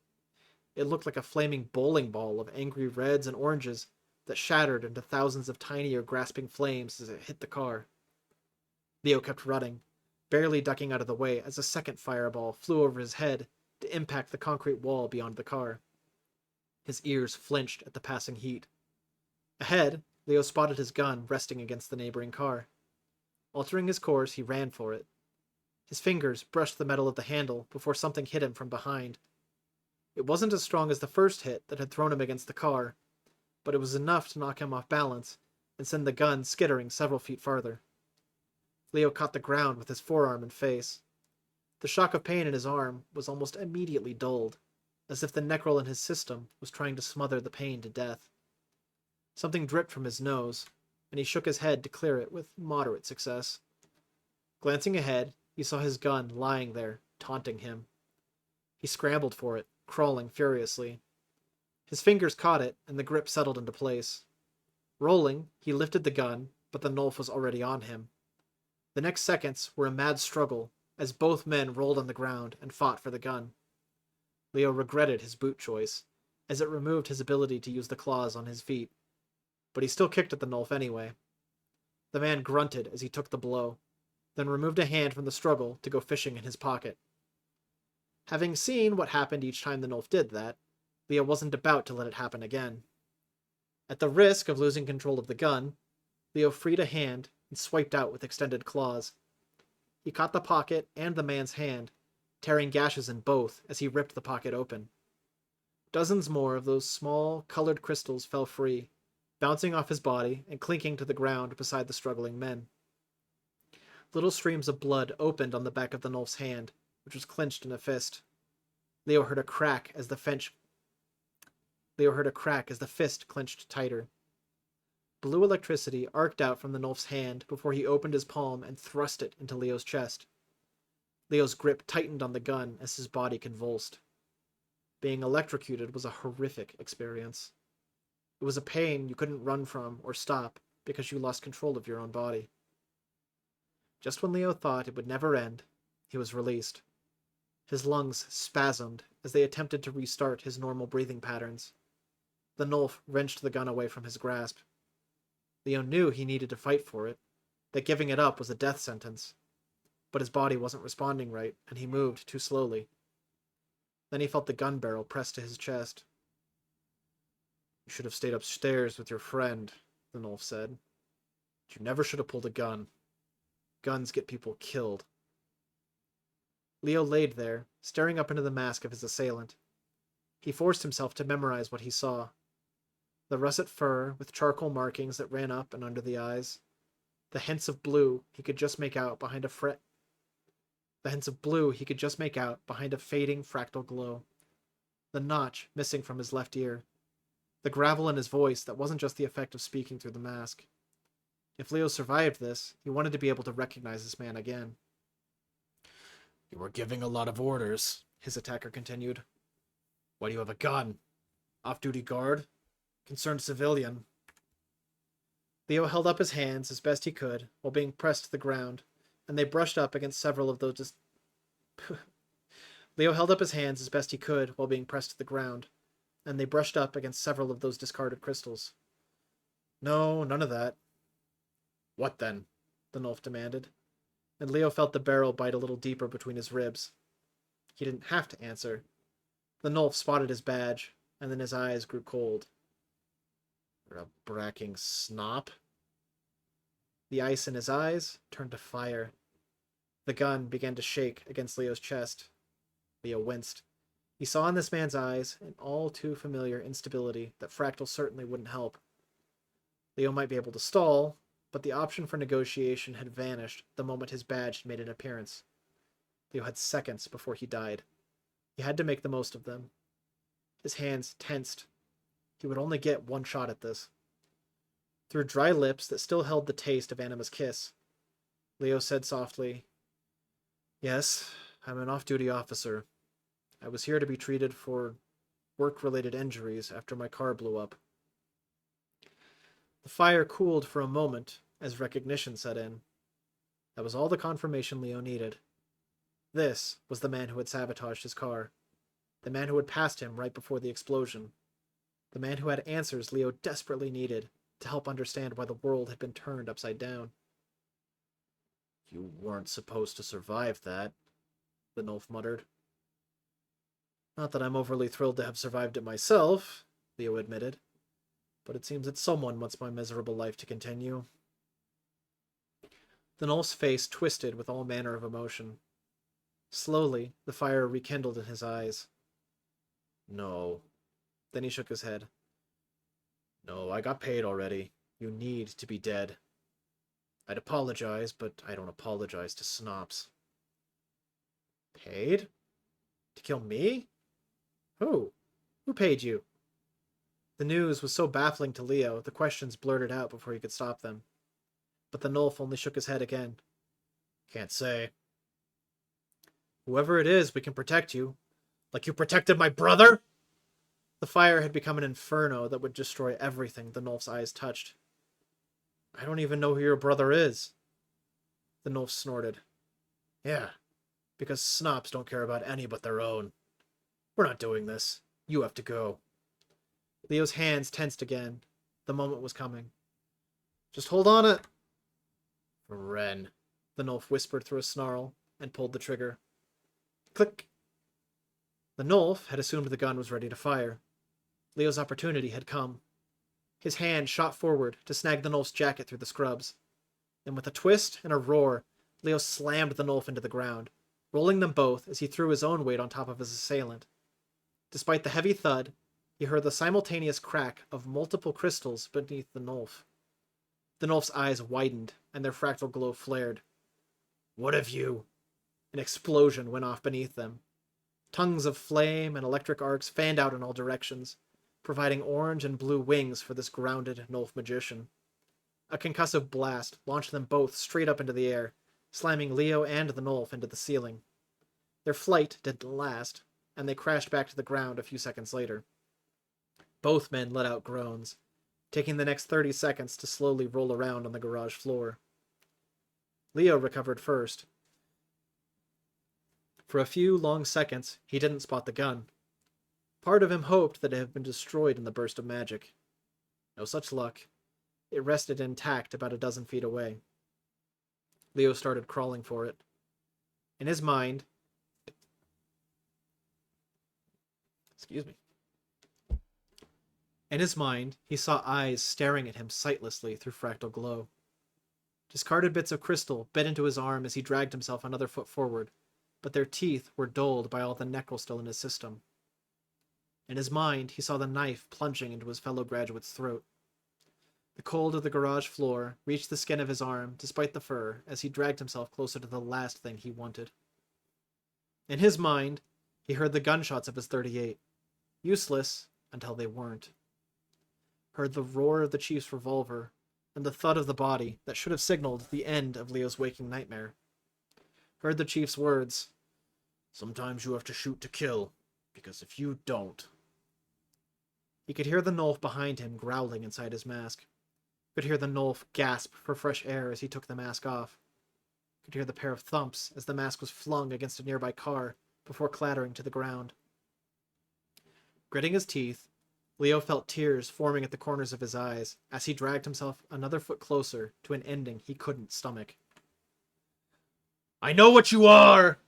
Speaker 3: It looked like a flaming bowling ball of angry reds and oranges that shattered into thousands of tinier grasping flames as it hit the car. Leo kept running, barely ducking out of the way as a second fireball flew over his head to impact the concrete wall beyond the car. His ears flinched at the passing heat. Ahead, Leo spotted his gun resting against the neighboring car. Altering his course, he ran for it. His fingers brushed the metal of the handle before something hit him from behind. It wasn't as strong as the first hit that had thrown him against the car, but it was enough to knock him off balance and send the gun skittering several feet farther. Leo caught the ground with his forearm and face. The shock of pain in his arm was almost immediately dulled, as if the necrol in his system was trying to smother the pain to death. Something dripped from his nose, and he shook his head to clear it with moderate success. Glancing ahead, he saw his gun lying there, taunting him. He scrambled for it, crawling furiously. His fingers caught it, and the grip settled into place. Rolling, he lifted the gun, but the Nolf was already on him. The next seconds were a mad struggle, as both men rolled on the ground and fought for the gun. Leo regretted his boot choice, as it removed his ability to use the claws on his feet. But he still kicked at the Nolf anyway. The man grunted as he took the blow, then removed a hand from the struggle to go fishing in his pocket. Having seen what happened each time the Nolf did that, Leo wasn't about to let it happen again. At the risk of losing control of the gun, Leo freed a hand and swiped out with extended claws. He caught the pocket and the man's hand, tearing gashes in both as he ripped the pocket open. Dozens more of those small, colored crystals fell free, bouncing off his body and clinking to the ground beside the struggling men. Little streams of blood opened on the back of the Nolf's hand, which was clenched in a fist. Leo heard a crack as the fist clenched tighter. Blue electricity arced out from the Nolf's hand before he opened his palm and thrust it into Leo's chest. Leo's grip tightened on the gun as his body convulsed. Being electrocuted was a horrific experience. It was a pain you couldn't run from or stop because you lost control of your own body. Just when Leo thought it would never end, he was released. His lungs spasmed as they attempted to restart his normal breathing patterns. The Nulf wrenched the gun away from his grasp. Leo knew he needed to fight for it, that giving it up was a death sentence. But his body wasn't responding right, and he moved too slowly. Then he felt the gun barrel pressed to his chest. "You should have stayed upstairs with your friend," the Nulf said. "You never should have pulled a gun. Guns get people killed." Leo laid there, staring up into the mask of his assailant. He forced himself to memorize what he saw. The russet fur with charcoal markings that ran up and under the eyes. The hints of blue he could just make out behind a fading fractal glow. The notch missing from his left ear. The gravel in his voice that wasn't just the effect of speaking through the mask. If Leo survived this, he wanted to be able to recognize this man again. "You were giving a lot of orders," his attacker continued. "Why do you have a gun? Off-duty guard? Concerned civilian?" Leo held up his hands as best he could while being pressed to the ground, and they brushed up against several of those discarded crystals. "No, none of that." "What then?" the Nulf demanded, and Leo felt the barrel bite a little deeper between his ribs. He didn't have to answer. The Nulf spotted his badge, and then his eyes grew cold. "You're a bracking snop." The ice in his eyes turned to fire. The gun began to shake against Leo's chest. Leo winced. He saw in this man's eyes an all too familiar instability that Fractal certainly wouldn't help. Leo might be able to stall, but the option for negotiation had vanished the moment his badge made an appearance. Leo had seconds before he died. He had to make the most of them. His hands tensed. He would only get one shot at this. Through dry lips that still held the taste of Anima's kiss, Leo said softly, "Yes, I'm an off-duty officer. I was here to be treated for work-related injuries after my car blew up." The fire cooled for a moment as recognition set in. That was all the confirmation Leo needed. This was the man who had sabotaged his car. The man who had passed him right before the explosion. The man who had answers Leo desperately needed to help understand why the world had been turned upside down. "You weren't supposed to survive that," the Nulf muttered. "Not that I'm overly thrilled to have survived it myself," Leo admitted. "But it seems that someone wants my miserable life to continue." The Nulf's face twisted with all manner of emotion. Slowly, the fire rekindled in his eyes. "No." Then he shook his head. "No, I got paid already. You need to be dead. I'd apologize, but I don't apologize to snops." "Paid? To kill me? Who? Who paid you?" The news was so baffling to Leo, the questions blurted out before he could stop them. But the Nulf only shook his head again. "Can't say." "Whoever it is, we can protect you. Like you protected my brother?" The fire had become an inferno that would destroy everything the Nulf's eyes touched. "I don't even know who your brother is." The Nulf snorted. "Yeah, because snops don't care about any but their own. We're not doing this. You have to go." Leo's hands tensed again. The moment was coming. "Just hold on it." "Ren," the Nulf whispered through a snarl, and pulled the trigger. Click. The Nulf had assumed the gun was ready to fire. Leo's opportunity had come. His hand shot forward to snag the Nulf's jacket through the scrubs. Then with a twist and a roar, Leo slammed the Nulf into the ground, rolling them both as he threw his own weight on top of his assailant. Despite the heavy thud, he heard the simultaneous crack of multiple crystals beneath the Nulf. The Nulf's eyes widened, and their fractal glow flared. "What have you?" An explosion went off beneath them. Tongues of flame and electric arcs fanned out in all directions, providing orange and blue wings for this grounded Nulf magician. A concussive blast launched them both straight up into the air, slamming Leo and the Nulf into the ceiling. Their flight didn't last, and they crashed back to the ground a few seconds later. Both men let out groans, taking the next 30 seconds to slowly roll around on the garage floor. Leo recovered first. For a few long seconds, he didn't spot the gun. Part of him hoped that it had been destroyed in the burst of magic. No such luck. It rested intact about a dozen feet away. Leo started crawling for it. In his mind... Excuse me. In his mind, he saw eyes staring at him sightlessly through fractal glow. Discarded bits of crystal bit into his arm as he dragged himself another foot forward, but their teeth were dulled by all the necrol still in his system. In his mind, he saw the knife plunging into his fellow graduate's throat. The cold of the garage floor reached the skin of his arm, despite the fur, as he dragged himself closer to the last thing he wanted. In his mind, he heard the gunshots of his 38, useless until they weren't. Heard the roar of the chief's revolver, and the thud of the body that should have signaled the end of Leo's waking nightmare. Heard the chief's words, "Sometimes you have to shoot to kill, because if you don't..." He could hear the Nulf behind him growling inside his mask. Could hear the Nulf gasp for fresh air as he took the mask off. Could hear the pair of thumps as the mask was flung against a nearby car before clattering to the ground. Gritting his teeth, Leo felt tears forming at the corners of his eyes as he dragged himself another foot closer to an ending he couldn't stomach. "I know what you are!"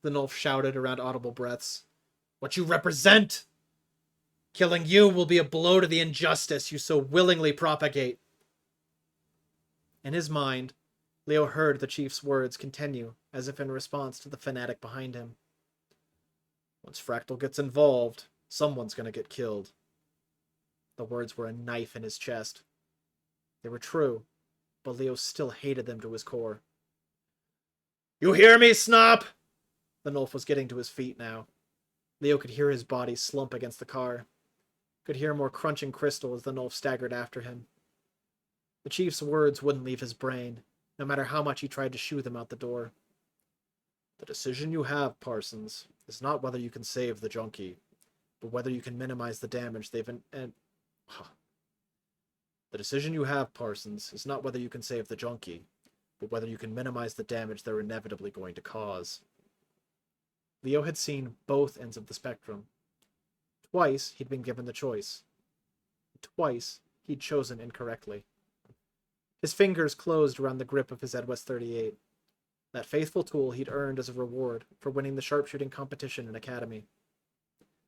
Speaker 3: the Nulf shouted around audible breaths. "What you represent! Killing you will be a blow to the injustice you so willingly propagate." In his mind, Leo heard the chief's words continue as if in response to the fanatic behind him. "Once Fractal gets involved, someone's gonna get killed." The words were a knife in his chest. They were true, but Leo still hated them to his core. "You hear me, Snop?" The Nulf was getting to his feet now. Leo could hear his body slump against the car. Could hear more crunching crystal as the Nulf staggered after him. The chief's words wouldn't leave his brain, no matter how much he tried to shoo them out the door. "The decision you have, Parsons, is not whether you can save the junkie, but whether you can minimize the damage they've The decision you have, Parsons, is not whether you can save the junkie, but whether you can minimize the damage they're inevitably going to cause." Leo had seen both ends of the spectrum. Twice he'd been given the choice. Twice he'd chosen incorrectly. His fingers closed around the grip of his Edwest 38, that faithful tool he'd earned as a reward for winning the sharpshooting competition in Academy.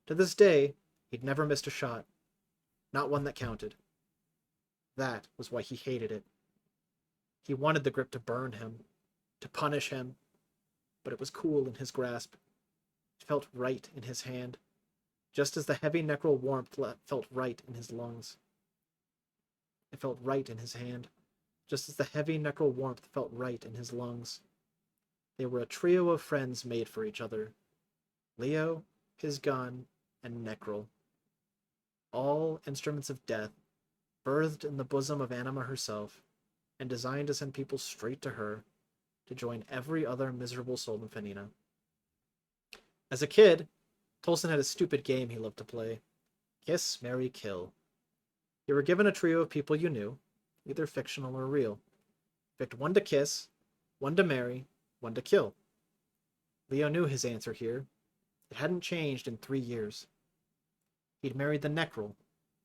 Speaker 3: To this day, he'd never missed a shot. Not one that counted. That was why he hated it. He wanted the grip to burn him, to punish him, but it was cool in his grasp. It felt right in his hand, just as the heavy necrol warmth felt right in his lungs. It felt right in his hand, just as the heavy necrol warmth felt right in his lungs. They were a trio of friends made for each other. Leo, his gun, and necrol. All instruments of death, birthed in the bosom of Anima herself, and designed to send people straight to her, to join every other miserable soul in Fanina. As a kid, Tolson had a stupid game he loved to play. Kiss, marry, kill. You were given a trio of people you knew, either fictional or real. You picked one to kiss, one to marry, one to kill. Leo knew his answer here. It hadn't changed in 3 years. He'd married the necrol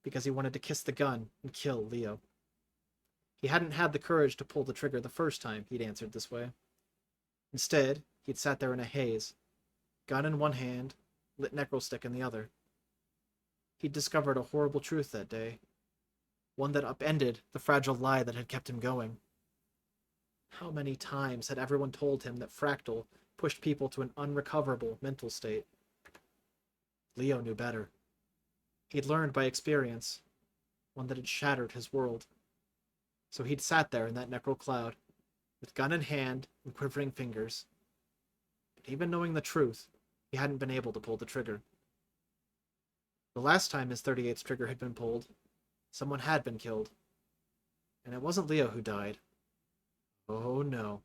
Speaker 3: because he wanted to kiss the gun and kill Leo. He hadn't had the courage to pull the trigger the first time he'd answered this way. Instead, he'd sat there in a haze, gun in one hand, lit necrol stick in the other. He'd discovered a horrible truth that day, one that upended the fragile lie that had kept him going. How many times had everyone told him that Fractal pushed people to an unrecoverable mental state? Leo knew better. He'd learned by experience, one that had shattered his world. So he'd sat there in that necrol cloud, with gun in hand and quivering fingers. But even knowing the truth, he hadn't been able to pull the trigger. The last time his 38's trigger had been pulled, someone had been killed. And it wasn't Leo who died. Oh no,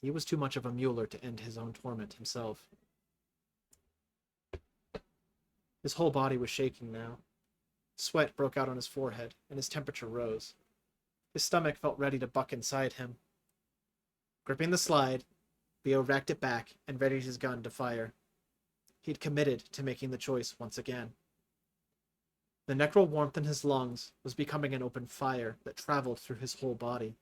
Speaker 3: he was too much of a Mueller to end his own torment himself. His whole body was shaking now. Sweat broke out on his forehead, and his temperature rose. His stomach felt ready to buck inside him. Gripping the slide, Leo racked it back and readied his gun to fire. he'd committed to making the choice once again. The necral warmth in his lungs was becoming an open fire that traveled through his whole body.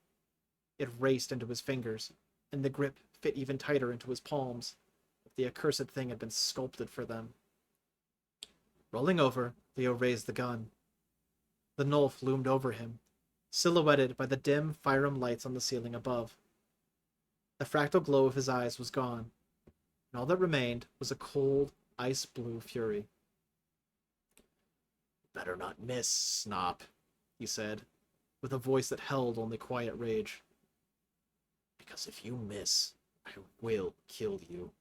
Speaker 3: It raced into his fingers, and the grip fit even tighter into his palms. The accursed thing had been sculpted for them. Rolling over, Leo raised the gun. The Nulf loomed over him, silhouetted by the dim Fyrum lights on the ceiling above. The fractal glow of his eyes was gone, and all that remained was a cold, ice-blue fury. "Better not miss, Snop," he said, with a voice that held only quiet rage. "Because if you miss, I will kill you."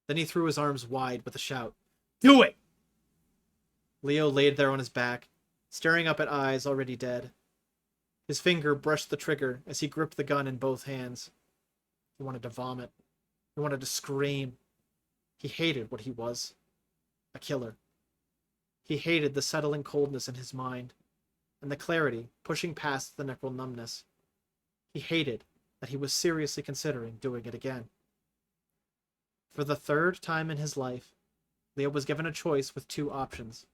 Speaker 3: Then he threw his arms wide with a shout. "Do it!" Leo laid there on his back, staring up at eyes already dead. His finger brushed the trigger as he gripped the gun in both hands. He wanted to vomit. He wanted to scream. He hated what he was. A killer. He hated the settling coldness in his mind, and the clarity pushing past the necral numbness. He hated that he was seriously considering doing it again. For the third time in his life, Leo was given a choice with two options.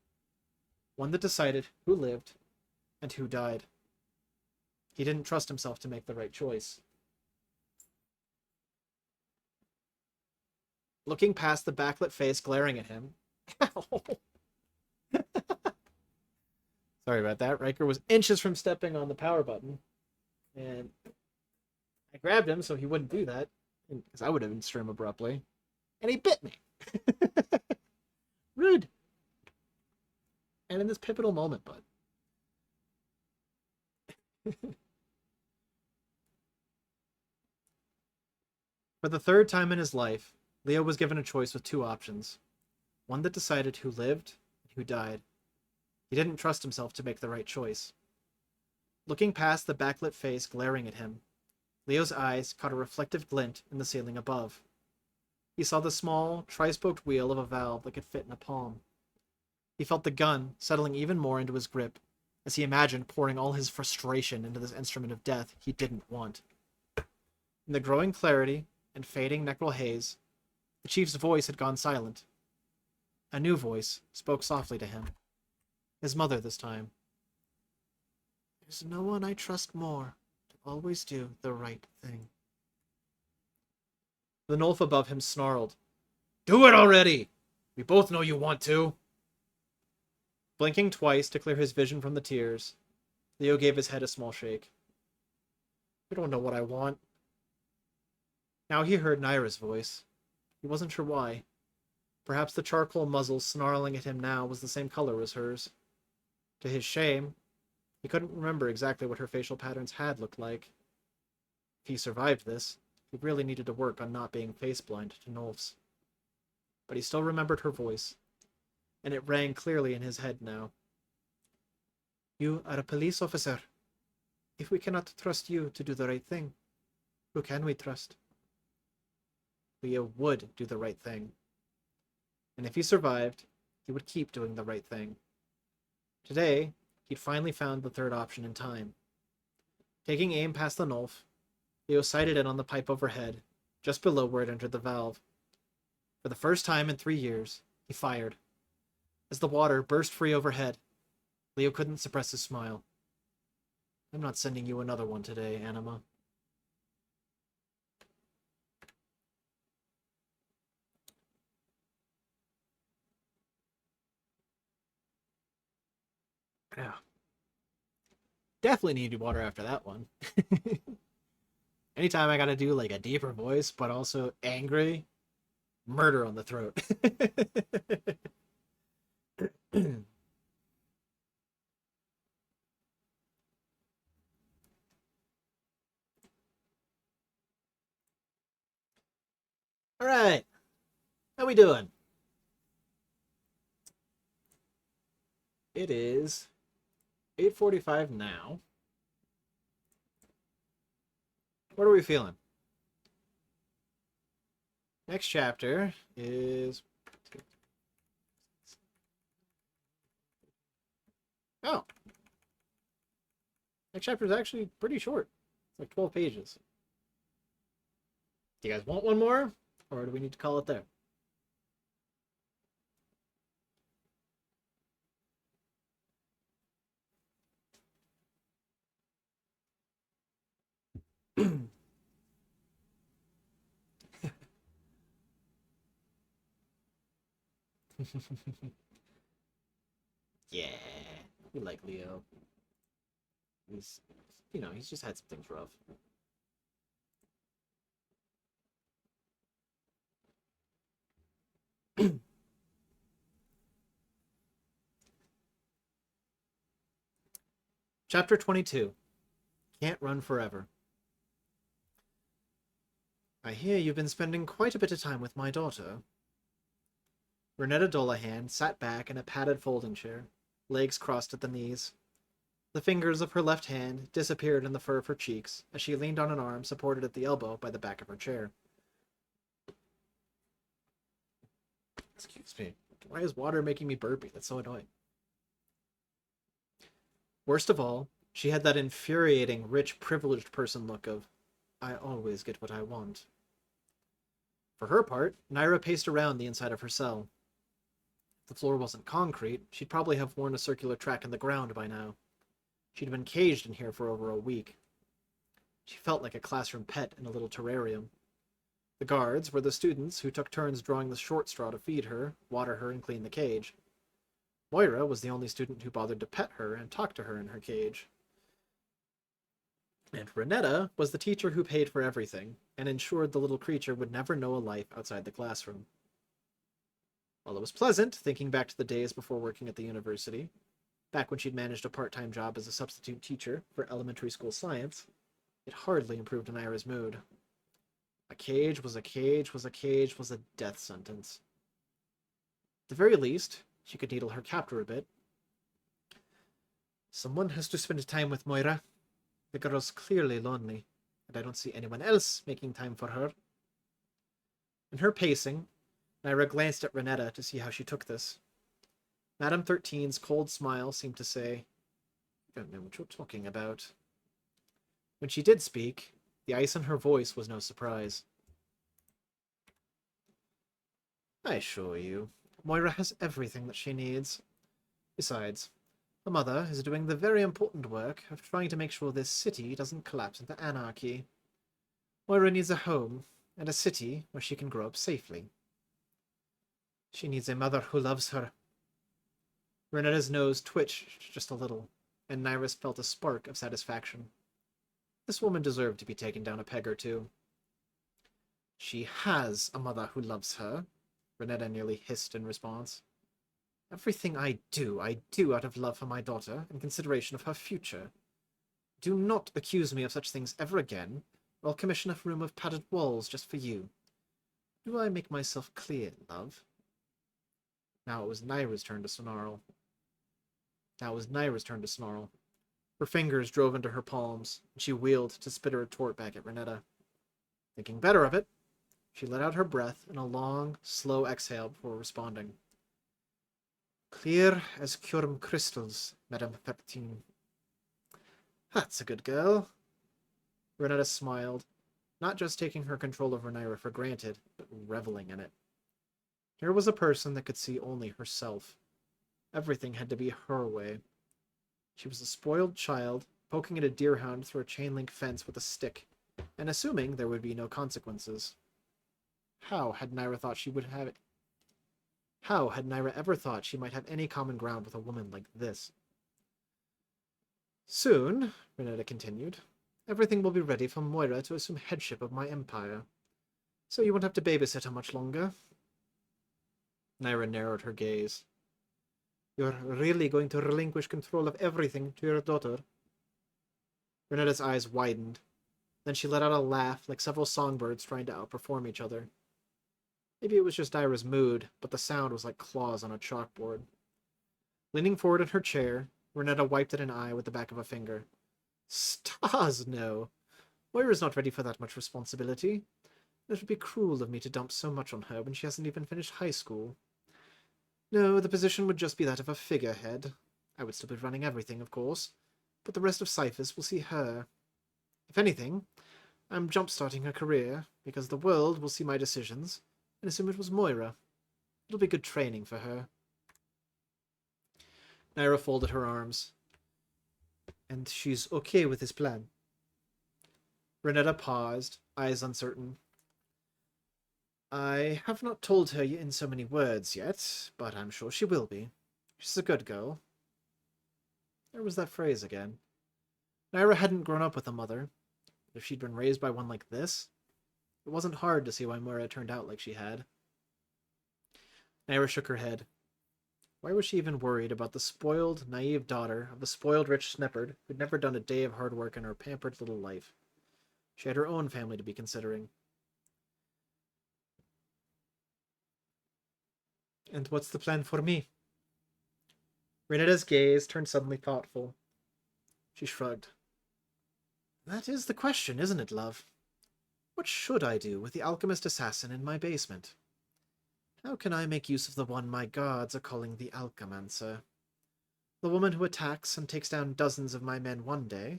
Speaker 3: One that decided who lived and who died. He didn't trust himself to make the right choice. Looking past the backlit face glaring at him. Sorry about that. Riker was inches from stepping on the power button. And I grabbed him so he wouldn't do that, because I would have installed him abruptly. And he bit me. Rude. And in this pivotal moment, bud. For the third time in his life, Leo was given a choice with two options. One that decided who lived and who died. He didn't trust himself to make the right choice. Looking past the backlit face glaring at him, Leo's eyes caught a reflective glint in the ceiling above. He saw the small, tri-spoked wheel of a valve that could fit in a palm. He felt the gun settling even more into his grip, as he imagined pouring all his frustration into this instrument of death he didn't want. In the growing clarity and fading necral haze, the chief's voice had gone silent. A new voice spoke softly to him. His mother this time. "There's no one I trust more to always do the right thing." The Nulf above him snarled. "Do it already! We both know you want to!" Blinking twice to clear his vision from the tears, Leo gave his head a small shake. "You don't know what I want." Now he heard Naira's voice. He wasn't sure why. Perhaps the charcoal muzzle snarling at him now was the same color as hers. To his shame, he couldn't remember exactly what her facial patterns had looked like. If he survived this, he really needed to work on not being face-blind to Nulf's. But he still remembered her voice, and it rang clearly in his head now. "You are a police officer. If we cannot trust you to do the right thing, who can we trust?" Leo would do the right thing. And if he survived, he would keep doing the right thing. Today, he'd finally found the third option in time. Taking aim past the Nulf, Leo sighted in on the pipe overhead, just below where it entered the valve. For the first time in 3 years, he fired. As the water burst free overhead, Leo couldn't suppress his smile. "I'm not sending you another one today, Anima." Yeah. Definitely needed water after that one. Anytime I gotta do like a deeper voice, but also angry, murder on the throat. All right. How we doing? It is 8:45 now. What are we feeling? Next chapter is... Oh. Next chapter is actually pretty short. It's like 12 pages. Do you guys want one more? Or do we need to call it there? Yeah, we like Leo. He's, he's just had some things rough. Chapter 22. Can't Run Forever. I hear you've been spending quite a bit of time with my daughter. Renetta Dolahan sat back in a padded folding chair, legs crossed at the knees. The fingers of her left hand disappeared in the fur of her cheeks as she leaned on an arm supported at the elbow by the back of her chair. Excuse me. Why is water making me burpy? That's so annoying. Worst of all, she had that infuriating, rich, privileged person look of, I always get what I want. For her part, Naira paced around the inside of her cell. If the floor wasn't concrete, she'd probably have worn a circular track in the ground by now. She'd been caged in here for over a week. She felt like a classroom pet in a little terrarium. The guards were the students who took turns drawing the short straw to feed her, water her, and clean the cage. Moira was the only student who bothered to pet her and talk to her in her cage. And Renetta was the teacher who paid for everything and ensured the little creature would never know a life outside the classroom. While it was pleasant, thinking back to the days before working at the university, back when she'd managed a part-time job as a substitute teacher for elementary school science, it hardly improved Naira's mood. A cage was a cage was a cage was a death sentence. At the very least, she could needle her captor a bit. Someone has to spend time with Moira. The girl's clearly lonely, and I don't see anyone else making time for her. In her pacing, Naira glanced at Renetta to see how she took this. Madame 13's cold smile seemed to say, I don't know what you're talking about. When she did speak, the ice in her voice was no surprise. I assure you, Moira has everything that she needs. Besides, her mother is doing the very important work of trying to make sure this city doesn't collapse into anarchy. Moira needs a home and a city where she can grow up safely. She needs a mother who loves her. Renetta's nose twitched just a little, and Nairis felt a spark of satisfaction. This woman deserved to be taken down a peg or two. She has a mother who loves her, Renetta nearly hissed in response. Everything I do out of love for my daughter and consideration of her future. Do not accuse me of such things ever again, or I'll commission a room of padded walls just for you. Do I make myself clear, love? Now it was Naira's turn to snarl. Her fingers drove into her palms, and she wheeled to spit a retort back at Renetta. Thinking better of it, she let out her breath in a long, slow exhale before responding. Clear as Curum crystals, Madame 13. That's a good girl. Renetta smiled, not just taking her control over Naira for granted, but reveling in it. Here was a person that could see only herself. Everything had to be her way. She was a spoiled child, poking at a deerhound through a chain-link fence with a stick, and assuming there would be no consequences. How had Naira ever thought she might have any common ground with a woman like this? Soon, Renetta continued, everything will be ready for Moira to assume headship of my empire. So you won't have to babysit her much longer. Naira narrowed her gaze. You're really going to relinquish control of everything to your daughter? Renetta's eyes widened. Then she let out a laugh like several songbirds trying to outperform each other. Maybe it was just Ira's mood, but the sound was like claws on a chalkboard. Leaning forward in her chair, Renetta wiped at an eye with the back of a finger. Stars, no. Moira's not ready for that much responsibility. It would be cruel of me to dump so much on her when she hasn't even finished high school. No, the position would just be that of a figurehead. I would still be running everything, of course, but the rest of Cyphus will see her. If anything, I'm jump-starting her career, because the world will see my decisions and assume it was Moira. It'll be good training for her. Naira folded her arms. And she's okay with this plan? Renetta paused, eyes uncertain. I have not told her in so many words yet, but I'm sure she will be. She's a good girl. There was that phrase again. Naira hadn't grown up with a mother. If she'd been raised by one like this, it wasn't hard to see why Moira turned out like she had. Naira shook her head. Why was she even worried about the spoiled, naive daughter of a spoiled rich sneppard who'd never done a day of hard work in her pampered little life? She had her own family to be considering. And what's the plan for me? Renetta's gaze turned suddenly thoughtful. She shrugged. That is the question, isn't it, love? What should I do with the alchemist assassin in my basement? How can I make use of the one my gods are calling the Alchemancer? The woman who attacks and takes down dozens of my men one day,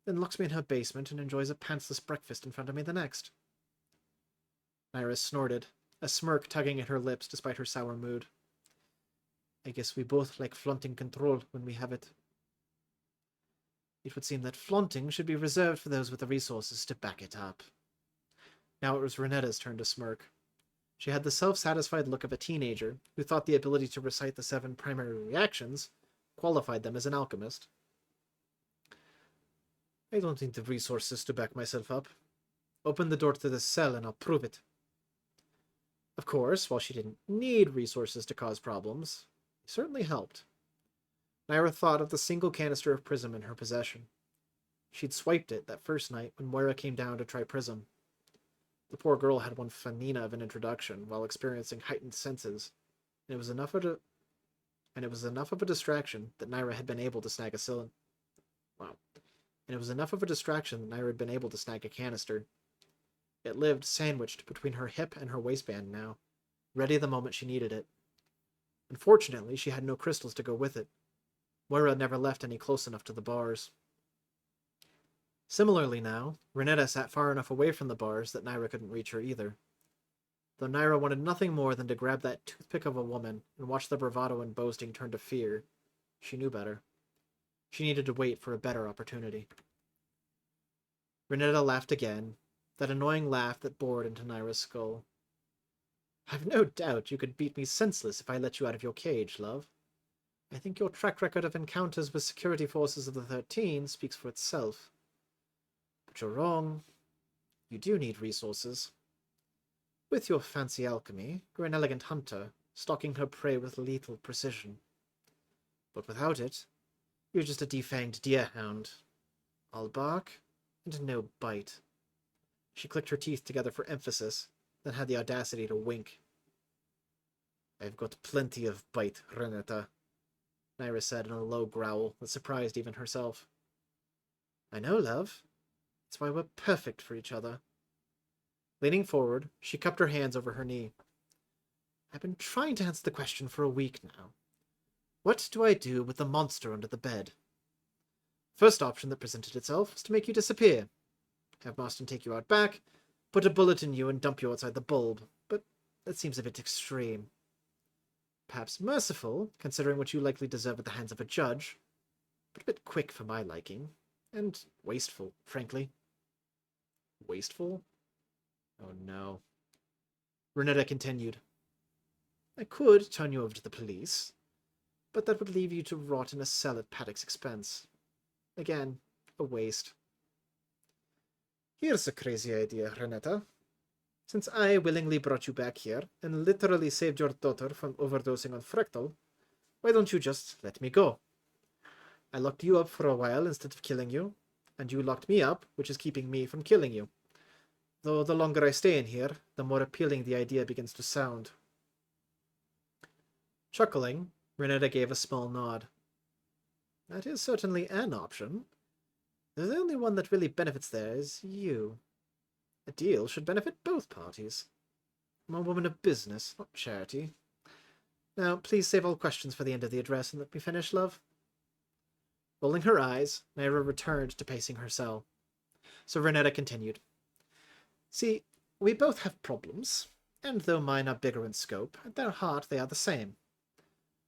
Speaker 3: then locks me in her basement and enjoys a pantsless breakfast in front of me the next. Naira snorted, a smirk tugging at her lips despite her sour mood. I guess we both like flaunting control when we have it. It would seem that flaunting should be reserved for those with the resources to back it up. Now it was Renetta's turn to smirk. She had the self-satisfied look of a teenager who thought the ability to recite the 7 primary reactions qualified them as an alchemist. I don't need the resources to back myself up. Open the door to this cell and I'll prove it. Of course, while she didn't need resources to cause problems, it certainly helped. Naira thought of the single canister of prism in her possession. She'd swiped it that first night when Moira came down to try prism. The poor girl had one fanina of an introduction while experiencing heightened senses, and it was enough of a distraction that Naira had been able to snag a canister. It lived sandwiched between her hip and her waistband now, ready the moment she needed it. Unfortunately, she had no crystals to go with it. Moira never left any close enough to the bars. Similarly now, Renetta sat far enough away from the bars that Naira couldn't reach her either. Though Naira wanted nothing more than to grab that toothpick of a woman and watch the bravado and boasting turn to fear, she knew better. She needed to wait for a better opportunity. Renetta laughed again, that annoying laugh that bored into Naira's skull. I've no doubt you could beat me senseless if I let you out of your cage, love. I think your track record of encounters with security forces of the 13 speaks for itself. But you're wrong. You do need resources. With your fancy alchemy, you're an elegant hunter, stalking her prey with lethal precision. But without it, you're just a defanged deerhound. All bark and no bite. She clicked her teeth together for emphasis, then had the audacity to wink. I've got plenty of bite, Renetta, Naira said in a low growl that surprised even herself. I know, love. It's why we're perfect for each other. Leaning forward, she cupped her hands over her knee. I've been trying to answer the question for a week now. What do I do with the monster under the bed? First option that presented itself was to make you disappear. Have Marston take you out back, put a bullet in you and dump you outside the bulb, but that seems a bit extreme. Perhaps merciful, considering what you likely deserve at the hands of a judge, but a bit quick for my liking, and wasteful, frankly. Wasteful? Oh no. Renetta continued. I could turn you over to the police, but that would leave you to rot in a cell at Paddock's expense. Again, a waste. Here's a crazy idea, Renetta. Since I willingly brought you back here and literally saved your daughter from overdosing on Fractal, why don't you just let me go? I locked you up for a while instead of killing you, and you locked me up, which is keeping me from killing you. Though the longer I stay in here, the more appealing the idea begins to sound. Chuckling, Renetta gave a small nod. That is certainly an option. The only one that really benefits there is you. A deal should benefit both parties. I'm a woman of business, not charity. Now, please save all questions for the end of the address and let me finish, love. Rolling her eyes, Naira returned to pacing her cell. So Renetta continued. See, we both have problems, and though mine are bigger in scope, at their heart they are the same.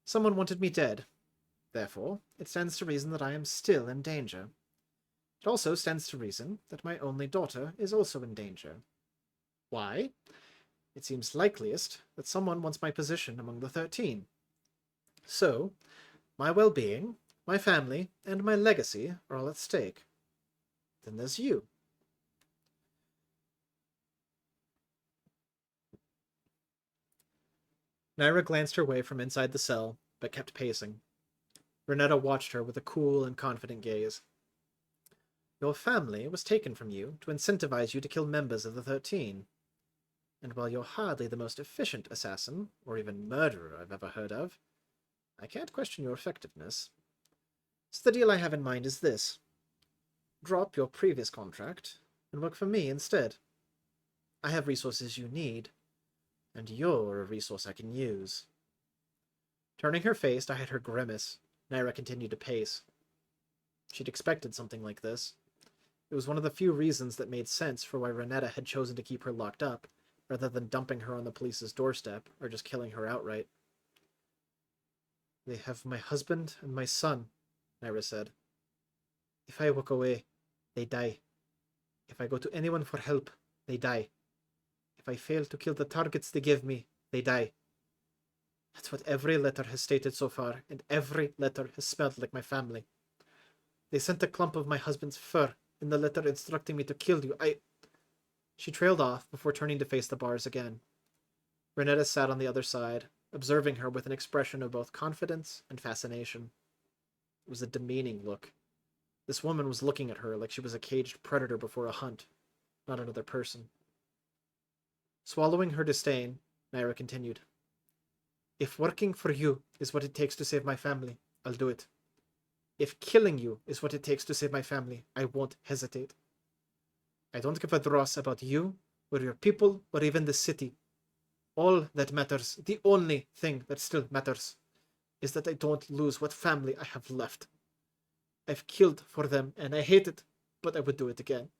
Speaker 3: Someone wanted me dead. Therefore, it stands to reason that I am still in danger. It also stands to reason that my only daughter is also in danger. Why? It seems likeliest that someone wants my position among the 13. So, my well-being, my family, and my legacy are all at stake. Then there's you. Naira glanced her way from inside the cell, but kept pacing. Renetta watched her with a cool and confident gaze. Your family was taken from you to incentivize you to kill members of the 13. And while you're hardly the most efficient assassin, or even murderer I've ever heard of, I can't question your effectiveness. So the deal I have in mind is this. Drop your previous contract and work for me instead. I have resources you need, and you're a resource I can use. Turning her face to hide her grimace, Naira continued to pace. She'd expected something like this. It was one of the few reasons that made sense for why Renetta had chosen to keep her locked up, rather than dumping her on the police's doorstep or just killing her outright. They have my husband and my son, Naira said. If I walk away, they die. If I go to anyone for help, they die. If I fail to kill the targets they give me, they die. That's what every letter has stated so far, and every letter has smelled like my family. They sent a clump of my husband's fur in the letter instructing me to kill you. She trailed off before turning to face the bars again. Renetta sat on the other side, observing her with an expression of both confidence and fascination. It was a demeaning look. This woman was looking at her like she was a caged predator before a hunt, not another person. Swallowing her disdain, Naira continued. If working for you is what it takes to save my family, I'll do it. If killing you is what it takes to save my family, I won't hesitate. I don't give a dross about you, or your people, or even the city. All that matters, the only thing that still matters, is that I don't lose what family I have left. I've killed for them, and I hate it, but I would do it again.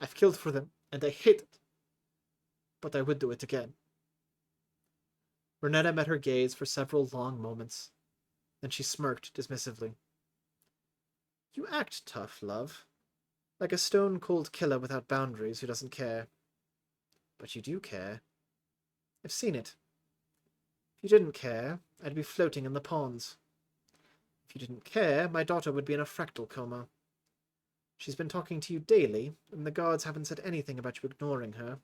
Speaker 3: I've killed for them, and I hate it, but I would do it again. Renetta met her gaze for several long moments. Then she smirked dismissively. You act tough, love. Like a stone-cold killer without boundaries who doesn't care. But you do care. I've seen it. If you didn't care, I'd be floating in the ponds. If you didn't care, my daughter would be in a fractal coma. She's been talking to you daily, and the gods haven't said anything about you ignoring her.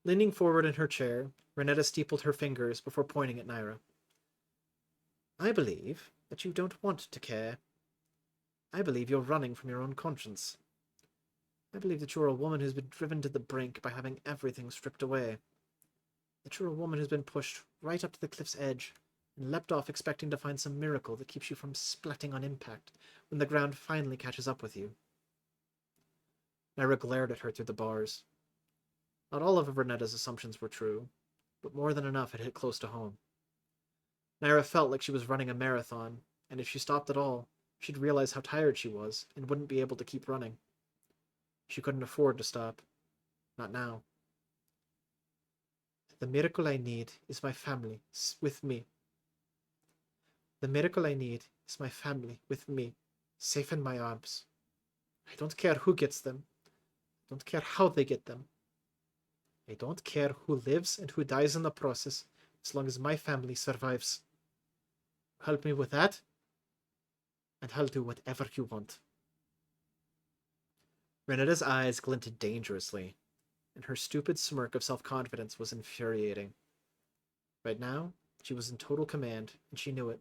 Speaker 3: Leaning forward in her chair, Renetta steepled her fingers before pointing at Naira. I believe that you don't want to care. I believe you're running from your own conscience. I believe that you're a woman who's been driven to the brink by having everything stripped away. That you're a woman who's been pushed right up to the cliff's edge and leapt off expecting to find some miracle that keeps you from splatting on impact when the ground finally catches up with you. Naira glared at her through the bars. Not all of Renetta's assumptions were true, but more than enough had hit close to home. Naira felt like she was running a marathon, and if she stopped at all, she'd realize how tired she was and wouldn't be able to keep running. She couldn't afford to stop. Not now. The miracle I need is my family with me. The miracle I need is my family with me, safe in my arms. I don't care who gets them. I don't care how they get them. I don't care who lives and who dies in the process, as long as my family survives. Help me with that, and I'll do whatever you want. Renetta's eyes glinted dangerously, and her stupid smirk of self-confidence was infuriating. Right now, she was in total command, and she knew it.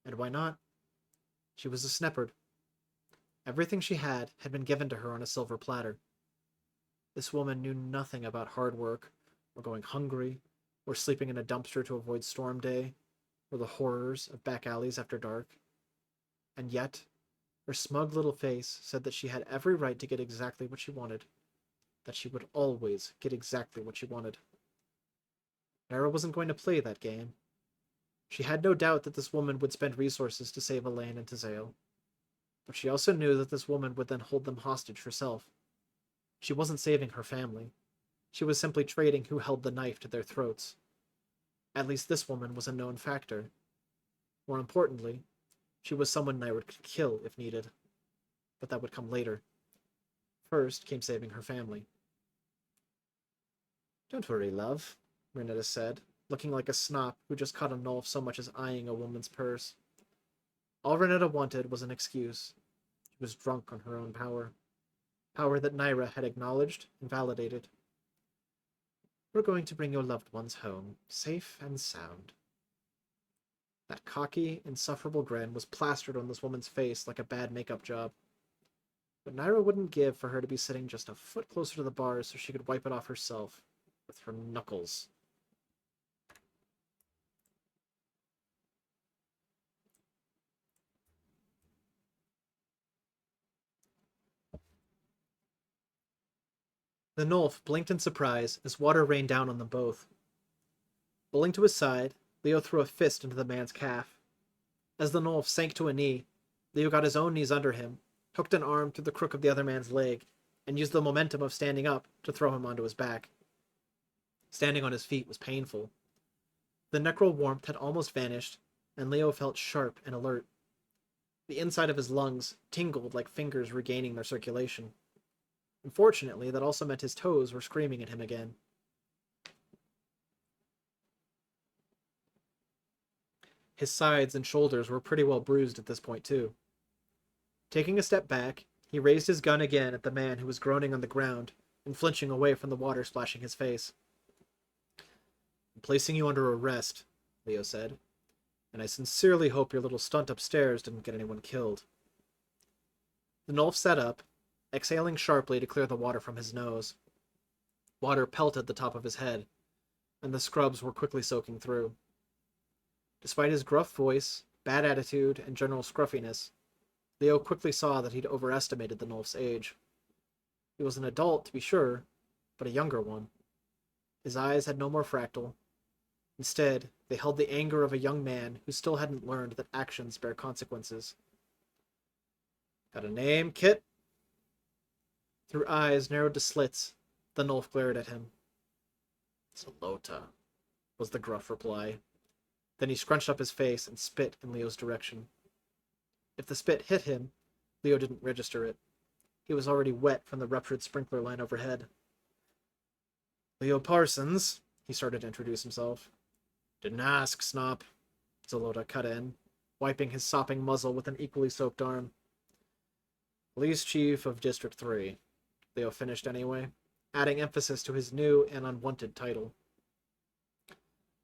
Speaker 3: And why not? She was a Sneppard. Everything she had been given to her on a silver platter. This woman knew nothing about hard work, or going hungry, or sleeping in a dumpster to avoid storm day, or the horrors of back alleys after dark. And yet, her smug little face said that she had every right to get exactly what she wanted, that she would always get exactly what she wanted. Naira wasn't going to play that game. She had no doubt that this woman would spend resources to save Elaine and Tazael, but she also knew that this woman would then hold them hostage herself. She wasn't saving her family. She was simply trading who held the knife to their throats. At least this woman was a known factor. More importantly, She was someone Naira could kill if needed. But that would come later. First came saving her family. Don't worry, love, Renetta said, looking like a snop who just caught a Nulf so much as eyeing a woman's purse. All Renetta wanted was an excuse. She was drunk on her own power. Power that Naira had acknowledged and validated. We're going to bring your loved ones home, safe and sound. That cocky, insufferable grin was plastered on this woman's face like a bad makeup job. But Naira wouldn't give for her to be sitting just a foot closer to the bars so she could wipe it off herself with her knuckles. The Nulf blinked in surprise as water rained down on them both. Bowling to his side, Leo threw a fist into the man's calf. As the Nulf sank to a knee, Leo got his own knees under him, hooked an arm through the crook of the other man's leg, and used the momentum of standing up to throw him onto his back. Standing on his feet was painful. The necral warmth had almost vanished, and Leo felt sharp and alert. The inside of his lungs tingled like fingers regaining their circulation. Unfortunately, that also meant his toes were screaming at him again. His sides and shoulders were pretty well bruised at this point, too. Taking a step back, he raised his gun again at the man who was groaning on the ground and flinching away from the water splashing his face. I'm placing you under arrest, Leo said, and I sincerely hope your little stunt upstairs didn't get anyone killed. The Nulf sat up, exhaling sharply to clear the water from his nose. Water pelted the top of his head, and the scrubs were quickly soaking through. Despite his gruff voice, bad attitude, and general scruffiness, Leo quickly saw that he'd overestimated the Nulf's age. He was an adult, to be sure, but a younger one. His eyes had no more fractal. Instead, they held the anger of a young man who still hadn't learned that actions bear consequences. Got a name, Kit? Through eyes narrowed to slits, the Nulf glared at him. Zalota, was the gruff reply. Then he scrunched up his face and spit in Leo's direction. If the spit hit him, Leo didn't register it. He was already wet from the ruptured sprinkler line overhead. Leo Parsons, he started to introduce himself. Didn't ask, Snop, Zalota cut in, wiping his sopping muzzle with an equally soaked arm. Police Chief of District 3, Leo finished anyway, adding emphasis to his new and unwanted title.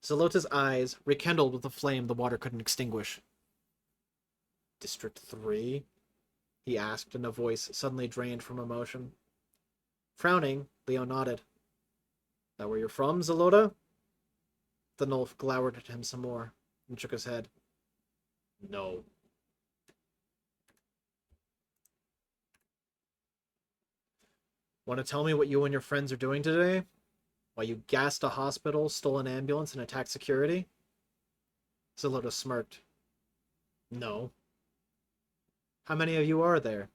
Speaker 3: Zalota's eyes rekindled with a flame the water couldn't extinguish. District 3? He asked in a voice suddenly drained from emotion. Frowning, Leo nodded. That where you're from, Zalota? The Nulf glowered at him some more and shook his head. No. Want to tell me what you and your friends are doing today? Why you gassed a hospital, stole an ambulance, and attacked security? Zalota smirked. No. How many of you are there?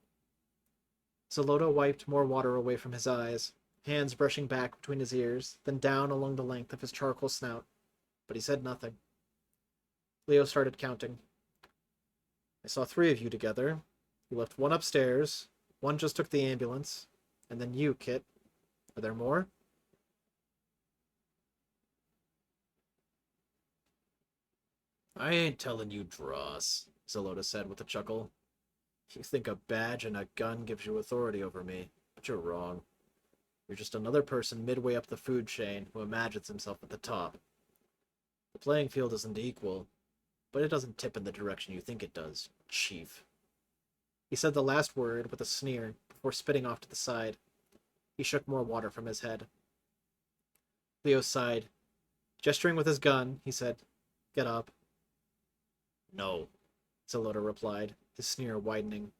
Speaker 3: Zalota wiped more water away from his eyes, hands brushing back between his ears, then down along the length of his charcoal snout, but he said nothing. Leo started counting. I saw 3 of you together. You left 1 upstairs, 1 just took the ambulance, and then you, Kit. Are there more? I ain't telling you dross, Zalota said with a chuckle. You think a badge and a gun gives you authority over me, but you're wrong. You're just another person midway up the food chain who imagines himself at the top. The playing field isn't equal, but it doesn't tip in the direction you think it does, Chief. He said the last word with a sneer before spitting off to the side. He shook more water from his head. Leo sighed. Gesturing with his gun, he said, Get up. No, Zalota replied, his sneer widening.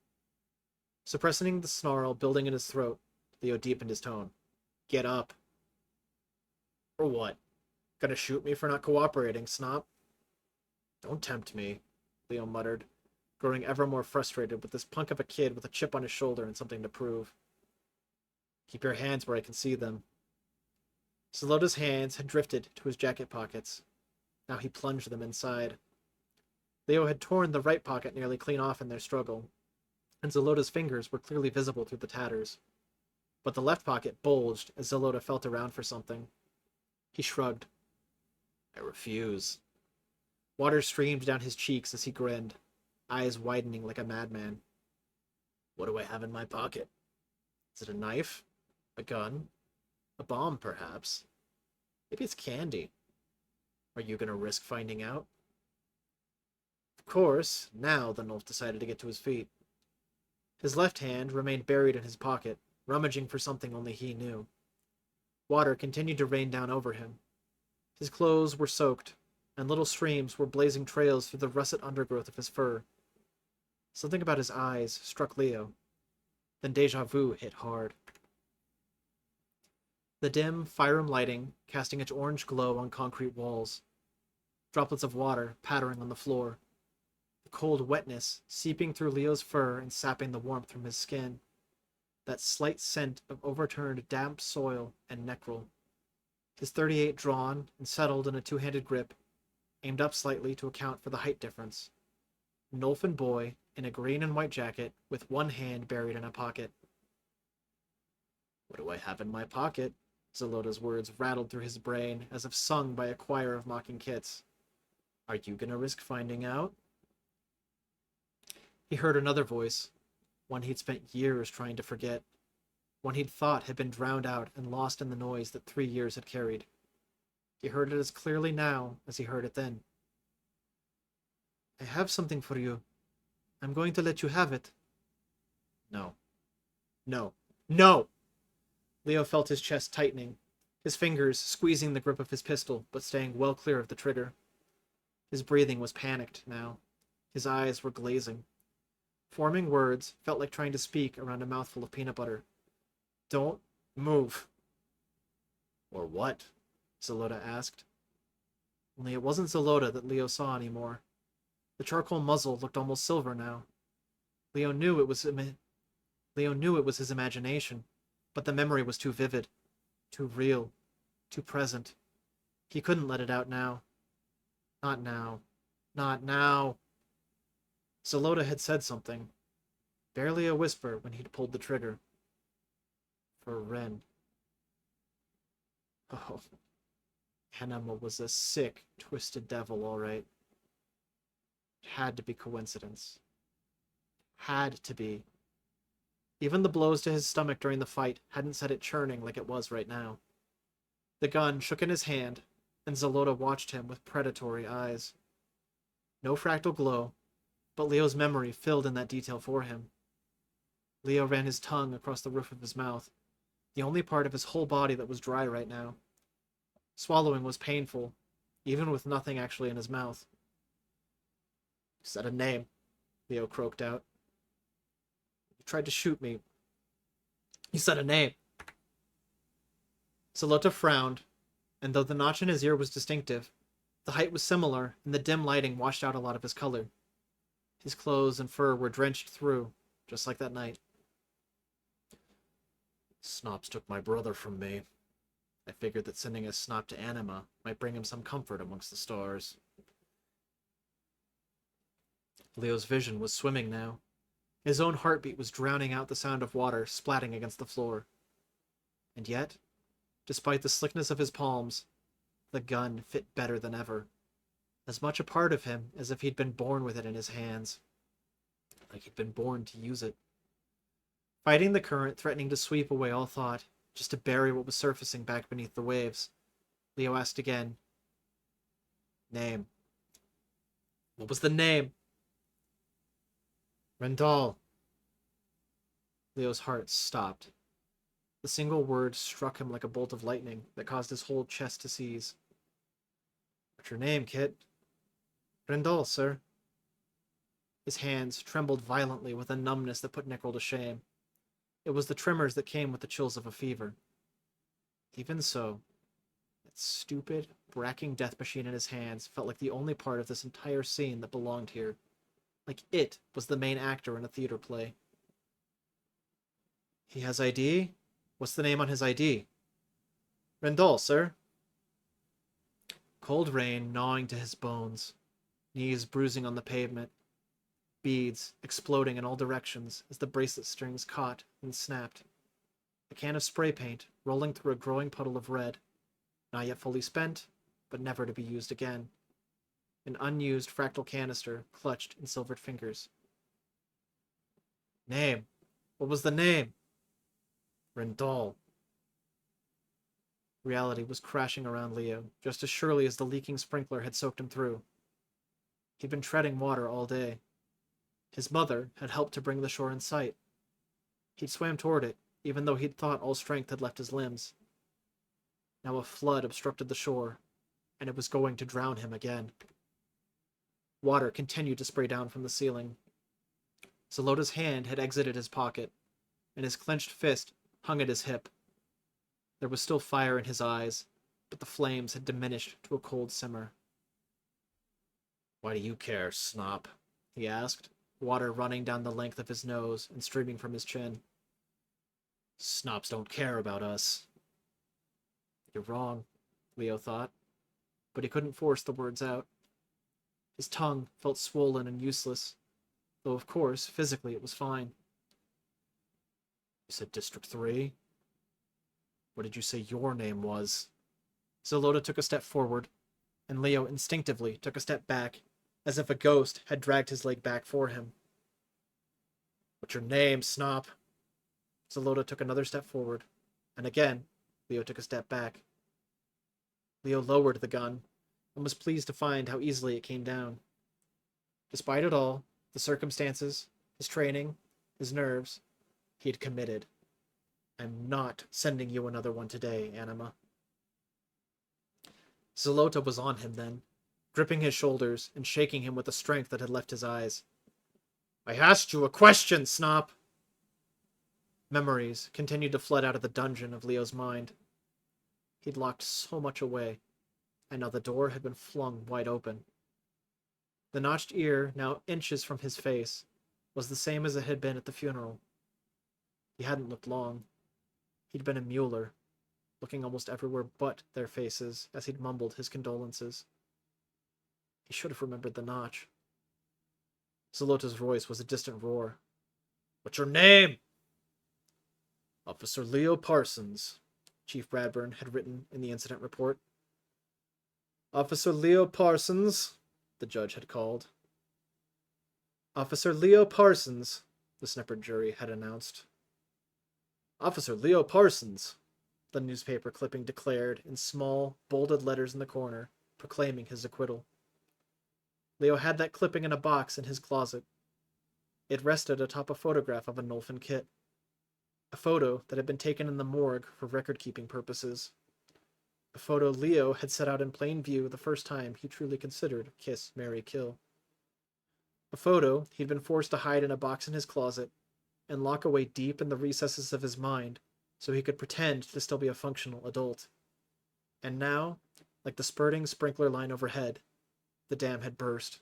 Speaker 3: Suppressing the snarl building in his throat, Leo deepened his tone. Get up. For what? Gonna shoot me for not cooperating, Snop? Don't tempt me, Leo muttered, growing ever more frustrated with this punk of a kid with a chip on his shoulder and something to prove. Keep your hands where I can see them. Zalota's hands had drifted to his jacket pockets. Now he plunged them inside. Leo had torn the right pocket nearly clean off in their struggle, and Zelota's fingers were clearly visible through the tatters. But the left pocket bulged as Zelota felt around for something. He shrugged. I refuse. Water streamed down his cheeks as he grinned, eyes widening like a madman. What do I have in my pocket? Is it a knife? A gun? A bomb, perhaps? Maybe it's candy. Are you going to risk finding out? Of course, now the Nulf decided to get to his feet. His left hand remained buried in his pocket, rummaging for something only he knew. Water continued to rain down over him. His clothes were soaked, and little streams were blazing trails through the russet undergrowth of his fur. Something about his eyes struck Leo. Then deja vu hit hard. The dim, fireroom lighting casting its orange glow on concrete walls. Droplets of water pattering on the floor. The cold wetness seeping through Leo's fur and sapping the warmth from his skin. That slight scent of overturned damp soil and necrol. His .38 drawn and settled in a two-handed grip, aimed up slightly to account for the height difference. Nulfin boy in a green and white jacket with one hand buried in a pocket. What do I have in my pocket? Zelota's words rattled through his brain as if sung by a choir of mocking kits. Are you gonna risk finding out? He heard another voice, one he'd spent years trying to forget, one he'd thought had been drowned out and lost in the noise that 3 years had carried. He heard it as clearly now as he heard it then. I have something for you. I'm going to let you have it. No. No. No! Leo felt his chest tightening, his fingers squeezing the grip of his pistol, but staying well clear of the trigger. His breathing was panicked now. His eyes were glazing. Forming words felt like trying to speak around a mouthful of peanut butter. Don't move. Or what? Zelota asked. Only it wasn't Zelota that Leo saw anymore. The charcoal muzzle looked almost silver now. Leo knew it was his imagination, but the memory was too vivid, too real, too present. He couldn't let it out now. Not now. Not now. Zelota had said something. Barely a whisper when he'd pulled the trigger. For Ren. Oh. Anima was a sick, twisted devil, all right. It had to be coincidence. Had to be. Even the blows to his stomach during the fight hadn't set it churning like it was right now. The gun shook in his hand, and Zelota watched him with predatory eyes. No fractal glow, but Leo's memory filled in that detail for him. Leo ran his tongue across the roof of his mouth, the only part of his whole body that was dry right now. Swallowing was painful, even with nothing actually in his mouth. You said a name, Leo croaked out. You tried to shoot me. You said a name. Zelota frowned, and though the notch in his ear was distinctive, the height was similar, and the dim lighting washed out a lot of his color. His clothes and fur were drenched through, just like that night. Snops took my brother from me. I figured that sending a Snop to Anima might bring him some comfort amongst the stars. Leo's vision was swimming now. His own heartbeat was drowning out the sound of water splatting against the floor. And yet, despite the slickness of his palms, the gun fit better than ever. As much a part of him as if he'd been born with it in his hands. Like he'd been born to use it. Fighting the current, threatening to sweep away all thought, just to bury what was surfacing back beneath the waves, Leo asked again. Name. What was the name? Rendal. Leo's heart stopped. The single word struck him like a bolt of lightning that caused his whole chest to seize. What's your name, Kit? Rendal, sir. His hands trembled violently with a numbness that put Nickel to shame. It was the tremors that came with the chills of a fever. Even so, that stupid, bracking death machine in his hands felt like the only part of this entire scene that belonged here. Like it was the main actor in a theater play. He has ID? What's the name on his ID? Rendal, sir. Cold rain gnawing to his bones. knees bruising on the pavement, beads exploding in all directions as the bracelet strings caught and snapped. A can of spray paint rolling through a growing puddle of red, not yet fully spent, but never to be used again. An unused fractal canister clutched in silvered fingers. Name. What was the name? Rendal. Reality was crashing around Leo, just as surely as the leaking sprinkler had soaked him through. He'd been treading water all day. His mother had helped to bring the shore in sight. He'd swam toward it, even though he'd thought all strength had left his limbs. Now a flood obstructed the shore, and it was going to drown him again. Water continued to spray down from the ceiling. Zelota's hand had exited his pocket, and his clenched fist hung at his hip. There was still fire in his eyes, but the flames had diminished to a cold simmer. "Why do you care, Snop?" he asked, water running down the length of his nose and streaming from his chin. "Snops don't care about us." "You're wrong," Leo thought, but he couldn't force the words out. His tongue felt swollen and useless, though of course, physically it was fine. "You said District 3? What did you say your name was?" Zelota took a step forward, and Leo instinctively took a step back, as if a ghost had dragged his leg back for him. "What's your name, Snop?" Zelota took another step forward, and again, Leo took a step back. Leo lowered the gun, and was pleased to find how easily it came down. Despite it all, the circumstances, his training, his nerves, he had committed. "I'm not sending you another one today, Anima." Zelota was on him then, gripping his shoulders and shaking him with a strength that had left his eyes. "I asked you a question, Snop!" Memories continued to flood out of the dungeon of Leo's mind. He'd locked so much away, and now the door had been flung wide open. The notched ear, now inches from his face, was the same as it had been at the funeral. He hadn't looked long. He'd been a Mueller, looking almost everywhere but their faces as he'd mumbled his condolences. He should have remembered the notch. Zelota's voice was a distant roar. "What's your name?" "Officer Leo Parsons," Chief Bradburn had written in the incident report. "Officer Leo Parsons," the judge had called. "Officer Leo Parsons," the snippered jury had announced. "Officer Leo Parsons," the newspaper clipping declared in small, bolded letters in the corner, proclaiming his acquittal. Leo had that clipping in a box in his closet. It rested atop a photograph of a Nolfin kit. A photo that had been taken in the morgue for record-keeping purposes. A photo Leo had set out in plain view the first time he truly considered Kiss, Marry, Kill. A photo he'd been forced to hide in a box in his closet and lock away deep in the recesses of his mind so he could pretend to still be a functional adult. And now, like the spurting sprinkler line overhead, the dam had burst.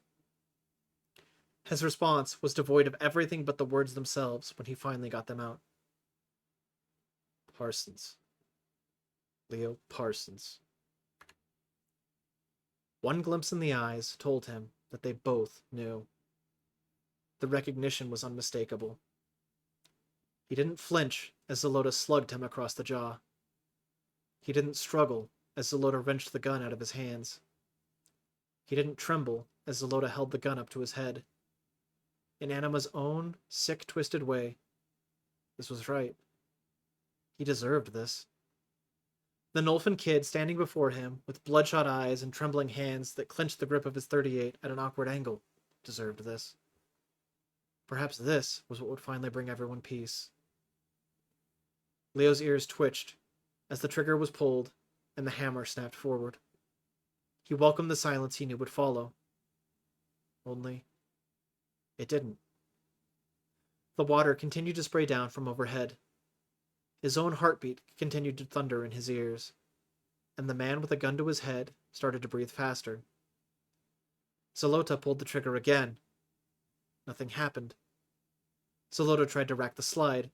Speaker 3: His response was devoid of everything but the words themselves when he finally got them out. Parsons. Leo Parsons. One glimpse in the eyes told him that they both knew. The recognition was unmistakable. He didn't flinch as Zelota slugged him across the jaw. He didn't struggle as Zelota wrenched the gun out of his hands. He didn't tremble as Zelota held the gun up to his head. In Anima's own sick, twisted way, this was right. He deserved this. The Nolfin kid standing before him, with bloodshot eyes and trembling hands that clenched the grip of his .38 at an awkward angle, deserved this. Perhaps this was what would finally bring everyone peace. Leo's ears twitched as the trigger was pulled and the hammer snapped forward. He welcomed the silence he knew would follow. Only, it didn't. The water continued to spray down from overhead. His own heartbeat continued to thunder in his ears, and the man with a gun to his head started to breathe faster. Zelota pulled the trigger again. Nothing happened. Zelota tried to rack the slide,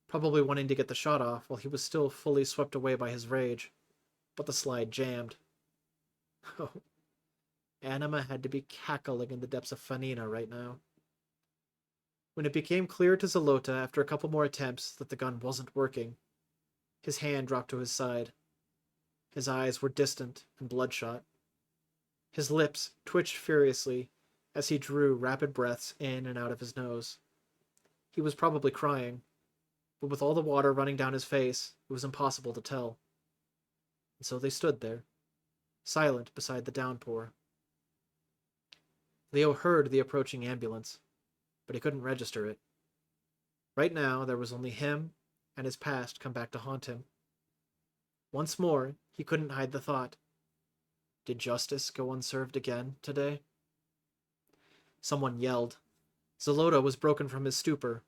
Speaker 3: probably wanting to get the shot off while he was still fully swept away by his rage, but the slide jammed. Oh, Anima had to be cackling in the depths of Fanina right now. When it became clear to Zalota after a couple more attempts that the gun wasn't working, his hand dropped to his side. His eyes were distant and bloodshot. His lips twitched furiously as he drew rapid breaths in and out of his nose. He was probably crying, but with all the water running down his face, it was impossible to tell. And so they stood there, silent beside the downpour. Leo heard the approaching ambulance, but he couldn't register it. Right now, there was only him and his past come back to haunt him. Once more, he couldn't hide the thought. Did justice go unserved again today? Someone yelled. Zalota was broken from his stupor,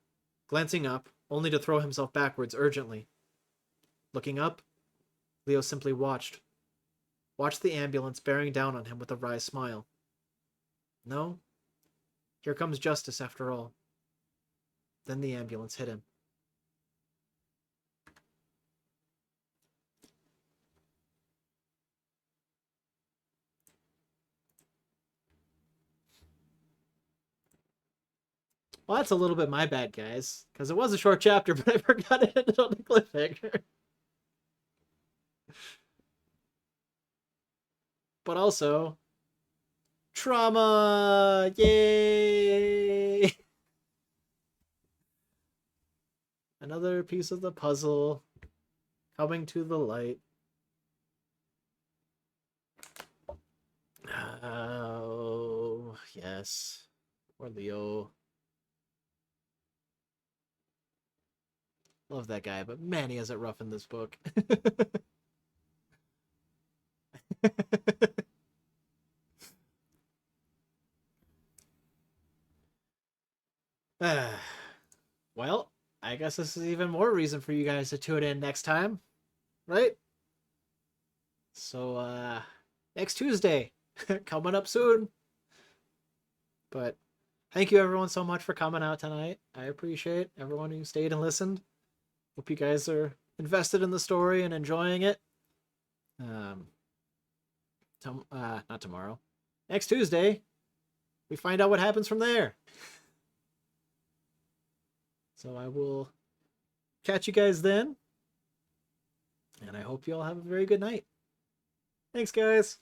Speaker 3: glancing up, only to throw himself backwards urgently. Looking up, Leo simply watched the ambulance bearing down on him with a wry smile. No, here comes justice after all. Then the ambulance hit him. Well, that's a little bit my bad, guys, because it was a short chapter, but I forgot it ended on a cliffhanger. But also, trauma! Yay! Another piece of the puzzle coming to the light. Oh, yes. Poor Leo. Love that guy, but man, he has it rough in this book. Well, I guess this is even more reason for you guys to tune in next time, right? So, next Tuesday, coming up soon. But thank you everyone so much for coming out tonight. I appreciate everyone who stayed and listened. Hope you guys are invested in the story and enjoying it. Not tomorrow. Next Tuesday, we find out what happens from there. So I will catch you guys then. And I hope you all have a very good night. Thanks, guys.